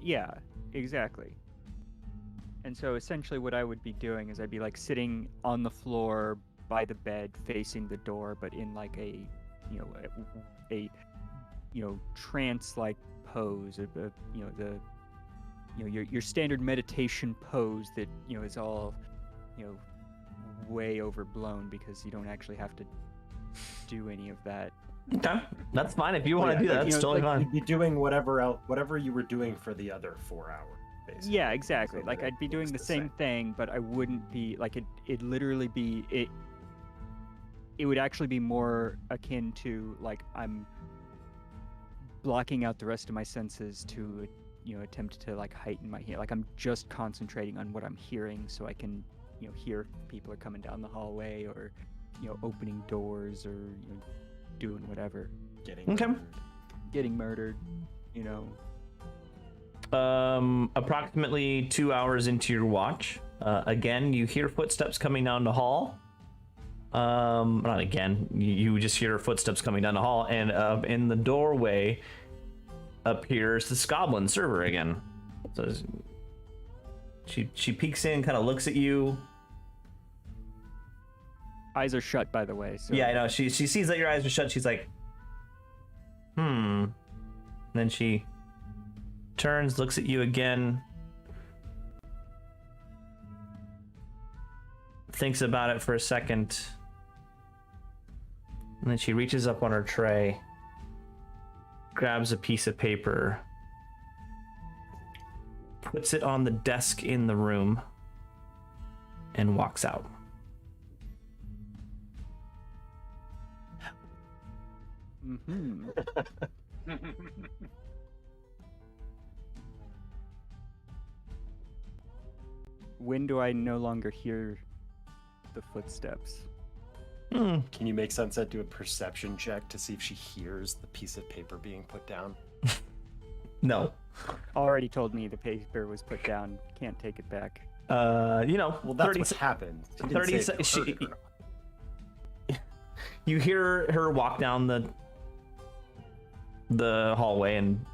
Yeah, exactly. And so essentially what I would be doing is I'd be like sitting on the floor by the bed facing the door, but in like a trance-like pose, your standard meditation pose that is all way overblown because you don't actually have to do any of that. Okay, that's fine. If you want to Yeah, do that, like, that's totally like, fine. You'd be doing whatever you were doing for the other 4 hours, basically. Yeah, exactly. So Like that I'd be it doing looks the the same thing, but I wouldn't be like it'd literally be it would actually be more akin to like I'm blocking out the rest of my senses to attempt to like heighten my hearing. Like I'm just concentrating on what I'm hearing so I can hear if people are coming down the hallway or opening doors or doing whatever. Getting Okay. murdered. Getting murdered, Approximately 2 hours into your watch, again you hear footsteps coming down the hall. Not again. You just hear footsteps coming down the hall, and in the doorway appears the goblin server again. So she peeks in, kind of looks at you. Eyes are shut, by the way. So. Yeah, I know. She sees that your eyes are shut. She's like, And then she turns, looks at you again, thinks about it for a second, and then she reaches up on her tray, grabs a piece of paper, puts it on the desk in the room, and walks out. Mm-hmm. When do I no longer hear the footsteps? Can you make Sunset do a perception check to see if she hears the piece of paper being put down? No. Already told me the paper was put down. Can't take it back. Well, that's what happened. 30 seconds. You hear her walk down the hallway and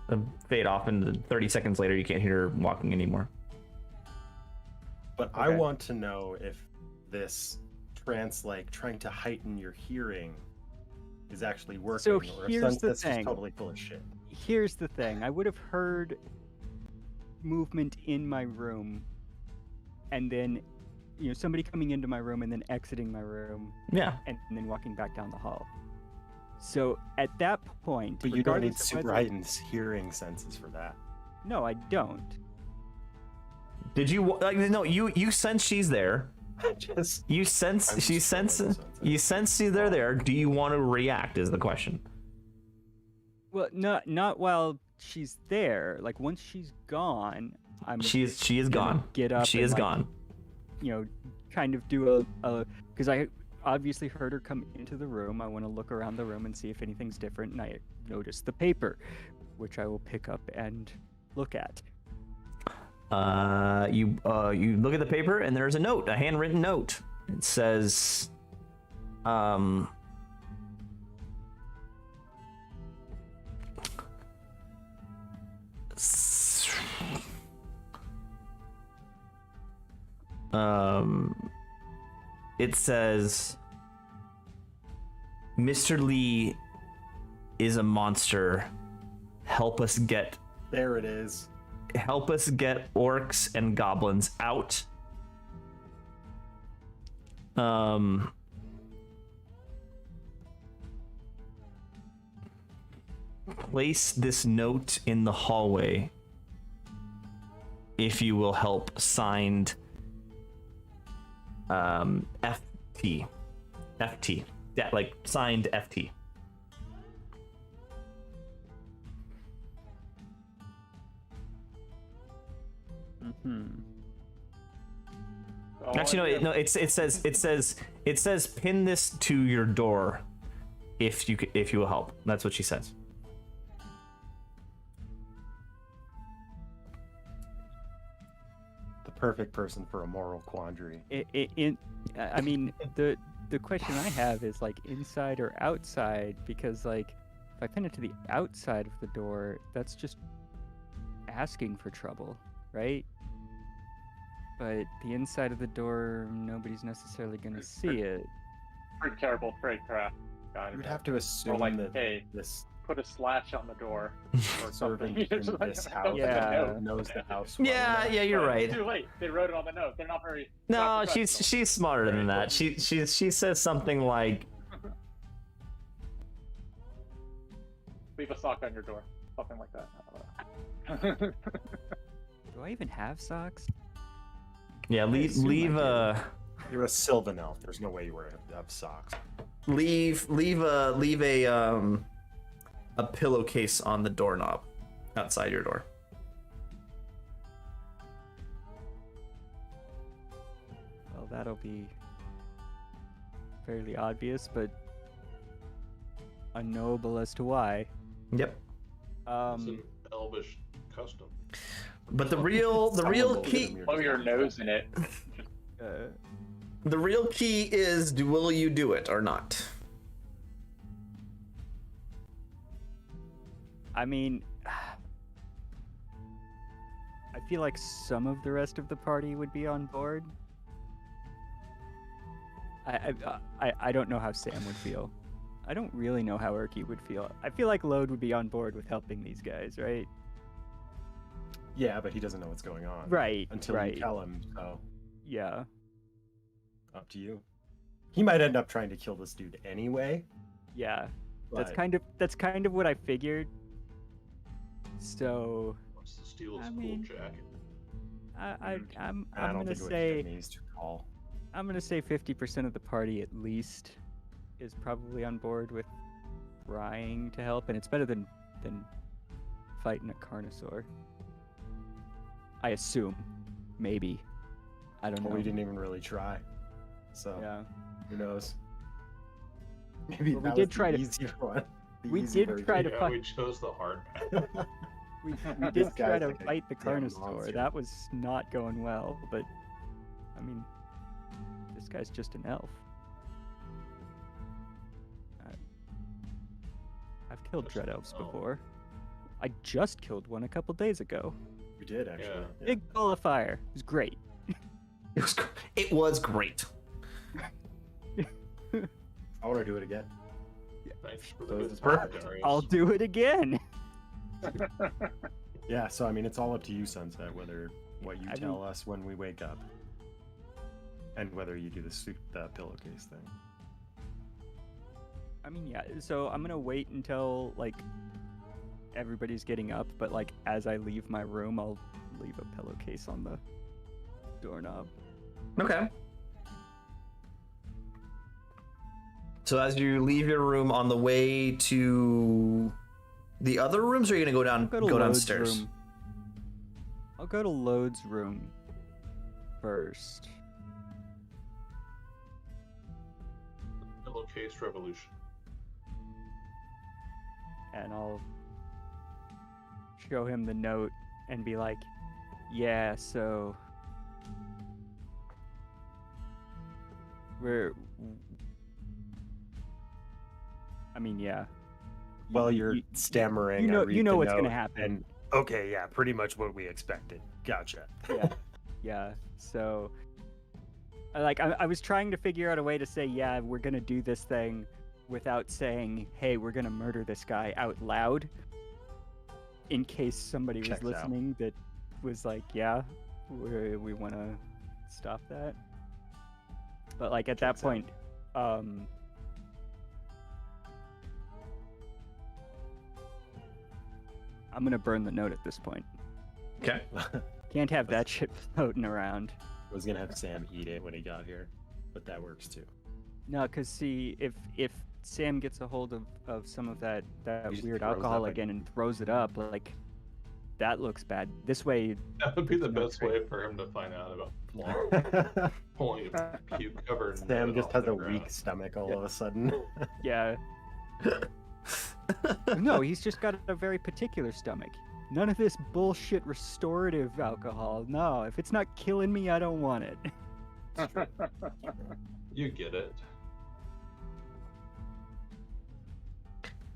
fade off, and 30 seconds later you can't hear her walking anymore. But okay. I want to know if this trance, like trying to heighten your hearing, is actually working. So or here's if the that's thing. Just totally full of shit. Here's the thing. I would have heard movement in my room, and then, somebody coming into my room and then exiting my room. Yeah. And then walking back down the hall. So at that point, but you don't need super heightened hearing senses for that. No, I don't. Did you no? You sense she's there. You sense she's there. Do you want to react? Is the question. Well, not while she's there. Like once she's gone, she is gone. Get up. She is gone. Kind of do a because I obviously heard her come into the room. I want to look around the room and see if anything's different, and I notice the paper, which I will pick up and look at. You look at the paper, and there's a note, a handwritten note. It says, it says, Mr. Lee is a monster. Help us get... There it is. Help us get orcs and goblins out. Place this note in the hallway. If you will help, signed FT. Like signed FT. Actually, no. It says pin this to your door, if you will help. That's what she says. The perfect person for a moral quandary. I mean, the question I have is like inside or outside, because like if I pin it to the outside of the door, that's just asking for trouble, right? But the inside of the door, nobody's necessarily going to see it. Pretty terrible tradecraft. You would have to assume that hey, this put a slash on the door or servant something. in this house knows the house. Yeah, you're right. It's too late. They wrote it on the note. They're not very. No, she's smarter than that. She says something like, leave a sock on your door, something like that. Do I even have socks? Yeah, leave a. You're a Sylvan elf. There's no way you have socks. Leave a pillowcase on the doorknob outside your door. Well, that'll be fairly obvious, but unknowable as to why. Yep. It's an elvish custom. But the real key. Blow your nose in it. The real key is, will you do it or not? I mean, I feel like some of the rest of the party would be on board. I don't know how Sam would feel. I don't really know how Erky would feel. I feel like Lode would be on board with helping these guys, right? Yeah, but he doesn't know what's going on. Right. Until right. you tell him, so. Yeah. Up to you. He might end up trying to kill this dude anyway. Yeah. But... That's kind of what I figured. So. What's the steal his cool jacket? I'm gonna say. I'm gonna say 50% of the party at least is probably on board with trying to help, and it's better than fighting a Carnosaur. I assume, maybe. I don't know. We didn't even really try, so yeah. Who knows? Maybe we did try to. One. We did try to fight. We chose the hard path. we did try to fight the Carnosaur. That was not going well, but I mean, this guy's just an elf. I've killed dread elves before. I just killed one a couple days ago. You did actually. Yeah. Big ball of fire. It was great. It was great. I want to do it again. Thanks for the I'll do it again. Yeah, so I mean, it's all up to you, Sunset, whether what you tell us when we wake up, and whether you do the pillowcase thing. I mean, yeah. So I'm gonna wait until like everybody's getting up, but like as I leave my room, I'll leave a pillowcase on the doorknob. Okay. So as you leave your room on the way to the other rooms, or are you gonna go downstairs? Room. I'll go to Lode's room first. Pillowcase revolution. And I'll show him the note and be like, yeah, so yeah. Well, you're stammering. You know what's gonna happen. And, okay, yeah, pretty much what we expected. Gotcha. Yeah. So, I was trying to figure out a way to say, yeah, we're gonna do this thing, without saying, hey, we're gonna murder this guy out loud, in case somebody was listening that was like, yeah, we want to stop that. But like at that point, I'm gonna burn the note at this point. Okay. Can't have that shit floating around. I was gonna have Sam eat it when he got here, but that works too. No, because see, if Sam gets a hold of some of that weird alcohol again and throws it up, like, that looks bad. This way... That would be the best way for him to find out about pulling a puke covered. Sam just has a weak stomach all of a sudden. Yeah. No, he's just got a very particular stomach. None of this bullshit restorative alcohol. No, if it's not killing me, I don't want it. You get it.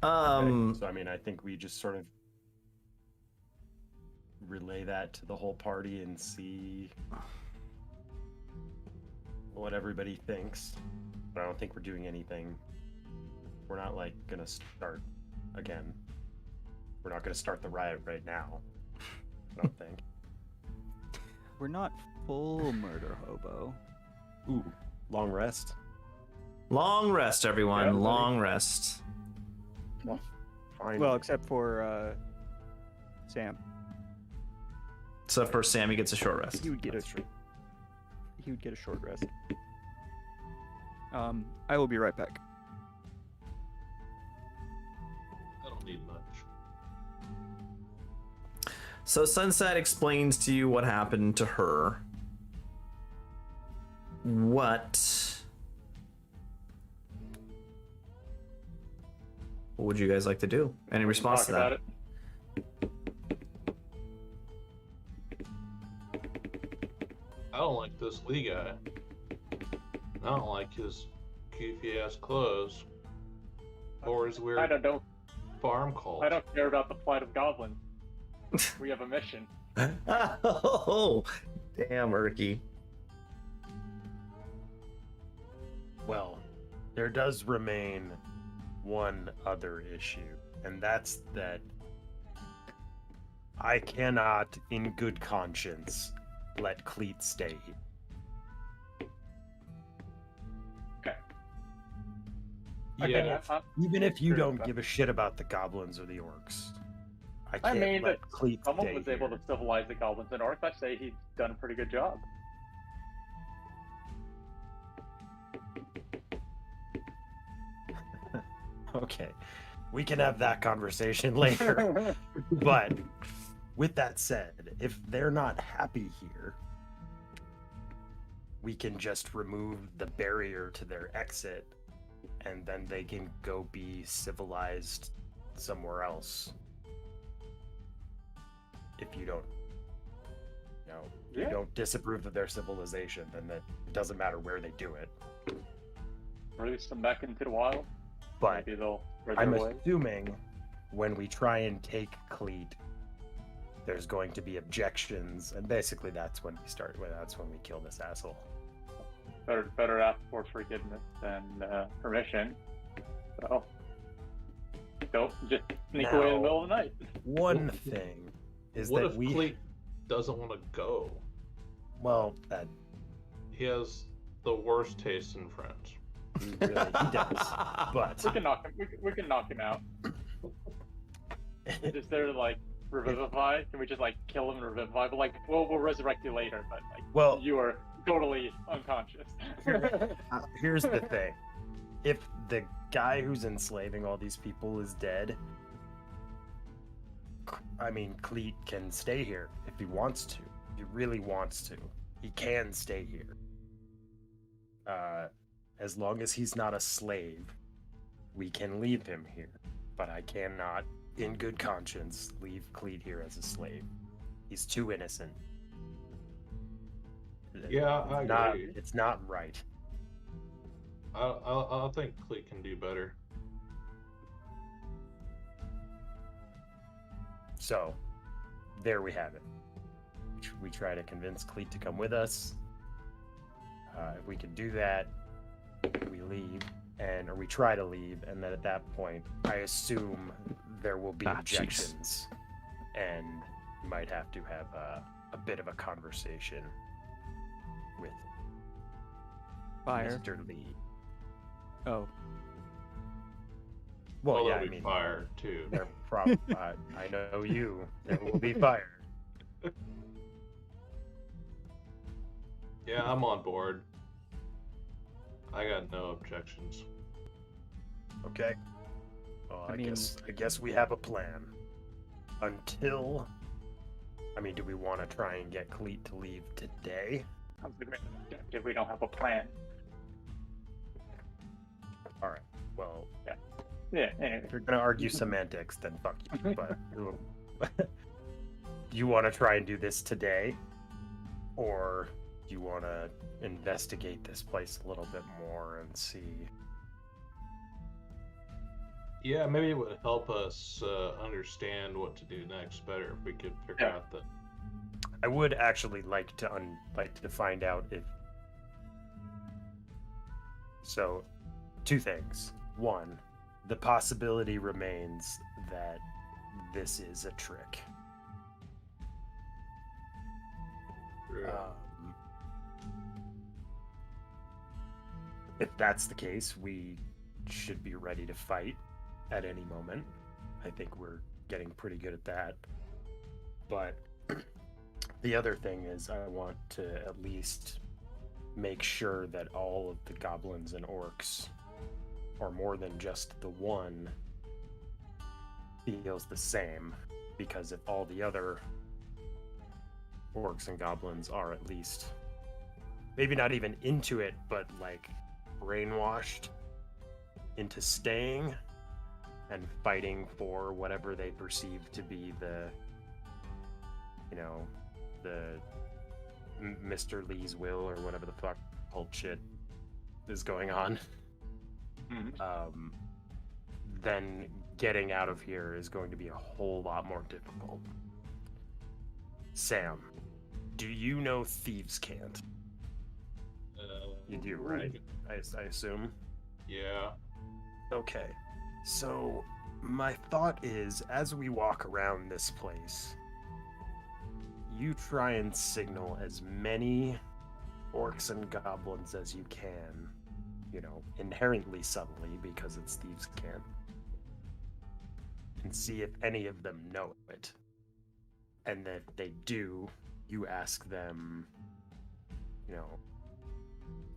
Okay, so I mean, I think we just sort of relay that to the whole party and see what everybody thinks. But I don't think we're doing anything. We're not like gonna start again. We're not gonna start the riot right now. I don't think. We're not full murder hobo. Ooh, long rest. Long rest, everyone. Yeah, long rest. Well, except for Sam. Except for Sam, he gets a short rest. He would get a short rest. I will be right back. I don't need much. So Sunset explains to you what happened to her. What would you guys like to do? Any response to that? I don't like this Lee guy. I don't like his goofy ass clothes. Or his weird farm cult. I don't care about the plight of goblins. We have a mission. Oh, damn, Erky. Well, there does remain one other issue, and that's that I cannot, in good conscience, let Cleet stay here. Okay. Yeah. Even if you don't give a shit about the goblins or the orcs, I can't let Cleet stay someone was able to civilize the goblins and orcs, I'd say he's done a pretty good job. Okay, we can have that conversation later. But with that said, if they're not happy here, we can just remove the barrier to their exit, and then they can go be civilized somewhere else. If you don't, you don't disapprove of their civilization, then it doesn't matter where they do it. Release them back into the wild. But Maybe they'll I'm assuming when we try and take Cleet, there's going to be objections, and basically that's when we start. That's when we kill this asshole. Better ask for forgiveness than permission. So don't just sneak away in the middle of the night. One thing is what that if Cleet doesn't want to go? Well, that he has the worst taste in friends. he does. But we can knock him. We can knock him out. Is there like revivify? Can we just like kill him and revivify? But like, we'll resurrect you later. But like, you are totally unconscious. Here's the thing: if the guy who's enslaving all these people is dead, I mean, Cleet can stay here if he wants to. If he really wants to, he can stay here. As long as he's not a slave, we can leave him here. But I cannot, in good conscience, leave Cleet here as a slave. He's too innocent. Yeah, I agree. It's not right. I think Cleet can do better. So, there we have it. We try to convince Cleet to come with us. If we can do that, we leave, or we try to leave, and then at that point, I assume there will be objections, and we might have to have a bit of a conversation with Fire. Mr. Lee. Oh. Well, yeah, there'll be fire too. I know you. There will be fire. Yeah, I'm on board. I got no objections. Okay. Well, I guess we have a plan. Until, do we want to try and get Cleet to leave today? If we don't have a plan. All right. Well. Yeah. Anyway. If you're gonna argue semantics, then fuck you. But do you want to try and do this today, or do you want to investigate this place a little bit more and see? Yeah, maybe it would help us understand what to do next better if we could figure out the. I would actually like to find out if. So, two things. One, the possibility remains that this is a trick. If that's the case, we should be ready to fight at any moment. I think we're getting pretty good at that. But the other thing is I want to at least make sure that all of the goblins and orcs, or more than just the one, feels the same. Because if all the other orcs and goblins are at least maybe not even into it, but like brainwashed into staying and fighting for whatever they perceive to be the Mr. Lee's will, or whatever the fuck cult shit is going on, then getting out of here is going to be a whole lot more difficult. Sam, do you know Thieves' Cant? You do, right? I assume. Yeah. Okay. So, my thought is, as we walk around this place, you try and signal as many orcs and goblins as you can, inherently subtly, because it's thieves' camp, and see if any of them know it. And if they do, you ask them,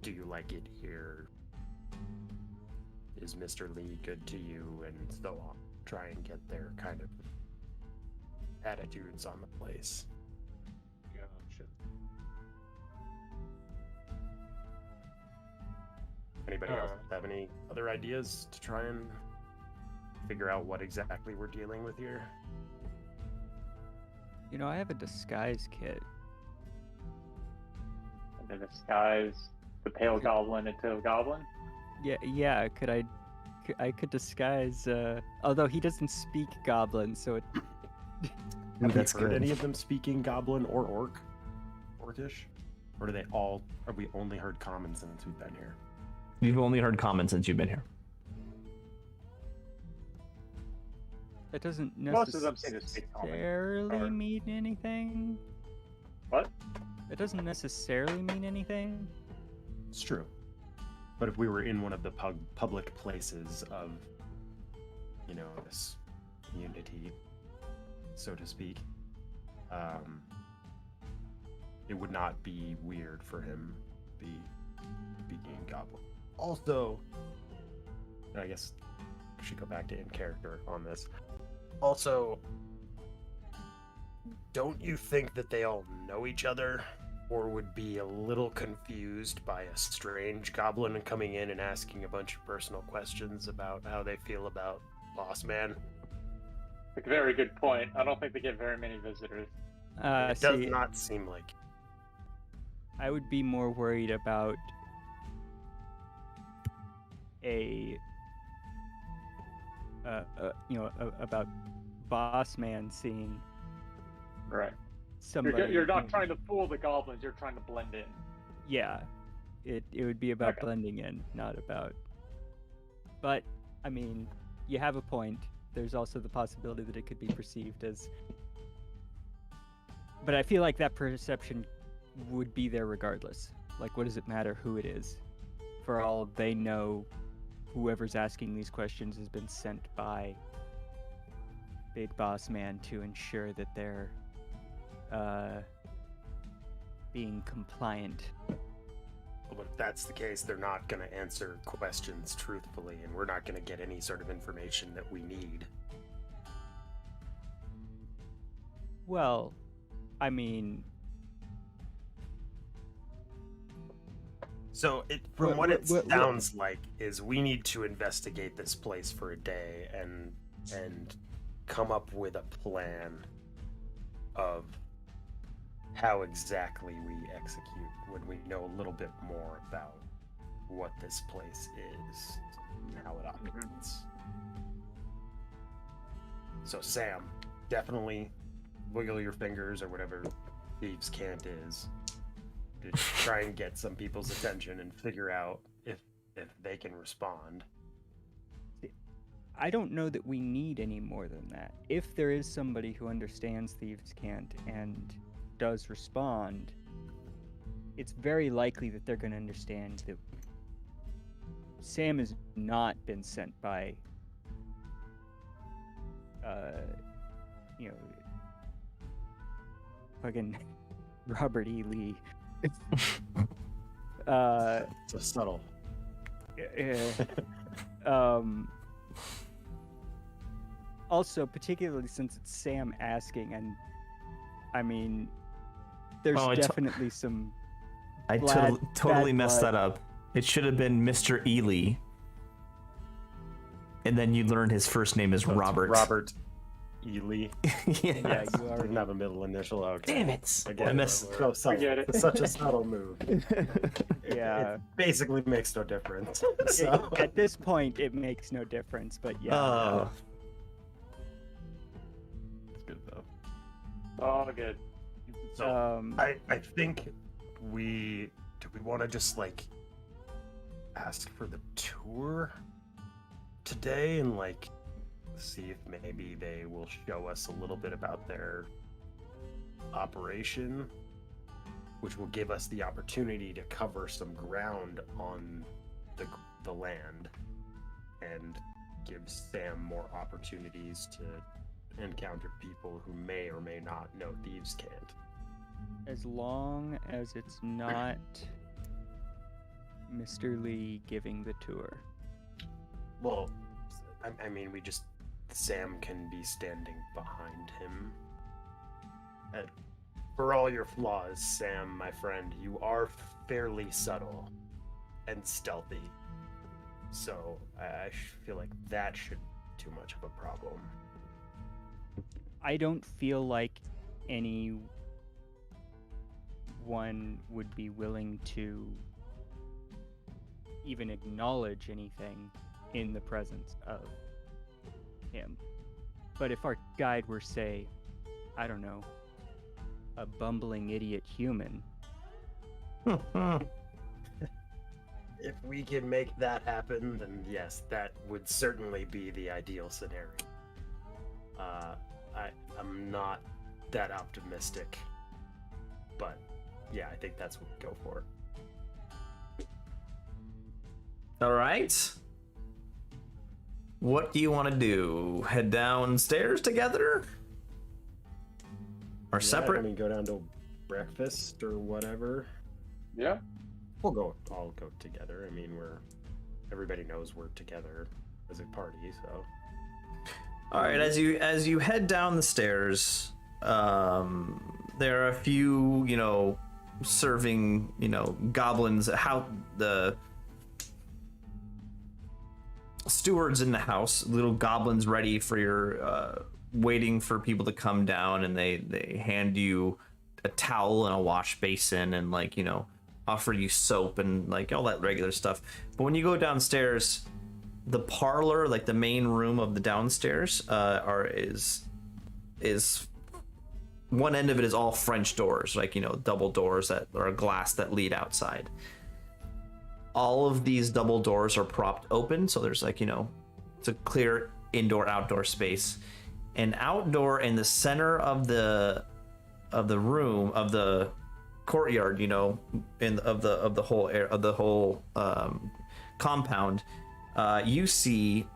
do you like it here? Is Mr. Lee good to you? And so on. Try and get their kind of attitudes on the place. Gotcha. Anybody else have any other ideas to try and figure out what exactly we're dealing with here? I have a disguise kit. The disguise the pale goblin into a goblin? Yeah. I could disguise. Although he doesn't speak goblin, so it. Have That's you heard good. any of them speaking goblin or orcish? Or have we only heard common since we've been here? You've only heard common since you've been here. That doesn't Most of them seem to speak common. necessarily mean anything. What? It doesn't necessarily mean anything. It's true. But if we were in one of the public places of, this community, so to speak, it would not be weird for him to be speaking goblin. Also, I guess we should go back to in character on this. Also, don't you think that they all know each other? Or would be a little confused by a strange goblin coming in and asking a bunch of personal questions about how they feel about Boss Man? That's a very good point. I don't think they get very many visitors. It does not seem like. I would be more worried about about Boss Man seeing Right. somebody. You're not trying to fool the goblins. You're trying to blend in. Yeah, it would be about Okay. blending in, not about. But I mean, you have a point. There's also the possibility that it could be perceived as. But I feel like that perception would be there regardless. Like, what does it matter who it is? For all they know, whoever's asking these questions has been sent by Big Boss Man to ensure that they're being compliant. But if that's the case, they're not going to answer questions truthfully, and we're not going to get any sort of information that we need. Well, I mean, So, from what it sounds like, is we need to investigate this place for a day and come up with a plan of how exactly we execute when we know a little bit more about what this place is and how it operates. So, Sam, definitely wiggle your fingers or whatever thieves' cant is to try and get some people's attention and figure out if they can respond. I don't know that we need any more than that. If there is somebody who understands Thieves' Cant and does respond, it's very likely that they're going to understand that Sam has not been sent by, fucking Robert E. Lee. It's a subtle. Also, particularly since it's Sam asking, and I mean, there's definitely some. I totally messed that up. It should have been Mr. Ely. And then you learn his first name is Robert. Robert Ely. Yeah, you are. Didn't have a middle initial. Okay. Damn it! Again, I missed. so subtle. get it. It's such a subtle move. Yeah. It basically makes no difference. So. At this point, it makes no difference, but yeah. Oh. It's good though. Oh, good. So I think do we want to just like ask for the tour today and like see if maybe they will show us a little bit about their operation, which will give us the opportunity to cover some ground on the land and give Sam more opportunities to encounter people who may or may not know thieves can't. As long as it's not Mr. Lee giving the tour. Well, I mean, Sam can be standing behind him. And for all your flaws, Sam, my friend, you are fairly subtle and stealthy. So I feel like that shouldn't be too much of a problem. I don't feel like anyone would be willing to even acknowledge anything in the presence of him. But if our guide were, say, I don't know, a bumbling idiot human. If we can make that happen, then yes, that would certainly be the ideal scenario. I'm not that optimistic, but yeah, I think that's what we'll go for. All right. What do you want to do? Head downstairs together? Or separate? I mean, go down to breakfast or whatever. Yeah. We'll all go together. I mean, everybody knows we're together as a party, so. All right, as you head down the stairs, there are a few, serving, goblins. How the stewards in the house, little goblins ready for your, waiting for people to come down, and they hand you a towel and a wash basin and offer you soap and all that regular stuff. But when you go downstairs, the parlor, the main room of the downstairs, is one end of it is all French doors, double doors that are glass that lead outside. All of these double doors are propped open, so there's it's a clear indoor-outdoor space. And outdoor in the center of the room of the courtyard, of the whole compound, you see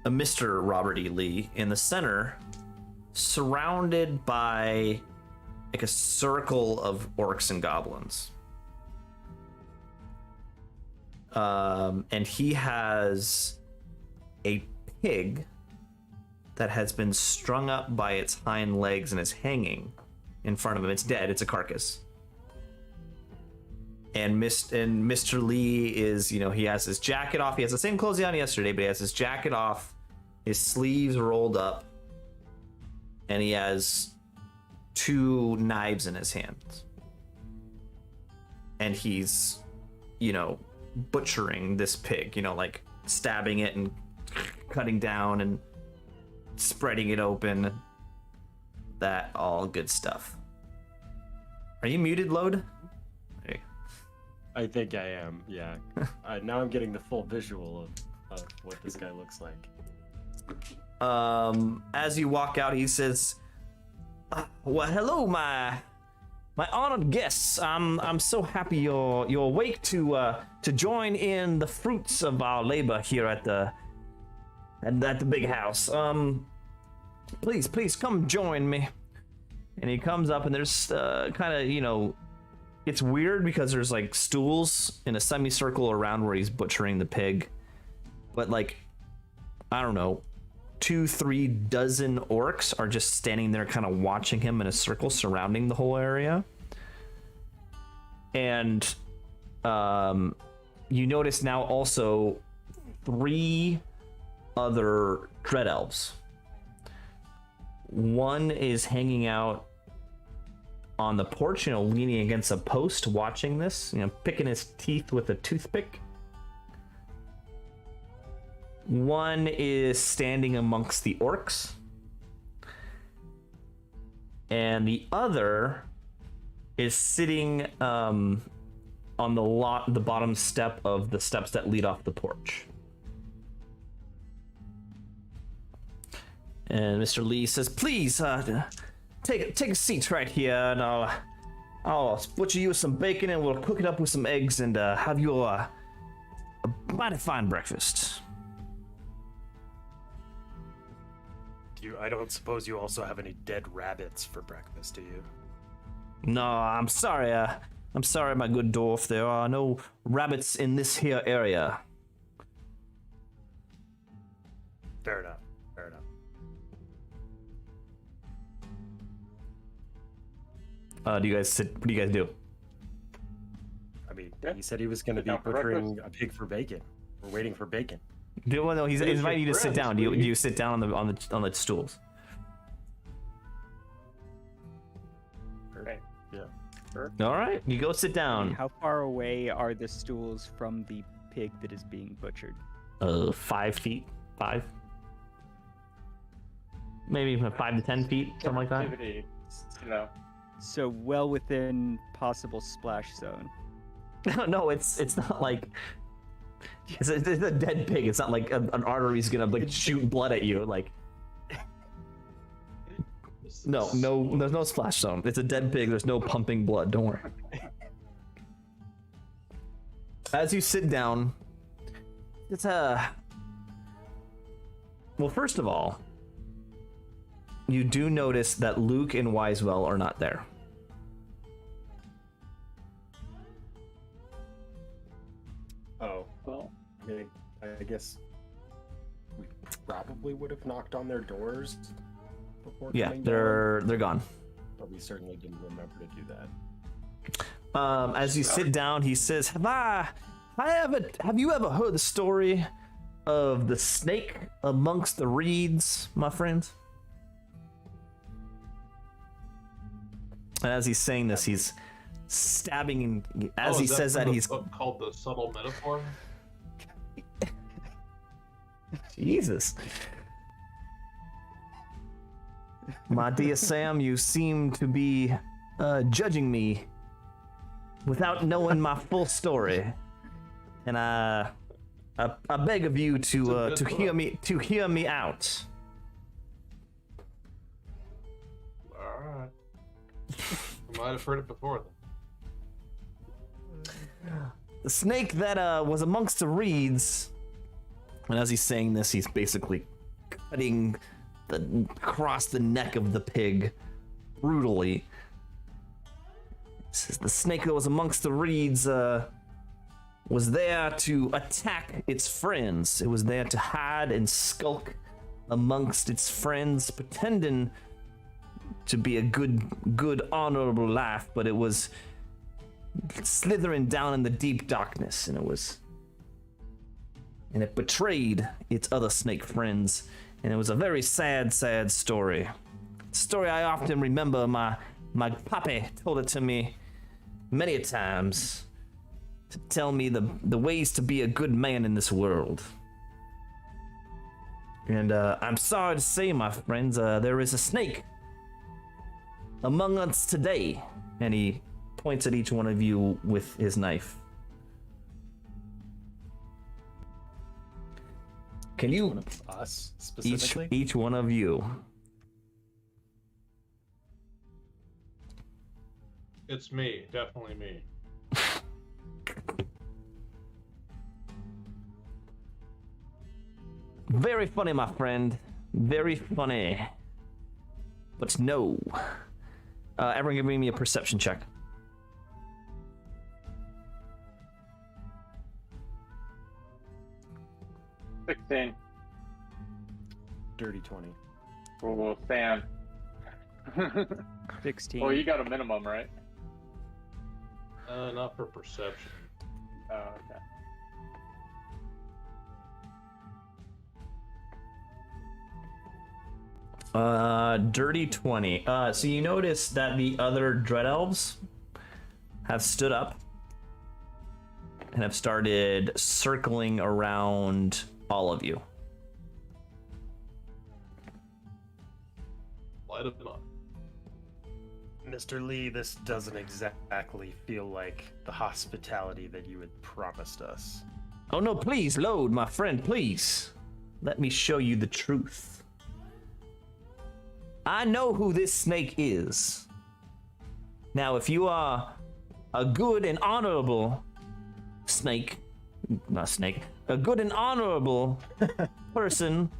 a Mr. Robert E. Lee in the center, surrounded by a circle of orcs and goblins. And he has a pig that has been strung up by its hind legs and is hanging in front of him. It's dead. It's a carcass. And Mr. Lee is, he has his jacket off. He has the same clothes he had on yesterday, but he has his jacket off, his sleeves rolled up, and he has 2 knives in his hands. And he's, butchering this pig, stabbing it and cutting down and spreading it open. That all good stuff. Are you muted, Load? Hey. I think I am, yeah. Now I'm getting the full visual of what this guy looks like. As you walk out, he says, well, hello, my honored guests. I'm so happy you're awake to join in the fruits of our labor here at the big house. Please come join me. And he comes up, and there's kind of, it's weird because there's stools in a semicircle around where he's butchering the pig. But I don't know, 2-3 dozen orcs are just standing there kind of watching him in a circle surrounding the whole area. And you notice now also 3 other dread elves. One is hanging out on the porch, leaning against a post, watching this, picking his teeth with a toothpick. One is standing amongst the orcs. And the other is sitting on the bottom step of the steps that lead off the porch. And Mr. Lee says, "Please, take a seat right here, and I'll butcher you with some bacon, and we'll cook it up with some eggs, and have you a mighty fine breakfast." I don't suppose you also have any dead rabbits for breakfast, do you? No, I'm sorry. I'm sorry, my good dwarf. There are no rabbits in this here area. Fair enough. Fair enough. What do you guys do? I mean, he said he was going to be butchering a pig for bacon. We're waiting for bacon. Well, no, he's inviting you to sit down. Do you sit down on the stools? Okay. Yeah. Sure. All right, you go sit down. How far away are the stools from the pig that is being butchered? 5 feet. 5. Maybe 5 to 10 feet, something like that. Activity, you know. So well within possible splash zone. No, it's not like it's a dead pig. It's not like an artery's gonna like shoot blood at you. Like, no, there's no splash zone. It's a dead pig. There's no pumping blood. Don't worry. As you sit down, it's well, first of all, you do notice that Luke and Wisewell are not there. Oh, Well, I mean, I guess we probably would have knocked on their doors before Yeah, coming they're down, gone. but we certainly didn't remember to do that. As you sit down, he says, Have you ever heard the story of the snake amongst the reeds, my friends?" And as he's saying this, he's stabbing, and as he says that, he's called the subtle metaphor. Jesus. My dear Sam, you seem to be judging me without knowing my full story, and I beg of you to hear me out. All right. I might have heard it before then. The snake that was amongst the reeds, and as he's saying this, he's basically cutting across the neck of the pig brutally. It says the snake that was amongst the reeds was there to attack its friends. It was there to hide and skulk amongst its friends, pretending to be a good, honorable life, but it was slithering down in the deep darkness, and it betrayed its other snake friends, and it was a very sad story. Story I often remember. My papi told it to me many a times to tell me the ways to be a good man in this world. And I'm sorry to say, my friends, there is a snake among us today. And he points at each one of you with his knife. Can you, One of us specifically? each one of you, It's me, definitely me. very funny, my friend, very funny, but no. Everyone give me a perception check. $16. Dirty 20. Oh, Sam. 16. Well, you got a minimum, right? Not for perception. Oh, okay. Dirty 20. So you notice that the other Dread Elves have stood up and have started circling around all of you. Light it up. Mr. Lee, this doesn't exactly feel like the hospitality that you had promised us. Oh no, please load, my friend, please. Let me show you the truth. I know who this snake is. Now, if you are a good and honorable a good and honorable person,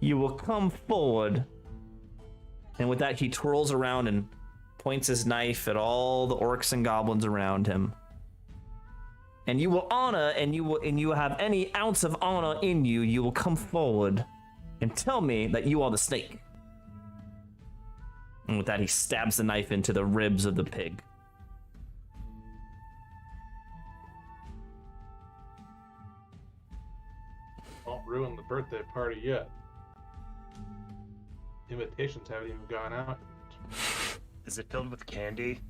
you will come forward. And with that, he twirls around and points his knife at all the orcs and goblins around him. And you will honor, and you have any ounce of honor in you, you will come forward and tell me that you are the snake. And with that, he stabs the knife into the ribs of the pig. Don't ruin the birthday party yet. Invitations haven't even gone out. Is it filled with candy?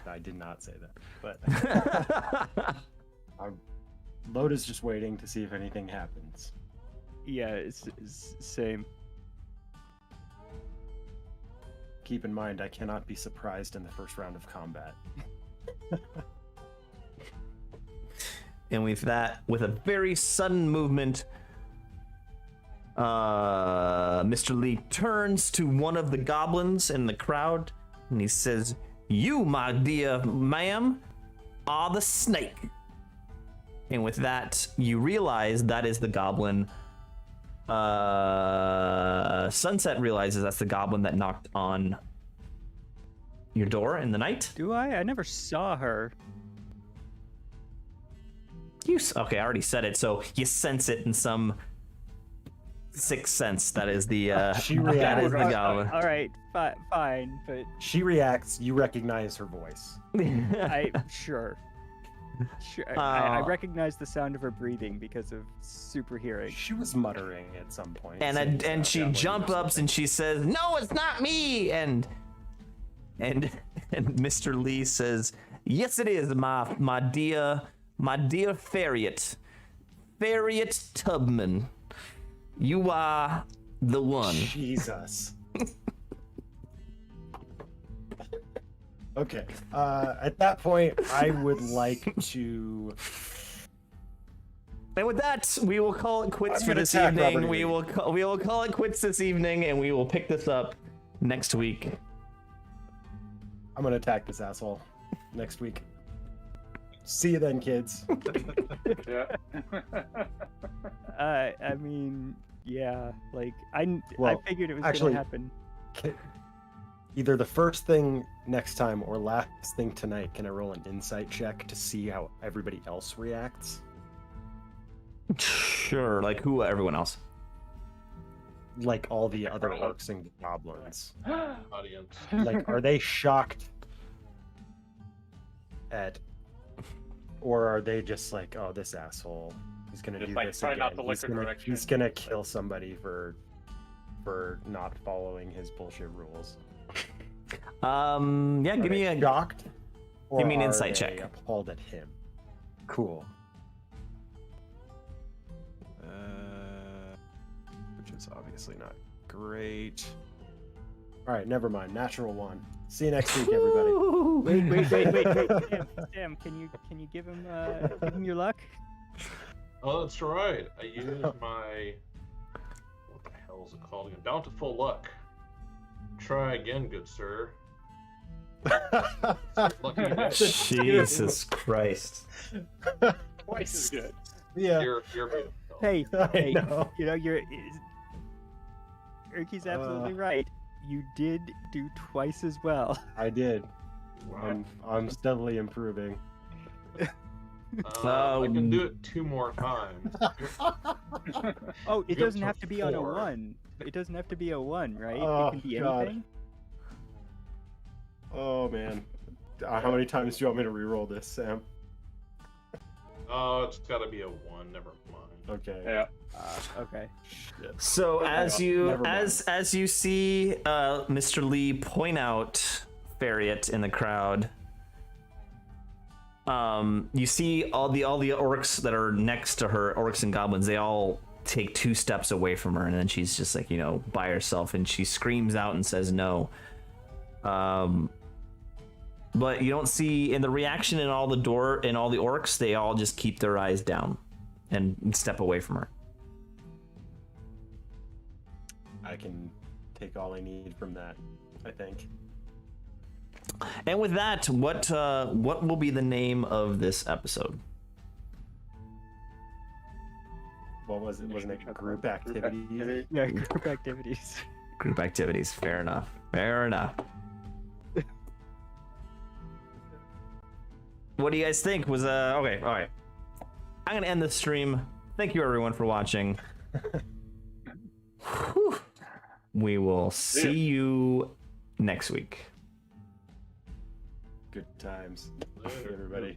I did not say that, but Loda's just waiting to see if anything happens. Yeah, it's same. Keep in mind, I cannot be surprised in the first round of combat. And with that, with a very sudden movement, Mr. Lee turns to one of the goblins in the crowd, and he says, "You, my dear ma'am, are the snake." And with that, you realize that is the goblin. Sunset realizes that's the goblin that knocked on your door in the night. Do I? I never saw her. Okay, I already said it, so you sense it in some sixth sense. That is the She that is the reacts. goblin. All right, fine, but She reacts, you recognize her voice. Sure. I recognize the sound of her breathing because of super hearing. She was muttering at some point. And she jump ups and she says, "No, it's not me." And Mr. Lee says, "Yes, it is, my dear Farriot Tubman. You are the one." Jesus. Okay. At that point, I would like to. And with that, we will call it quits I'm for gonna this attack evening. Robert We will call it quits this evening, and we will pick this up next week. I'm gonna attack this asshole next week. See you then, kids. Yeah. I mean, yeah, like I Well, figured it was actually- gonna happen. Either the first thing next time or last thing tonight, can I roll an insight check to see how everybody else reacts? Sure, like who? Everyone else. Like all the other orcs and goblins. Audience. Like, are they shocked at, or are they just like, "Oh, this asshole, he's gonna Just do like, this try again. not to look He's the gonna, direction." he's gonna kill somebody for not following his bullshit rules." Yeah, give Are me they a shocked. Or give me an are insight they check. Appalled at him. Cool. Which is obviously not great. All right, never mind. Natural one. See you next week, everybody. Wait, Sam, can you give him your luck? Oh, that's right. I used my... What the hell is it called again? Bountiful luck. Try again, good sir. Lucky you did. Jesus Christ. Twice as good. Yeah. You're beautiful. Hey, I know. you know Erky's absolutely right. You did do twice as well. I did. I'm steadily improving. I can do it 2 more times. Oh, it Good doesn't for have to be on a 4. 1. It doesn't have to be a 1, right? Oh, It can be God. anything. Oh man. How many times do you want me to re-roll this, Sam? Oh, it's gotta be a 1. Never mind. Okay. Yeah. Okay. Shit. So as you Never mind. as you see Mr. Lee point out Farriot in the crowd, you see all the orcs that are next to her, orcs and goblins. They all take 2 steps away from her, and then she's just like, by herself, and she screams out and says no. But you don't see in the reaction in all the orcs, they all just keep their eyes down and step away from her. I can take all I need from that, I think. And with that, what will be the name of this episode? What was it? Wasn't it group activities? Yeah, group activities. Group activities. Fair enough. Fair enough. What do you guys think? Was okay? All right. I'm gonna end the stream. Thank you everyone for watching. Whew. We will see you next week. Good times. Everybody.